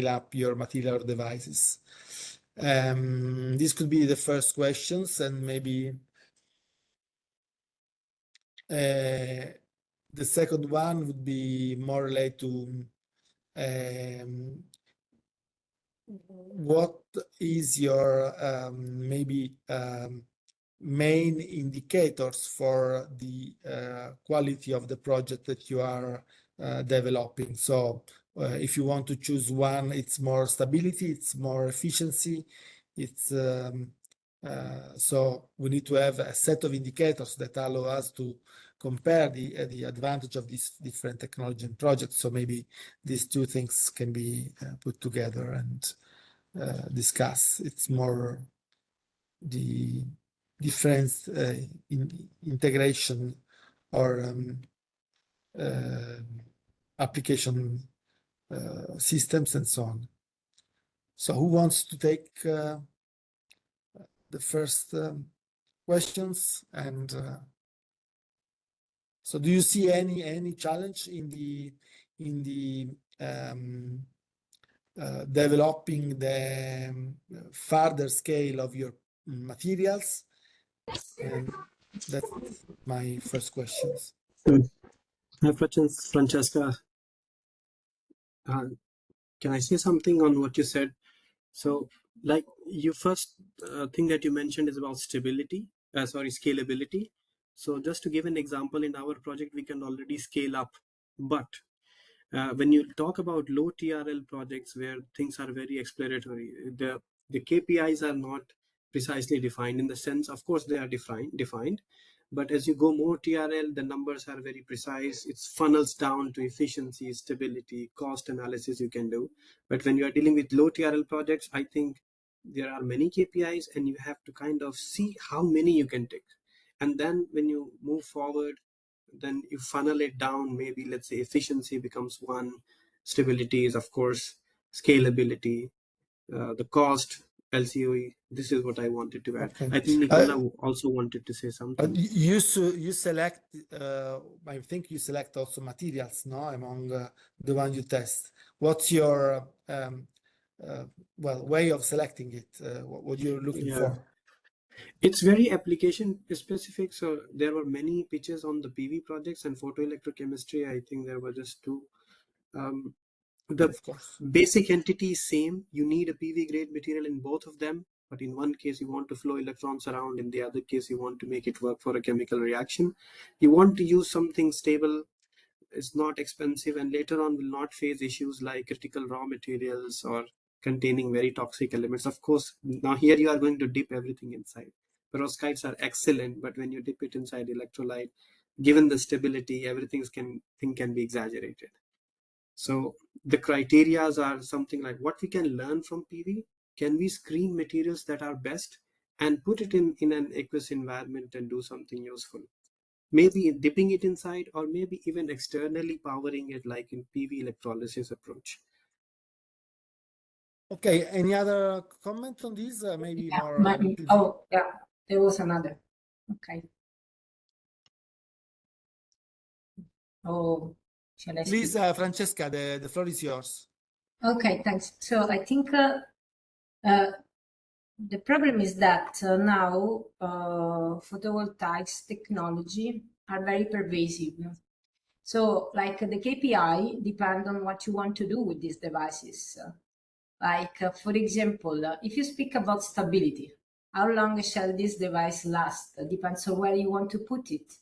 up your material or devices. This could be the first questions, and maybe the second one would be more related to what is your maybe main indicators for the quality of the project that you are developing. So if you want to choose one, it's more stability, it's more efficiency, it's so we need to have a set of indicators that allow us to compare the advantage of these different technology and projects. So maybe these two things can be put together and discuss. It's more the difference in integration or application systems and so on. So who wants to take the first questions? And so do you see any challenge in the developing the further scale of your materials? And that's my first questions. Hi, Francesca. Can I say something on what you said? So, like, you first thing that you mentioned is about scalability. So just to give an example, in our project, we can already scale up. But when you talk about low TRL projects where things are very exploratory, the KPIs are not precisely defined in the sense, of course, they are defined. But as you go more TRL, the numbers are very precise. It funnels down to efficiency, stability, cost analysis you can do. But when you are dealing with low TRL projects, I think there are many KPIs and you have to kind of see how many you can take. And then when you move forward, then you funnel it down. Maybe let's say efficiency becomes one, stability is of course, scalability, the cost, LCOE. This is what I wanted to add. Okay. I think Nicola also wanted to say something. You select, I think you select also materials, no, among the one you test. What's your way of selecting it? What you're looking for? It's very application specific. So there were many pitches on the PV projects and photoelectrochemistry. I think there were just two. The basic entity is same. You need a PV grade material in both of them. But in one case, you want to flow electrons around. In the other case, you want to make it work for a chemical reaction. You want to use something stable. It's not expensive, and later on will not face issues like critical raw materials or containing very toxic elements. Of course, now here you are going to dip everything inside. Perovskites are excellent, but when you dip it inside electrolyte, given the stability, everything can be exaggerated. So the criterias are something like what we can learn from PV. Can we screen materials that are best and put it in an aqueous environment and do something useful? Maybe dipping it inside, or maybe even externally powering it like in PV electrolysis approach. Okay, any other comment on this? Maybe more. Oh, yeah, there was another. Okay. Oh, shall I Please, speak? Francesca, the floor is yours. Okay, thanks. So I think the problem is that now photovoltaics technology are very pervasive. So like the KPI depend on what you want to do with these devices. For example, if you speak about stability, how long shall this device last? Depends on where you want to put it.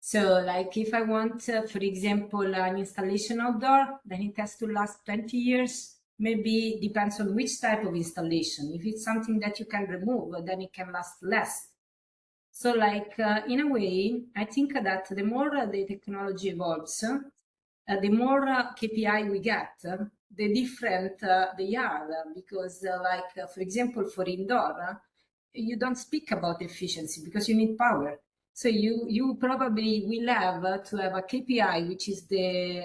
So like if I want, for example, an installation outdoor, then it has to last 20 years. Maybe depends on which type of installation. If it's something that you can remove, then it can last less. So like in a way, I think that the more the technology evolves, the more KPI we get, the different they are. Because for example, for indoor, you don't speak about efficiency because you need power. So you probably will have to have a KPI, which is the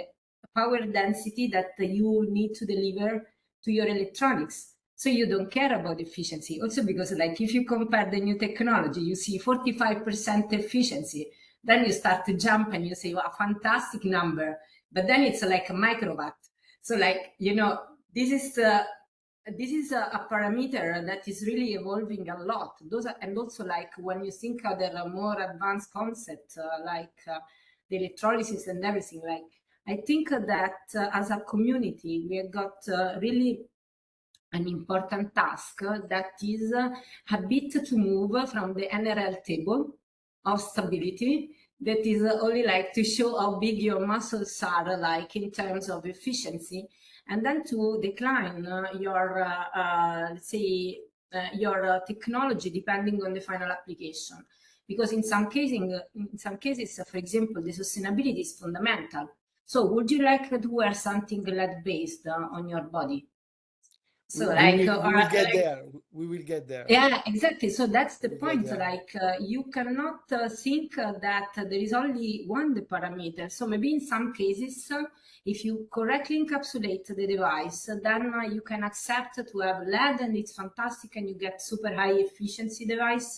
power density that you need to deliver to your electronics. So you don't care about efficiency. Also because like if you compare the new technology, you see 45% efficiency, then you start to jump and you say, wow, fantastic number. But then it's like a microwatt. So like, you know, this is a parameter that is really evolving a lot. And also like when you think of the more advanced concept, the electrolysis and everything, like I think that as a community, we have got really an important task that is a bit to move from the NRL table of stability that is only like to show how big your muscles are like in terms of efficiency, and then to decline your let's say your technology depending on the final application, because in some cases, for example, the sustainability is fundamental. So would you like to wear something lead based on your body? So we will get there. We will get there. Yeah, exactly. So that's the point. Like you cannot think that there is only one parameter. So maybe in some cases, if you correctly encapsulate the device, then you can accept to have LED and it's fantastic and you get super high efficiency device,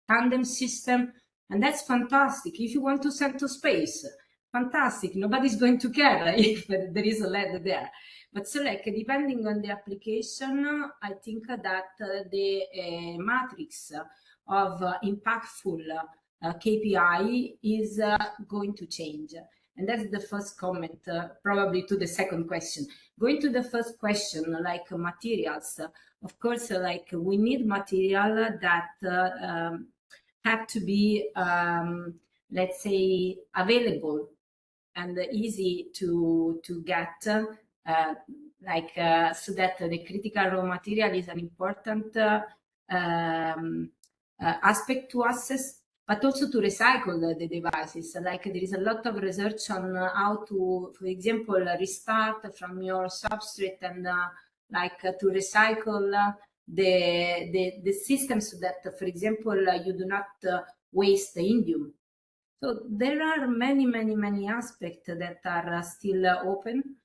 tandem system, and that's fantastic. If you want to send to space, fantastic. Nobody's going to care if there is a LED there. But so like depending on the application, I think that the matrix of impactful KPI is going to change. And that's the first comment, probably to the second question. Going to the first question, like materials, of course, like we need material that have to be, let's say, available and easy to get, so that the critical raw material is an important aspect to assess, but also to recycle the devices. Like there is a lot of research on how to, for example, restart from your substrate and to recycle the system so that, for example, you do not waste the indium. So there are many aspects that are still open.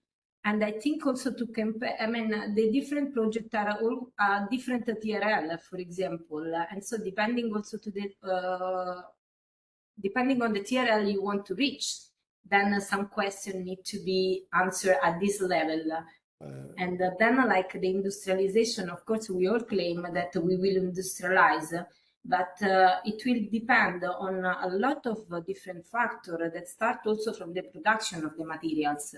And I think also to compare, I mean, the different projects are all different TRL, for example. And so depending also to the, depending on the TRL you want to reach, then some questions need to be answered at this level. And then like the industrialization, of course, we all claim that we will industrialize, but it will depend on a lot of different factors that start also from the production of the materials.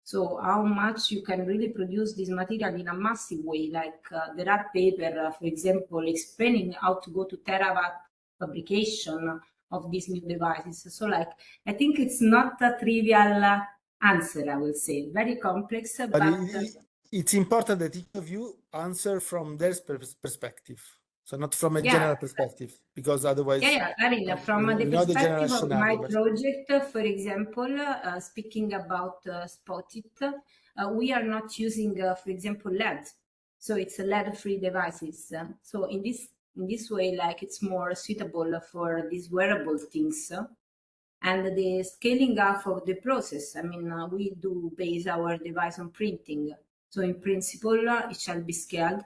So how much you can really produce this material in a massive way, like there are papers, for example, explaining how to go to terawatt fabrication of these new devices. So like, I think it's not a trivial answer, I will say, very complex, but it's important that each of you answer from their perspective. So not from a general perspective, because otherwise... I mean, from the perspective of my project, for example, speaking about Spot-it, we are not using, for example, LED. So it's a LED-free devices. So in this way, like it's more suitable for these wearable things. And the scaling up of the process, I mean, we do base our device on printing. So in principle, it shall be scaled.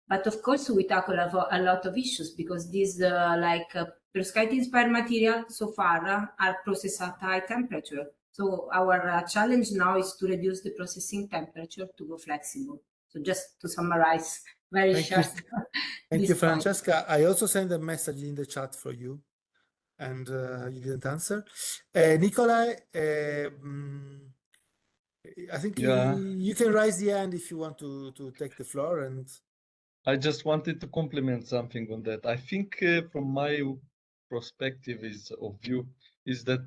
But of course, we tackle a lot of issues because these perovskite-inspired material so far are processed at high temperature. So our challenge now is to reduce the processing temperature to go flexible. So just to summarize very short. Thank you, Francesca. I also sent a message in the chat for you, and you didn't answer. Nikolai, I think you can raise the hand if you want to take the floor. And I just wanted to compliment something on that. I think from my perspective of view is that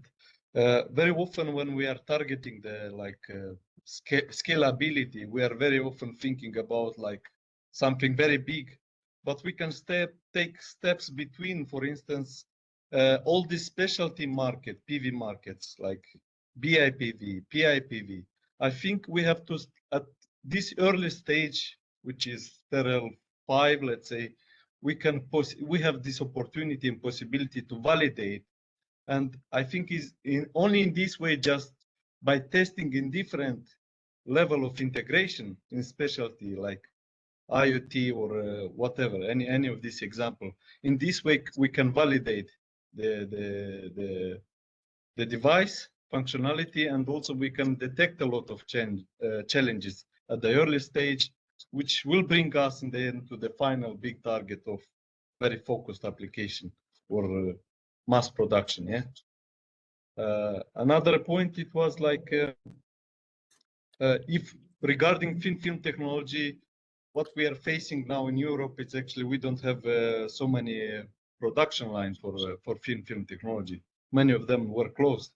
very often when we are targeting the scalability, we are very often thinking about like something very big, but we can take steps between, for instance, all these specialty PV markets like BIPV, PIPV. I think we have to, at this early stage, which is TRL 5, let's say, we have this opportunity and possibility to validate. And I think only in this way, just by testing in different level of integration in specialty like IoT or whatever, any of this example. In this way, we can validate the device functionality, and also we can detect a lot of challenges at the early stage, which will bring us in the end to the final big target of very focused application or mass production. Another point, it was like if regarding thin film technology, what we are facing now in Europe is actually we don't have so many production lines for film technology. Many of them were closed.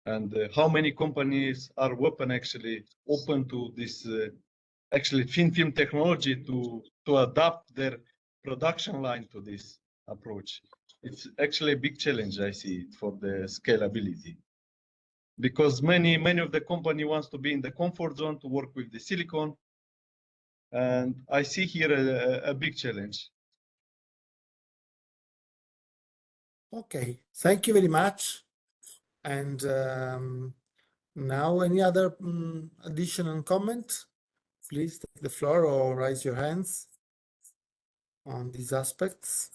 And how many companies are actually open to this actually film technology to adapt their production line to this approach? It's actually a big challenge, I see, for the scalability. Because many of the company wants to be in the comfort zone to work with the silicon. And I see here a big challenge. Okay, thank you very much. And now any other additional comment? Please take the floor or raise your hands on these aspects.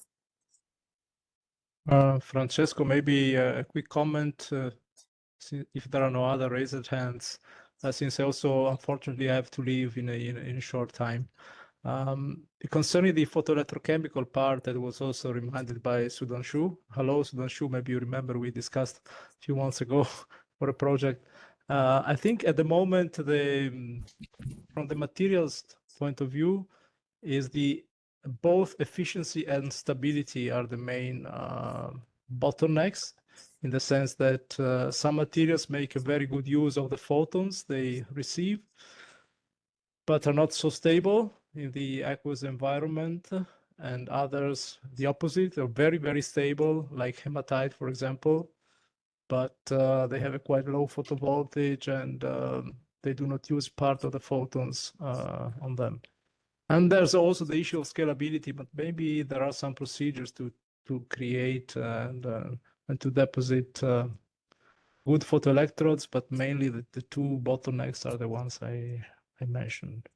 Francesco, maybe a quick comment if there are no other raised hands, since I also unfortunately have to leave in a short time. Concerning the photoelectrochemical part, that was also reminded by Sudhanshu. Hello, Sudhanshu. Maybe you remember we discussed a few months ago for a project. I think at the moment, from the materials point of view, is both efficiency and stability are the main bottlenecks, in the sense that some materials make a very good use of the photons they receive, but are not so stable in the aqueous environment, and others, the opposite, are very, very stable, like hematite, for example, but they have a quite low photovoltage, and they do not use part of the photons on them. And there's also the issue of scalability, but maybe there are some procedures to create and to deposit good photoelectrodes, but mainly the two bottlenecks are the ones I mentioned.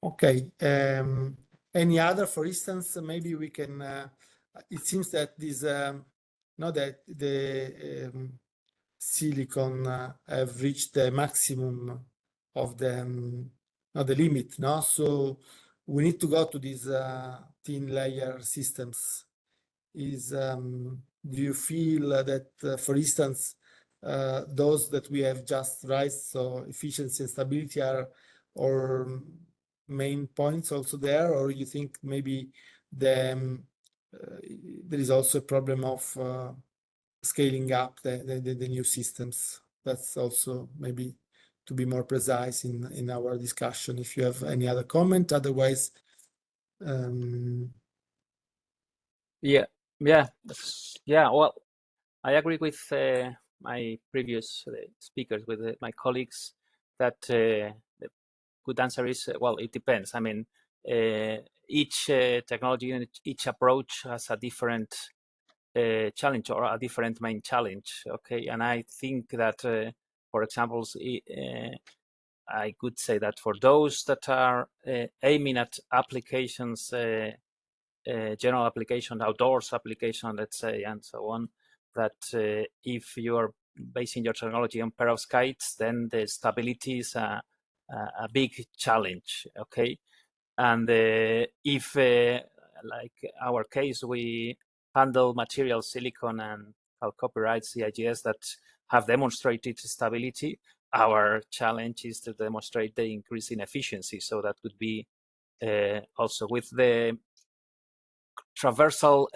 Okay. Any other, for instance, maybe we can, it seems that this, not that the silicon have reached the maximum of the, not the limit, no? So we need to go to these thin layer systems. Do you feel that, for instance, those that we have just raised, so efficiency and stability are or main points also there, or you think maybe there is also a problem of scaling up the new systems? That's also maybe to be more precise in our discussion. If you have any other comment, otherwise. Yeah. Well, I agree with my previous speakers, with my colleagues, that the good answer is, well, it depends. I mean, each technology and each approach has a different challenge, or a different main challenge. Okay, and I think that, for example, I could say that for those that are aiming at applications, general application, outdoors application, let's say, and so on, that if you are basing your technology on perovskites, then the stability is a big challenge. Okay, and if like our case, we handle material silicon and chalcopyrite CIGS that have demonstrated stability, our challenge is to demonstrate the increase in efficiency. So that would be also with the traversal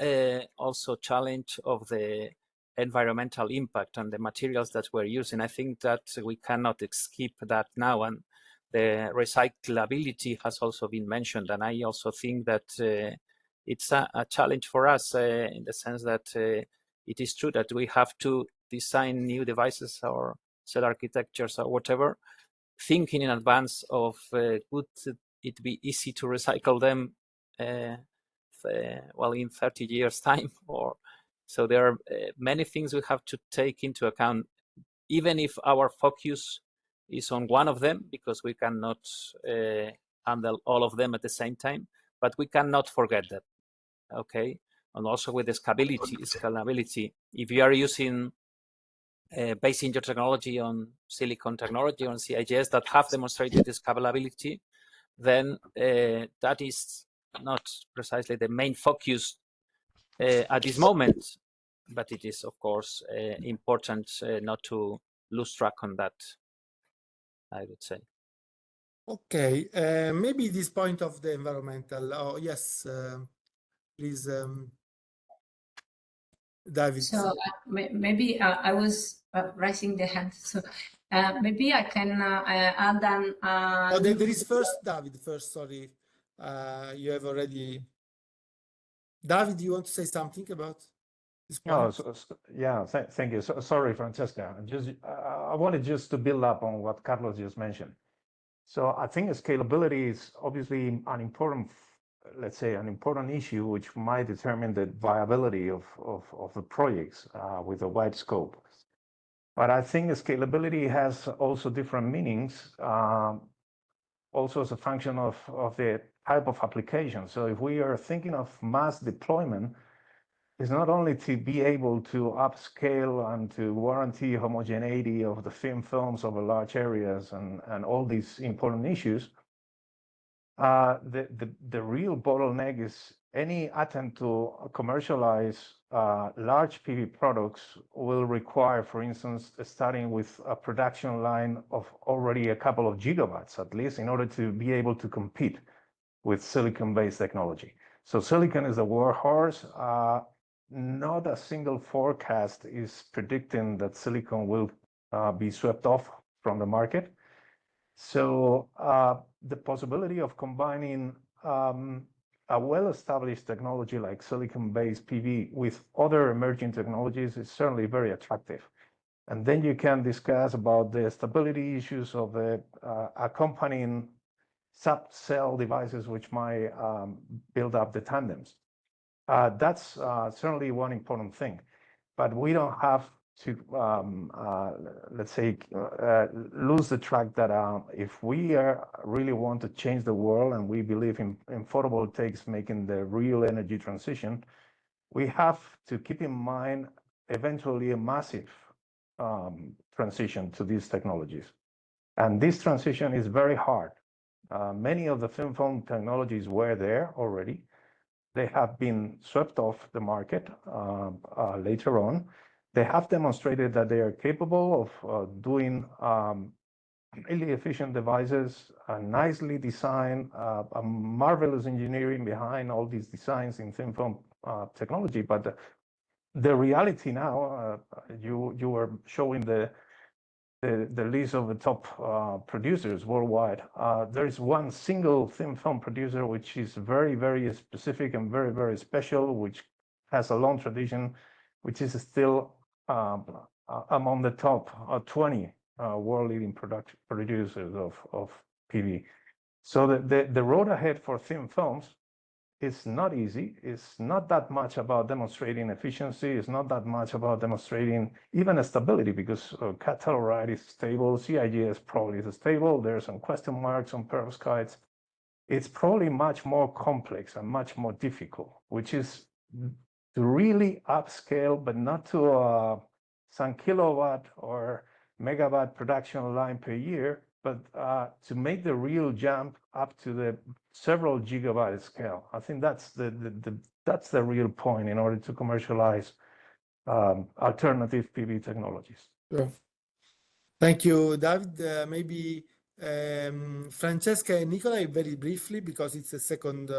also challenge of the environmental impact and the materials that we're using. I think that we cannot skip that now, and the recyclability has also been mentioned, and I also think that it's a challenge for us in the sense that it is true that we have to design new devices or cell architectures or whatever, thinking in advance of would it be easy to recycle them well, in 30 years time, or so there are many things we have to take into account, even if our focus is on one of them, because we cannot handle all of them at the same time, but we cannot forget that. Okay, and also with the scalability, if you are using basing your technology on silicon technology, on CIGS that have demonstrated the scalability, then that is not precisely the main focus at this moment, but it is, of course, important not to lose track on that, I would say. Okay, maybe this point of the environmental. Oh, yes, please, David. So maybe I was raising the hand. So maybe I can add an. Oh, there is first David. First, sorry, you have already. David, you want to say something about this point? Yeah, thank you. Sorry, Francesca. I wanted just to build up on what Carlos just mentioned. So I think scalability is obviously an important, let's say, an important issue which might determine the viability of the projects with a wide scope. But I think scalability has also different meanings, also as a function of the type of application. So if we are thinking of mass deployment, it's not only to be able to upscale and to guarantee homogeneity of the thin films over large areas and all these important issues. The real bottleneck is any attempt to commercialize large PV products will require, for instance, starting with a production line of already a couple of gigawatts, at least, in order to be able to compete with silicon-based technology. So silicon is the workhorse. Not a single forecast is predicting that silicon will be swept off from the market. So the possibility of combining a well-established technology like silicon-based PV with other emerging technologies is certainly very attractive. And then you can discuss about the stability issues of the accompanying sub-cell devices which might build up the tandems. That's certainly one important thing, but we don't have to, let's say, lose the track that if we really want to change the world and we believe in photovoltaics making the real energy transition, we have to keep in mind eventually a massive transition to these technologies. And this transition is very hard. Many of the thin film technologies were there already. They have been swept off the market later on. They have demonstrated that they are capable of doing really efficient devices, nicely designed, a marvelous engineering behind all these designs in thin film technology. But the reality now, you were showing the list of the top producers worldwide. There is one single thin film producer which is very, very specific and very, very special, which has a long tradition, which is still among the top 20 world leading producers of PV. So the road ahead for thin films is not easy. It's not that much about demonstrating efficiency. It's not that much about demonstrating even stability, because telluride is stable. CIGS probably is stable. There are some question marks on perovskites. It's probably much more complex and much more difficult, which is to really upscale, but not to some kilowatt or megawatt production line per year, but to make the real jump up to the several gigawatt scale. I think that's the real point in order to commercialize alternative PV technologies. Sure. Thank you, David. Maybe Francesca and Nicola, very briefly, because it's a second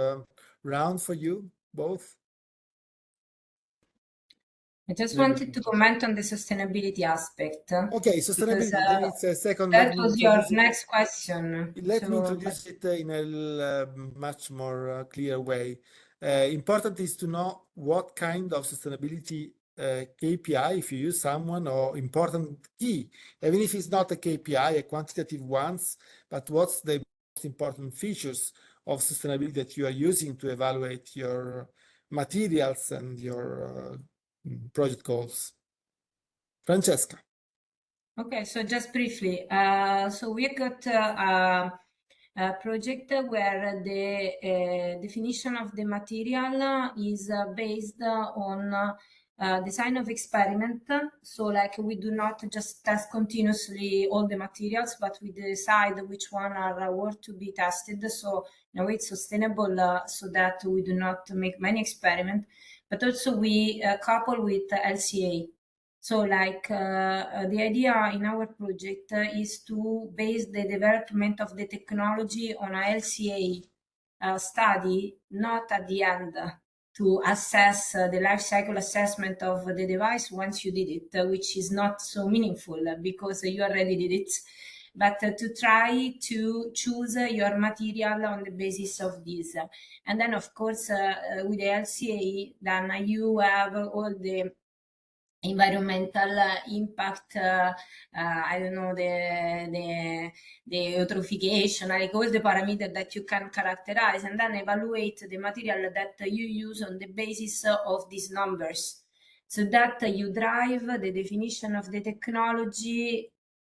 round for you both. I just wanted to comment on the sustainability aspect. Okay, sustainability, because, then it's a second. That was your next question. Let me introduce it in a much more clear way. Important is to know what kind of sustainability KPI, if you use someone, or important key, even if it's not a KPI, a quantitative ones, but what's the most important features of sustainability that you are using to evaluate your materials and your project goals. Francesca. Okay, so just briefly, so we got a project where the definition of the material is based on design of experiment. So like we do not just test continuously all the materials, but we decide which one are worth to be tested. So in a way it's sustainable so that we do not make many experiments, but also we couple with LCA. So like the idea in our project is to base the development of the technology on a LCA study, not at the end to assess the life cycle assessment of the device once you did it, which is not so meaningful because you already did it, but to try to choose your material on the basis of this. And then, of course, with the LCA, then you have all the environmental impact, I don't know, the eutrophication, like all the parameters that you can characterize, and then evaluate the material that you use on the basis of these numbers, so that you drive the definition of the technology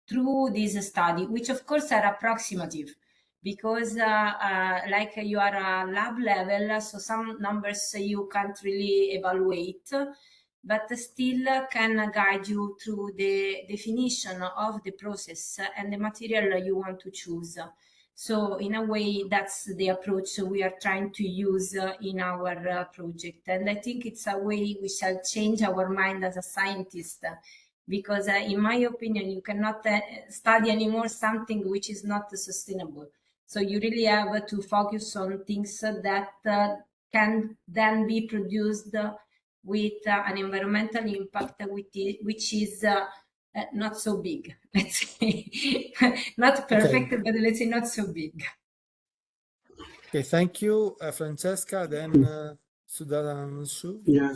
through this study, which of course are approximative, because like you are a lab level, so some numbers you can't really evaluate, but still can guide you through the definition of the process and the material you want to choose. So in a way, that's the approach we are trying to use in our project. And I think it's a way we shall change our mind as a scientist, because in my opinion, you cannot study anymore something which is not sustainable. So you really have to focus on things that can then be produced with an environmental impact which is not so big, let's say. Not perfect, but let's say not so big. Okay, thank you, Francesca. Then Sudhanshu. Yeah.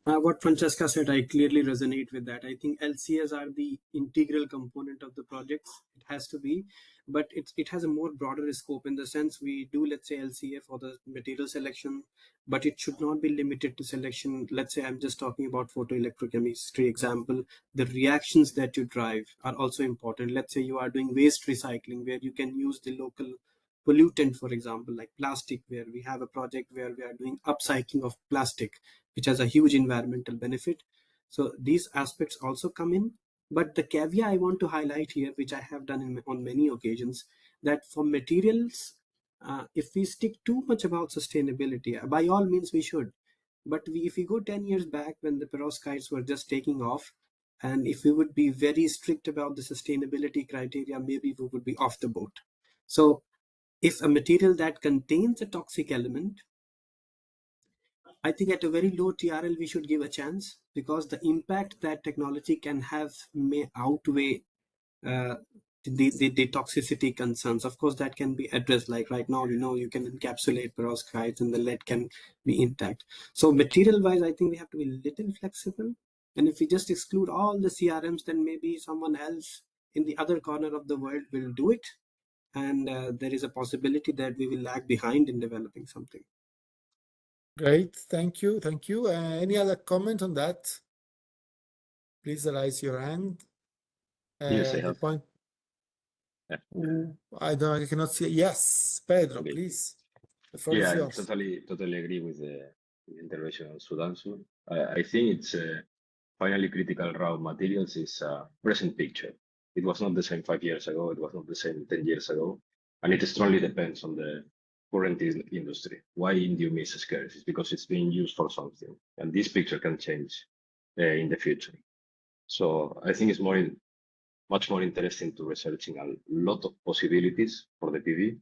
What Francesca said, I clearly resonate with that. I think LCAs are the integral component of the projects. It has to be, but it has a more broader scope in the sense we do, let's say, LCA for the material selection, but it should not be limited to selection. Let's say I'm just talking about photoelectrochemistry example. The reactions that you drive are also important. Let's say you are doing waste recycling where you can use the local pollutant, for example, like plastic, where we have a project where we are doing upcycling of plastic, which has a huge environmental benefit. So these aspects also come in. But the caveat I want to highlight here, which I have done on many occasions, that for materials, if we stick too much about sustainability, by all means we should. But if we go 10 years back when the perovskites were just taking off, and if we would be very strict about the sustainability criteria, maybe we would be off the boat. So if a material that contains a toxic element, I think at a very low TRL, we should give a chance, because the impact that technology can have may outweigh the toxicity concerns. Of course, that can be addressed. Like right now, you can encapsulate perovskites and the lead can be intact. So material-wise, I think we have to be a little flexible. And if we just exclude all the CRMs, then maybe someone else in the other corner of the world will do it. And there is a possibility that we will lag behind in developing something. Great, thank you, thank you. Any other comment on that? Please raise your hand. Yes, I have. Point. Yeah. I cannot see. Yes, Pedro, Okay. please. The floor is I yours. totally agree with the intervention of Sudhanshu. I think it's finally critical raw materials is a present picture. It was not the same 5 years ago. It was not the same 10 years ago. And it strongly depends on the current industry. Why indium is scarce? It's because it's being used for something. And this picture can change in the future. So I think it's much more interesting to researching a lot of possibilities for the PV,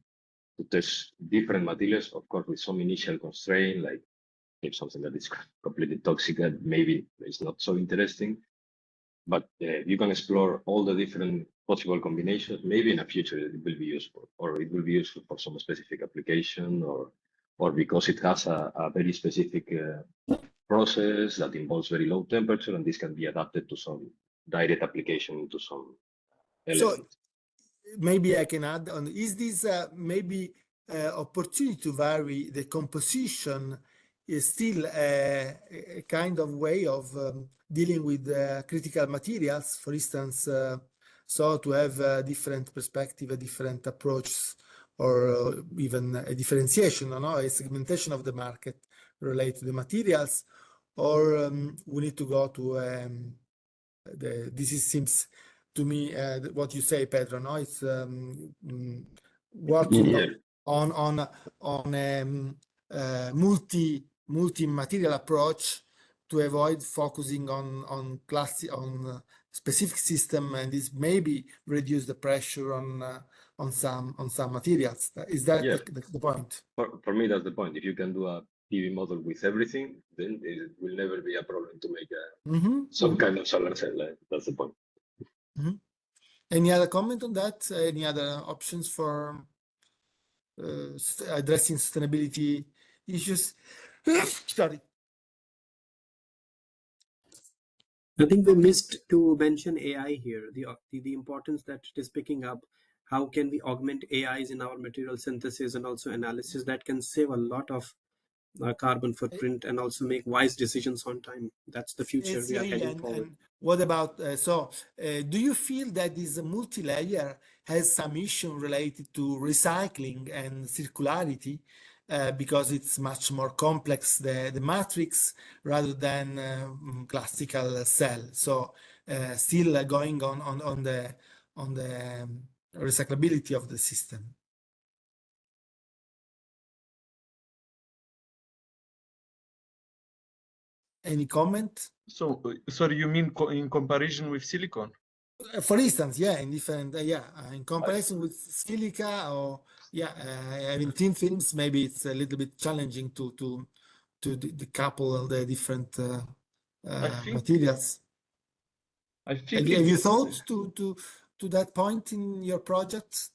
to test different materials, of course, with some initial constraint, like if something that is completely toxic, that maybe it's not so interesting. But you can explore all the different possible combinations. Maybe in the future it will be useful, or it will be useful for some specific application, or because it has a very specific process that involves very low temperature, and this can be adapted to some direct application into some element. So maybe I can add on, is this maybe opportunity to vary the composition is still a kind of way of dealing with critical materials, for instance, so to have a different perspective, a different approach, or even a differentiation, a segmentation of the market related to the materials, or we need to go to seems to me what you say, Pedro. No, it's working on multi-material approach to avoid focusing on specific system, and this maybe reduce the pressure on some materials. Is that the point? For me, that's the point. If you can do a PV model with everything, then it will never be a problem to make some kind of solar cell. That's the point. Any other comment on that? Any other options for addressing sustainability issues? Sorry. I think we missed to mention AI here, the importance that it is picking up. How can we augment AIs in our material synthesis and also analysis that can save a lot of carbon footprint and also make wise decisions on time? That's the future we are heading forward. And what about, do you feel that this multi-layer has some issue related to recycling and circularity? Because it's much more complex, the matrix, rather than classical cell. So still going on the recyclability of the system. Any comment? So, sorry, you mean in comparison with silicon? For instance, yeah, in different, in comparison with silica, or having thin films, maybe it's a little bit challenging to decouple the different materials. I think have you thought to that point in your project?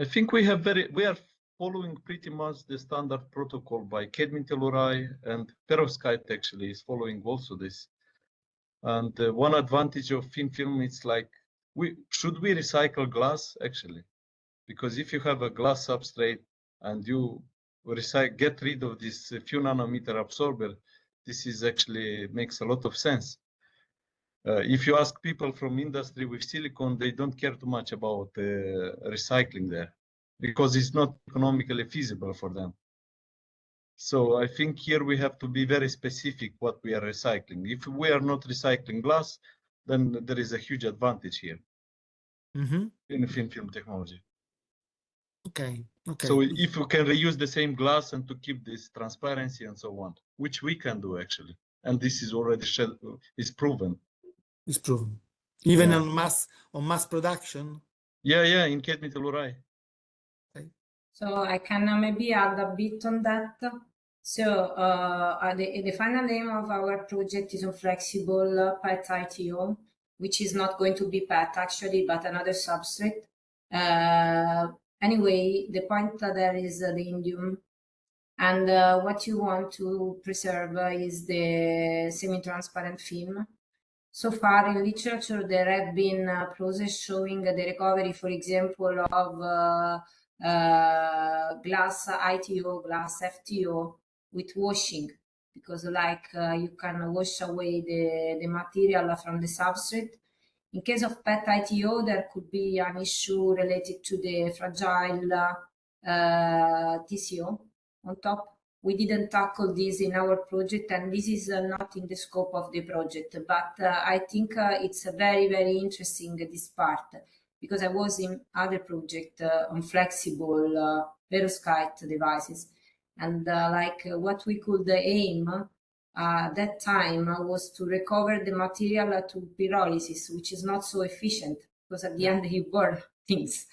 I think we are following pretty much the standard protocol by cadmium telluride, and perovskite actually is following also this. And one advantage of thin film is like, should we recycle glass actually? Because if you have a glass substrate and you get rid of this few nanometer absorber, this is actually makes a lot of sense. If you ask people from industry with silicon, they don't care too much about recycling there because it's not economically feasible for them. So I think here we have to be very specific what we are recycling. If we are not recycling glass, then there is a huge advantage here in thin film technology. Okay. So if we can reuse the same glass and to keep this transparency and so on, which we can do actually, and this is already is proven. It's proven, even on mass production. Yeah, in cadmium telluride. Okay. So I can maybe add a bit on that. So the final aim of our project is on flexible PET ITO, which is not going to be PET actually, but another substrate. Anyway, the point there is the indium, and what you want to preserve is the semi-transparent film. So far in literature, there have been processes showing the recovery, for example, of glass ITO, glass FTO with washing, because like you can wash away the material from the substrate. In case of PET ITO, there could be an issue related to the fragile TCO on top. We didn't tackle this in our project, and this is not in the scope of the project, but I think it's very, very interesting, this part, because I was in other project on flexible perovskite devices, and what we could aim that time was to recover the material to pyrolysis, which is not so efficient, because at the end you burn things.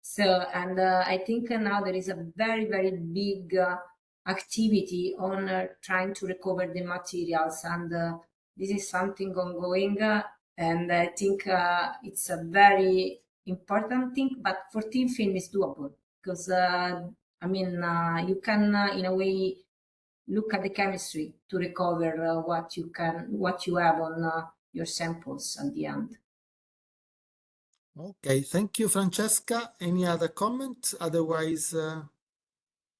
So, and I think now there is a very, very big activity on trying to recover the materials, and this is something ongoing, and I think it's a very important thing, but for thin film is doable, because I mean you can in a way look at the chemistry to recover what you have on your samples at the end. Okay, thank you, Francesca. Any other comment? Otherwise,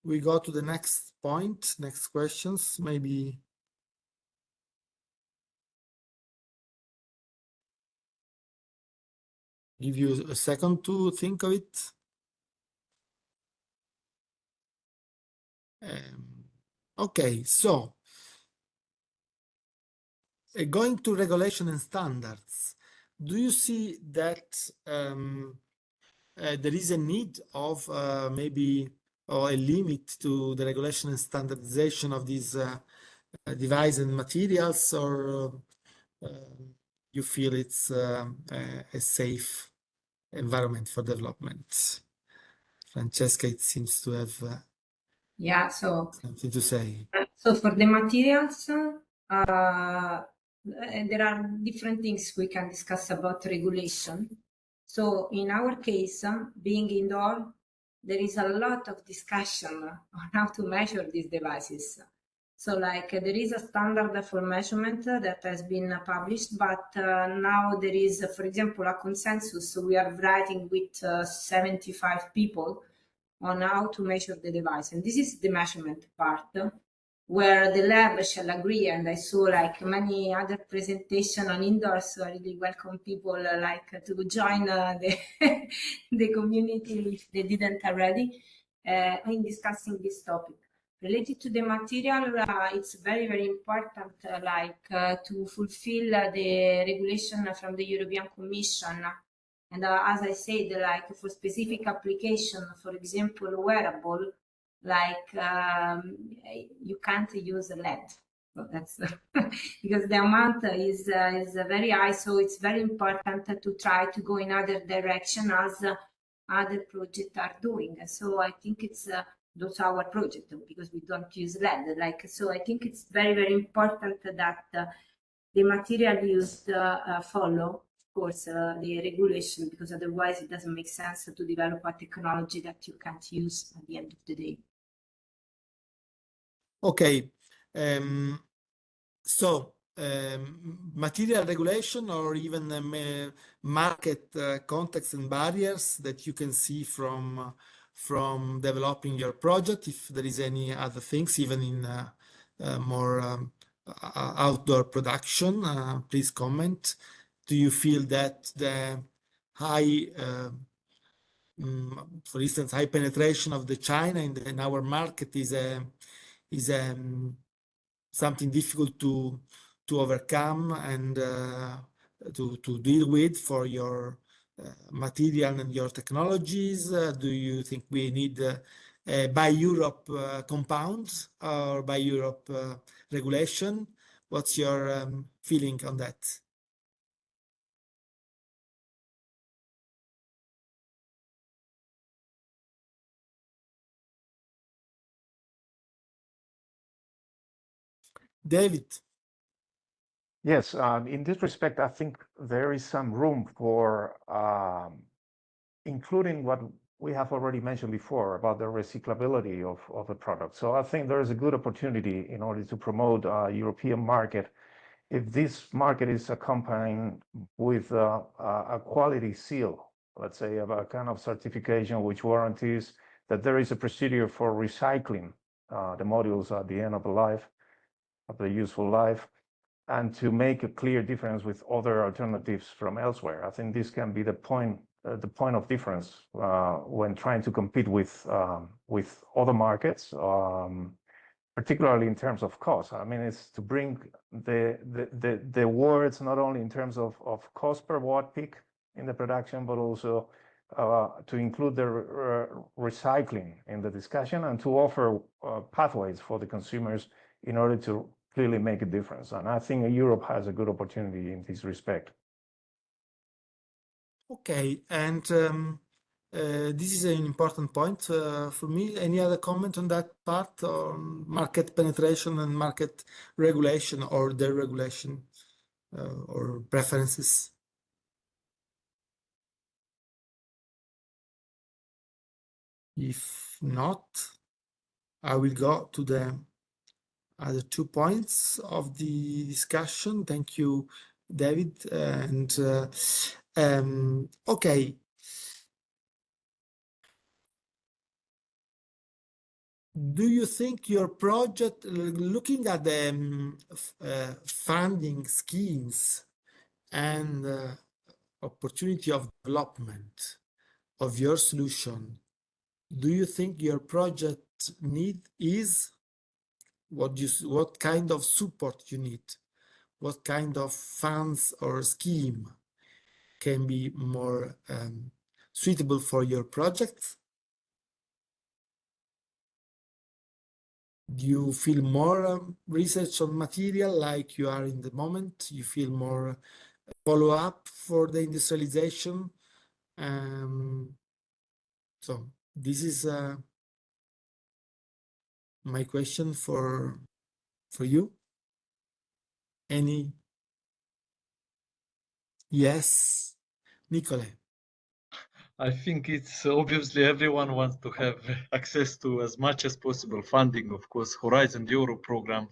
we go to the next point, next questions, maybe. Give you a second to think of it. Okay, so going to regulation and standards, do you see that there is a need of maybe or a limit to the regulation and standardization of these device and materials, or you feel it's a safe environment for development? Francesca, it seems to have Yeah, so something to say. So for the materials, there are different things we can discuss about regulation. So in our case, being indoor, there is a lot of discussion on how to measure these devices. So like there is a standard for measurement that has been published, but now there is, for example, a consensus. So we are writing with 75 people on how to measure the device. And this is the measurement part where the lab shall agree. And I saw like many other presentation on indoors, so I really welcome people like to join the, the community if they didn't already in discussing this topic. Related to the material, it's very, very important to fulfill the regulation from the European Commission. And as I said, like for specific application, for example, wearable, like you can't use LED. So that's because the amount is very high. So it's very important to try to go in other direction as other projects are doing. So I think it's those our project because we don't use LED. Like so, I think it's very, very important that the material used follow course the regulation, because otherwise it doesn't make sense to develop a technology that you can't use at the end of the day. Okay, so material regulation or even market context and barriers that you can see from developing your project, if there is any other things, even in more outdoor production, please comment. Do you feel that the high, for instance, high penetration of the China in our market is something difficult to overcome and to deal with for your material and your technologies? Do you think we need Buy Europe compounds or Buy Europe regulation? What's your feeling on that? David. Yes, in this respect, I think there is some room for including what we have already mentioned before about the recyclability of the product. So I think there is a good opportunity in order to promote a European market if this market is accompanied with a quality seal, let's say, of a kind of certification which warranties that there is a procedure for recycling the modules at the end of the life, of the useful life, and to make a clear difference with other alternatives from elsewhere. I think this can be the point of difference when trying to compete with other markets, particularly in terms of cost. I mean, it's to bring the words not only in terms of cost per watt peak in the production, but also to include the recycling in the discussion and to offer pathways for the consumers in order to clearly make a difference. And I think Europe has a good opportunity in this respect. Okay, and this is an important point for me. Any other comment on that part, on market penetration and market regulation or deregulation or preferences? If not, I will go to the other 2 points of the discussion. Thank you, David. And okay. Do you think your project, looking at the funding schemes and opportunity of development of your solution, do you think your project is what kind of support you need? What kind of funds or scheme can be more suitable for your project? Do you feel more research on material like you are in the moment? You feel more follow-up for the industrialization? So this is my question for you. Any? Yes, Nicole. I think it's obviously everyone wants to have access to as much as possible funding, of course, Horizon Europe program,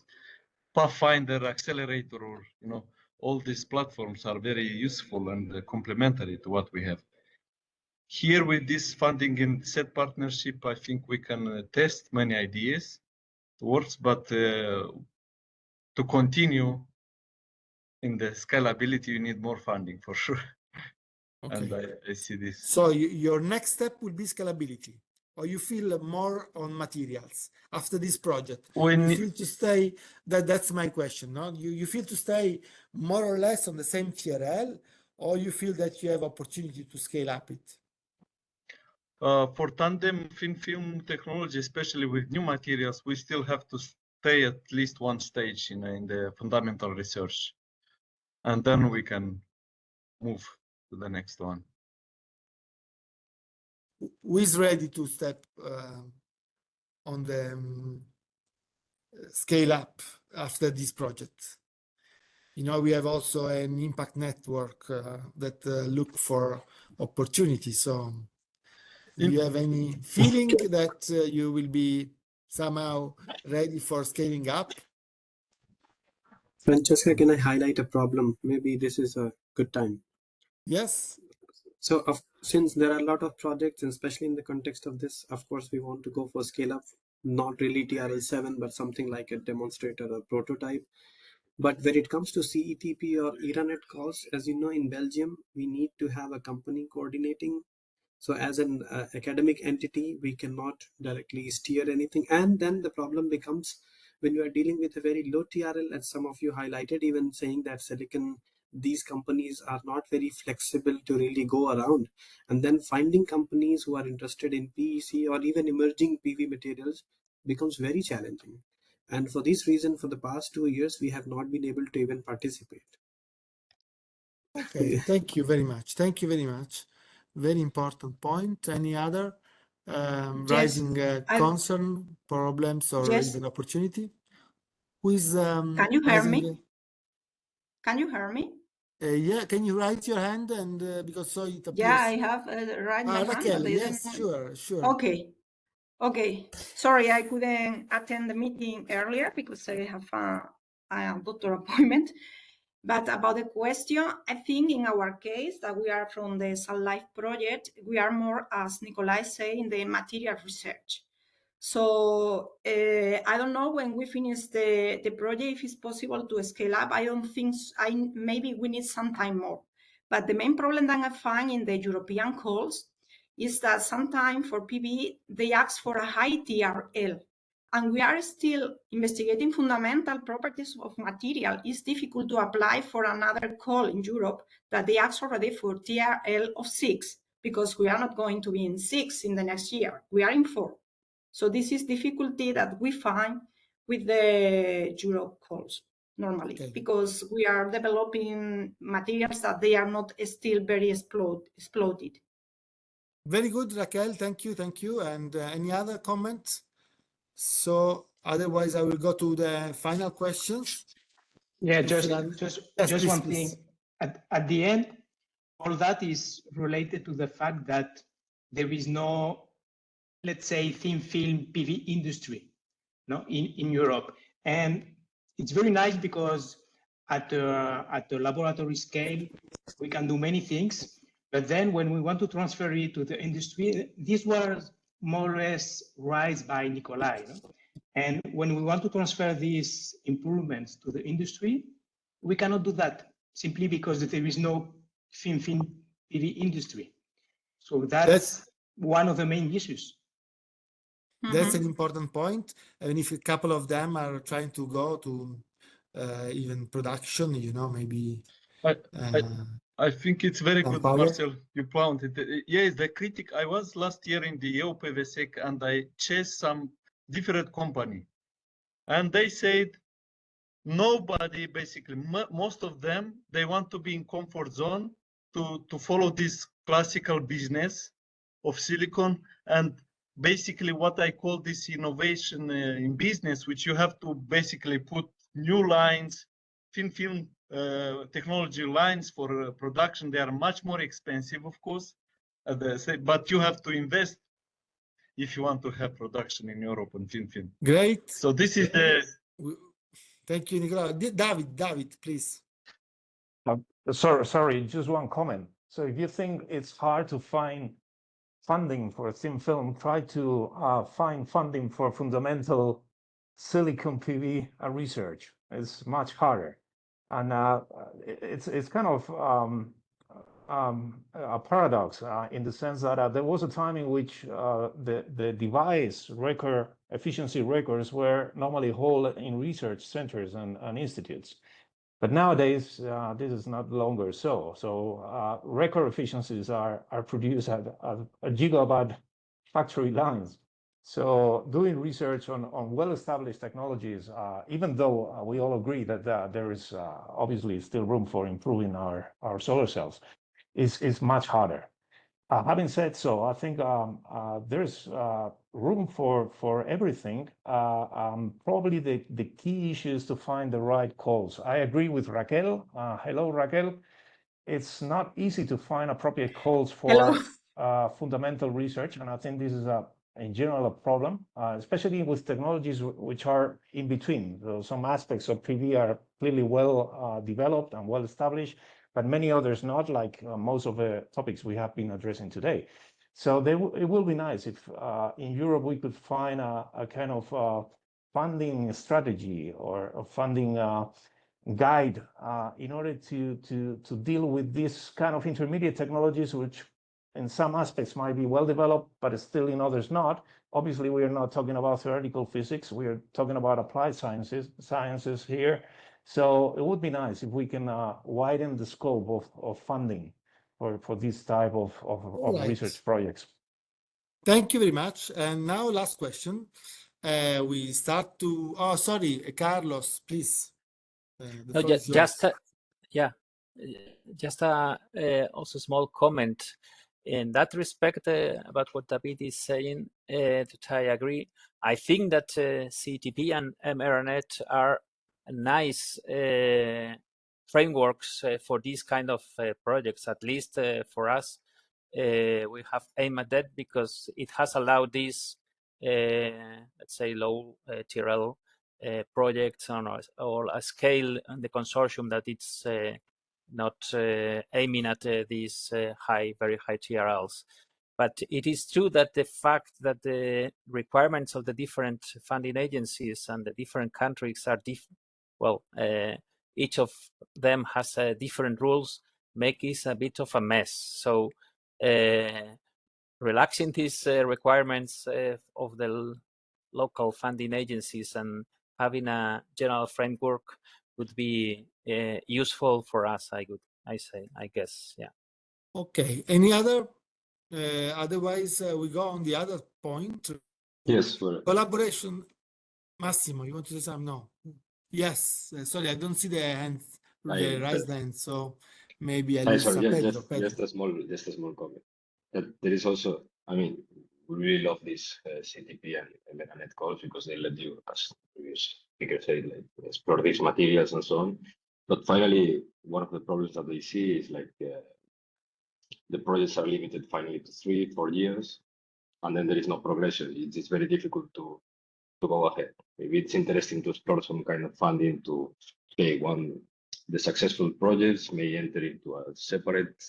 Pathfinder, Accelerator, or all these platforms are very useful and complementary to what we have. Here with this funding and set partnership, I think we can test many ideas towards, but to continue in the scalability, you need more funding for sure. Okay. And I see this. So your next step will be scalability, or you feel more on materials after this project? You feel to stay, that's my question, no? You feel to stay more or less on the same TRL, or you feel that you have opportunity to scale up it? For tandem thin film technology, especially with new materials, we still have to stay at least one stage in the fundamental research, and then we can move to the next one. Who is ready to step on the scale up after this project? We have also an impact network that look for opportunities. So do you have any feeling that you will be somehow ready for scaling up? Francesca, can I highlight a problem? Maybe this is a good time. Yes. So since there are a lot of projects, and especially in the context of this, of course, we want to go for scale up, not really TRL7, but something like a demonstrator or prototype. But when it comes to CETP or ERANET calls, as you know, in Belgium, we need to have a company coordinating. So as an academic entity, we cannot directly steer anything. And then the problem becomes when you are dealing with a very low TRL, as some of you highlighted, even saying that silicon, these companies are not very flexible to really go around. And then finding companies who are interested in PEC or even emerging PV materials becomes very challenging. And for this reason, for the past 2 years, we have not been able to even participate. Okay, thank you very much. Thank you very much. Very important point. Any other rising concern, problems, or even opportunity? Who is Can you hear me? Can you hear me? Yeah, can you raise your hand? And because so it appears. Yeah, I have raised my hand. Raquel, yes, sure. Okay. Sorry, I couldn't attend the meeting earlier because I have a doctor appointment. But about the question, I think in our case that we are from the Sunlight project, we are more, as Nikolai said, in the material research. So I don't know when we finish the project if it's possible to scale up. I don't think maybe we need some time more. But the main problem that I find in the European calls is that sometimes for PV they ask for a high TRL, and we are still investigating fundamental properties of material. It's difficult to apply for another call in Europe that they ask already for TRL of 6, because we are not going to be in 6 in the next year. We are in 4. So this is difficulty that we find with the Europe calls normally, because we are developing materials that they are not still very exploded. Very good, Raquel. Thank you. And any other comments? So otherwise, I will go to the final questions. Yeah, just one thing. At the end, all that is related to the fact that there is no, let's say, thin film PV industry, in Europe, and it's very nice because at the laboratory scale we can do many things. But then when we want to transfer it to the industry, this was more or less raised by Nikolai. And when we want to transfer these improvements to the industry, we cannot do that simply because there is no thin film PV industry. So that's one of the main issues. That's an important point. And if a couple of them are trying to go to even production, maybe. I think it's very good, Marcel, you pointed. Yes, the critic. I was last year in the EOPVSEC and I chased some different company. and they said nobody, basically, most of them, they want to be in comfort zone to follow this classical business of silicon, and basically what I call this innovation in business, which you have to basically put new lines, thin film technology lines for production. They are much more expensive, of course, but you have to invest if you want to have production in Europe on thin film. Great. So this is the... Thank you, Nicola. David, please. Sorry, just one comment. So if you think it's hard to find funding for thin film, try to find funding for fundamental silicon PV research. It's much harder. And it's kind of a paradox in the sense that there was a time in which the device record efficiency records were normally held in research centers and institutes. But nowadays, this is not longer so. So record efficiencies are produced at gigawatt factory lines. So doing research on well-established technologies, even though we all agree that there is obviously still room for improving our solar cells, is much harder. Having said so, I think there's room for everything. Probably the key issue is to find the right calls. I agree with Raquel. Hello, Raquel. It's not easy to find appropriate calls for fundamental research, and I think this is in general a problem, especially with technologies which are in between. So some aspects of PV are clearly well developed and well established, but many others not, like most of the topics we have been addressing today. So it will be nice if in Europe we could find a kind of funding strategy or a funding guide in order to deal with this kind of intermediate technologies, which in some aspects might be well developed, but still in others not. Obviously, we are not talking about theoretical physics. We are talking about applied sciences here. So it would be nice if we can widen the scope of funding for this type of research projects. Thank you very much. And now last question. We start to, oh, sorry, Carlos, please. Just also small comment in that respect about what David is saying, that I agree. I think that CETP and mRNet are nice frameworks for these kind of projects, at least for us. We have aimed at that because it has allowed these, let's say, low TRL projects or a scale and the consortium that it's not aiming at these very high TRLs. But it is true that the fact that the requirements of the different funding agencies and the different countries are each of them has different rules, make it a bit of a mess. So relaxing these requirements of the local funding agencies and having a general framework would be useful for us, I guess, yeah. Okay, any other? Otherwise, we go on the other point. Yes. Collaboration. Massimo, you want to say something? No. Yes. Sorry, I don't see the hand, the raised hand. So maybe I lose Pedro. Just a small comment. That there is also, I mean, we really love this CETP and mRNet calls because they let you, as previous speaker said, like explore these materials and so on. But finally, one of the problems that they see is like the projects are limited finally to 3-4 years, and then there is no progression. It's very difficult to go ahead. Maybe it's interesting to explore some kind of funding to say the successful projects may enter into a separate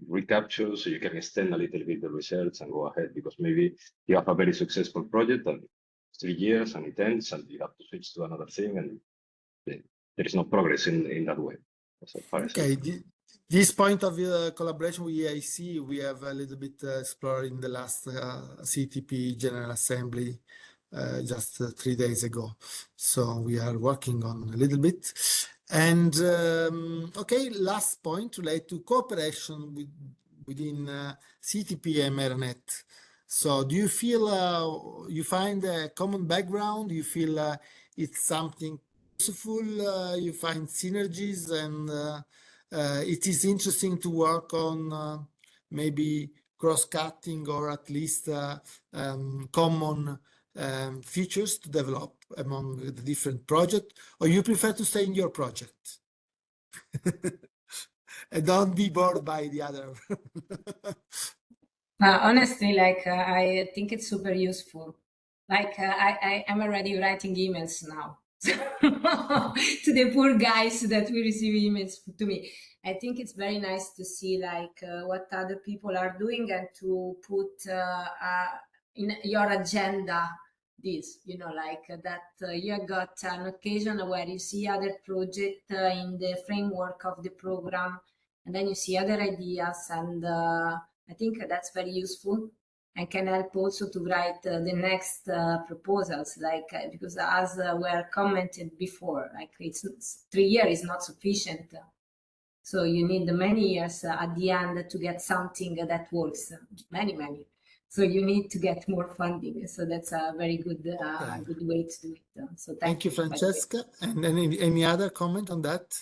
recapture, so you can extend a little bit the research and go ahead, because maybe you have a very successful project and 3 years and it ends and you have to switch to another thing, and there is no progress in that way. Okay, this point of collaboration with EIC, we have a little bit explored in the last CETP General Assembly just 3 days ago. So we are working on a little bit. And okay, last point related to cooperation within CETP and mRNet. So do you feel you find a common background? Do you feel it's something useful? You find synergies, and it is interesting to work on maybe cross-cutting or at least common features to develop among the different projects, or you prefer to stay in your project and don't be bored by the other? Honestly, like I think it's super useful. Like I am already writing emails now to the poor guys that will receive emails to me. I think it's very nice to see like what other people are doing and to put in your agenda this, you know, like that you have got an occasion where you see other project in the framework of the program, and then you see other ideas, and I think that's very useful and can help also to write the next proposals, like because as were commented before, like it's 3 years is not sufficient. So you need many years at the end to get something that works, many. So you need to get more funding. So that's a very good good way to do it. So Thank you, Francesca. And any other comment on that?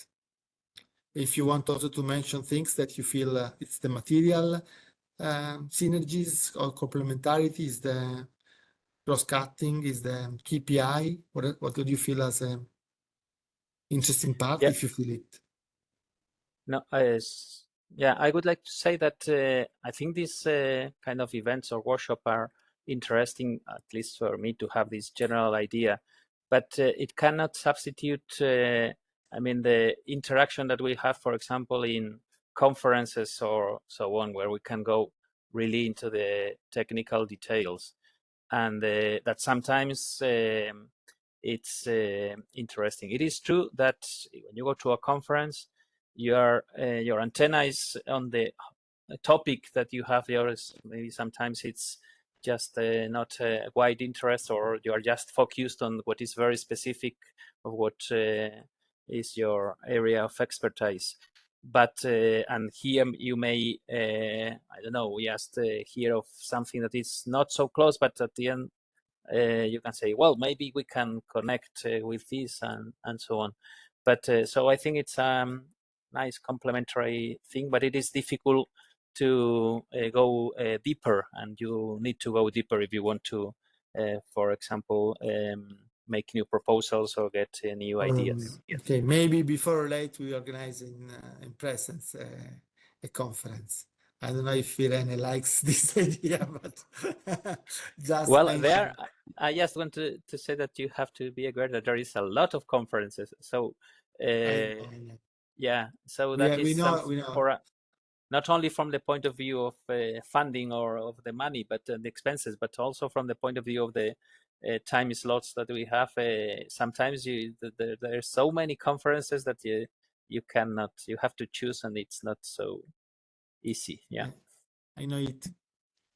If you want also to mention things that you feel it's the material synergies or complementarity, is the cross-cutting, is the KPI? What do you feel as an interesting part, if you feel it? No, yeah, I would like to say that I think these kind of events or workshop are interesting, at least for me, to have this general idea, but it cannot substitute, I mean, the interaction that we have, for example, in conferences or so on, where we can go really into the technical details, and that sometimes it's interesting. It is true that when you go to a conference, your antenna is on the topic that you have yours. Maybe sometimes it's just not a wide interest, or you are just focused on what is very specific of what is your area of expertise. But and here you may I don't know, just hear of something that is not so close, but at the end you can say, well, maybe we can connect with this and so on. But so I think it's nice complementary thing, but it is difficult to go deeper, and you need to go deeper if you want to, for example, make new proposals or get new ideas. Okay, maybe before or late we organize in presence a conference. I don't know if Irene likes this idea, but just well, mention. there I just want to say that you have to be aware that there is a lot of conferences. So I know. yeah, so that we is know. for not only from the point of view of funding or of the money, but the expenses, but also from the point of view of the time slots that we have. Sometimes there are so many conferences that you cannot, you have to choose, and it's not so easy. Yeah, I know it.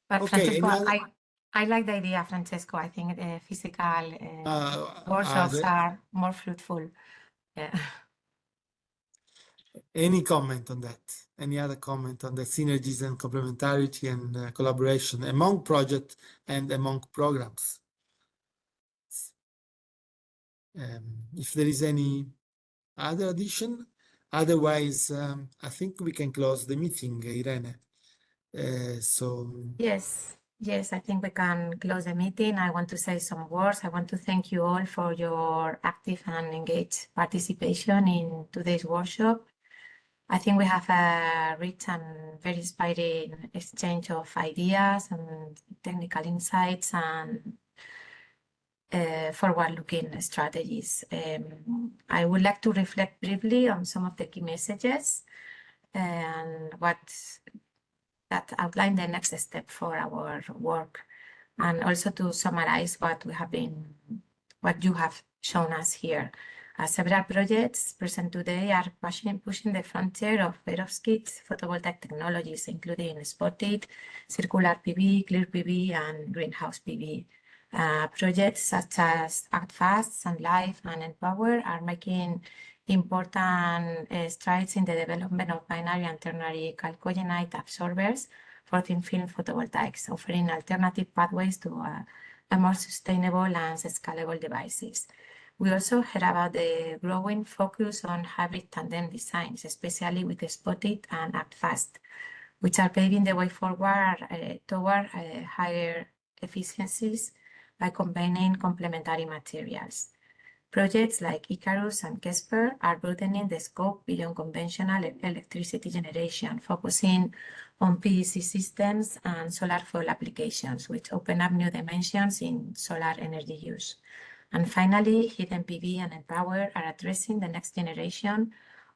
But Okay, Francesco, I like the idea, Francesco. I think physical workshops are more fruitful. Yeah. Any comment on that? Any other comment on the synergies and complementarity and collaboration among projects and among programs? If there is any other addition, otherwise, I think we can close the meeting, Irene. Yes, I think we can close the meeting. I want to say some words. I want to thank you all for your active and engaged participation in today's workshop. I think we have a rich and very inspiring exchange of ideas and technical insights and forward-looking strategies. I would like to reflect briefly on some of the key messages and what that outline the next step for our work, and also to summarize what you have shown us here. Several projects present today are pushing the frontier of perovskite photovoltaic technologies, including spotted, circular PV, clear PV, and greenhouse PV. Projects such as Act Fast, Sunlife, and Empower are making important strides in the development of binary and ternary chalcogenide absorbers for thin-film photovoltaics, offering alternative pathways to a more sustainable and scalable devices. We also heard about the growing focus on hybrid tandem designs, especially with the Spot-it and Act Fast, which are paving the way forward toward higher efficiencies by combining complementary materials. Projects like Icarus and Kesper are broadening the scope beyond conventional electricity generation, focusing on PEC systems and solar foil applications, which open up new dimensions in solar energy use. And finally, Hidden PV and Empower are addressing the next generation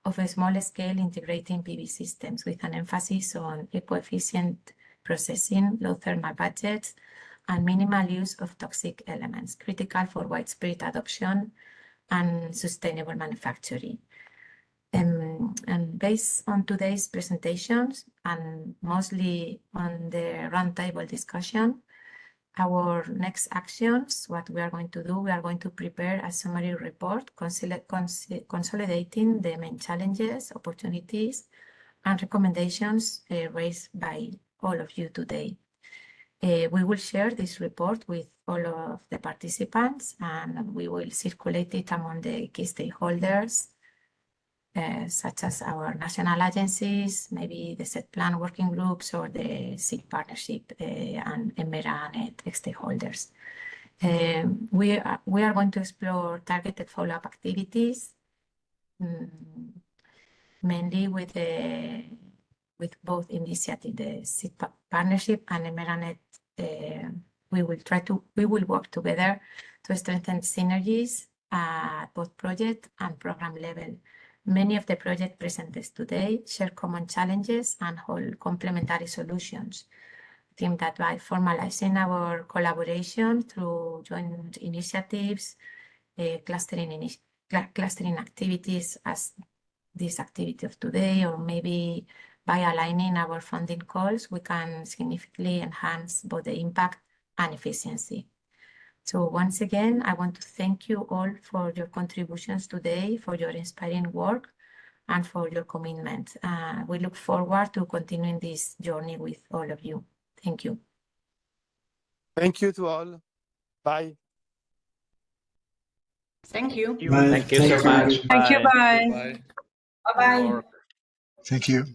of a small-scale integrating PV systems with an emphasis on eco-efficient processing, low thermal budgets, and minimal use of toxic elements, critical for widespread adoption and sustainable manufacturing. And based on today's presentations and mostly on the roundtable discussion, our next actions, what we are going to do, we are going to prepare a summary report consolidating the main challenges, opportunities, and recommendations raised by all of you today. We will share this report with all of the participants, and we will circulate it among the key stakeholders, such as our national agencies, maybe the set plan working groups or the SIG partnership and EMERA and stakeholders. We are going to explore targeted follow-up activities, mainly with both initiatives, the SIG partnership and EMERA. We will work together to strengthen synergies at both project and program level. Many of the projects presented today share common challenges and hold complementary solutions. I think that by formalizing our collaboration through joint initiatives, clustering activities as this activity of today, or maybe by aligning our funding calls, we can significantly enhance both the impact and efficiency. So once again, I want to thank you all for your contributions today, for your inspiring work, and for your commitment. We look forward to continuing this journey with all of you. Thank you. Thank you to all. Bye. Thank you. Thank you so much. Thank you. Bye. Bye. Bye-bye. Good work. Thank you.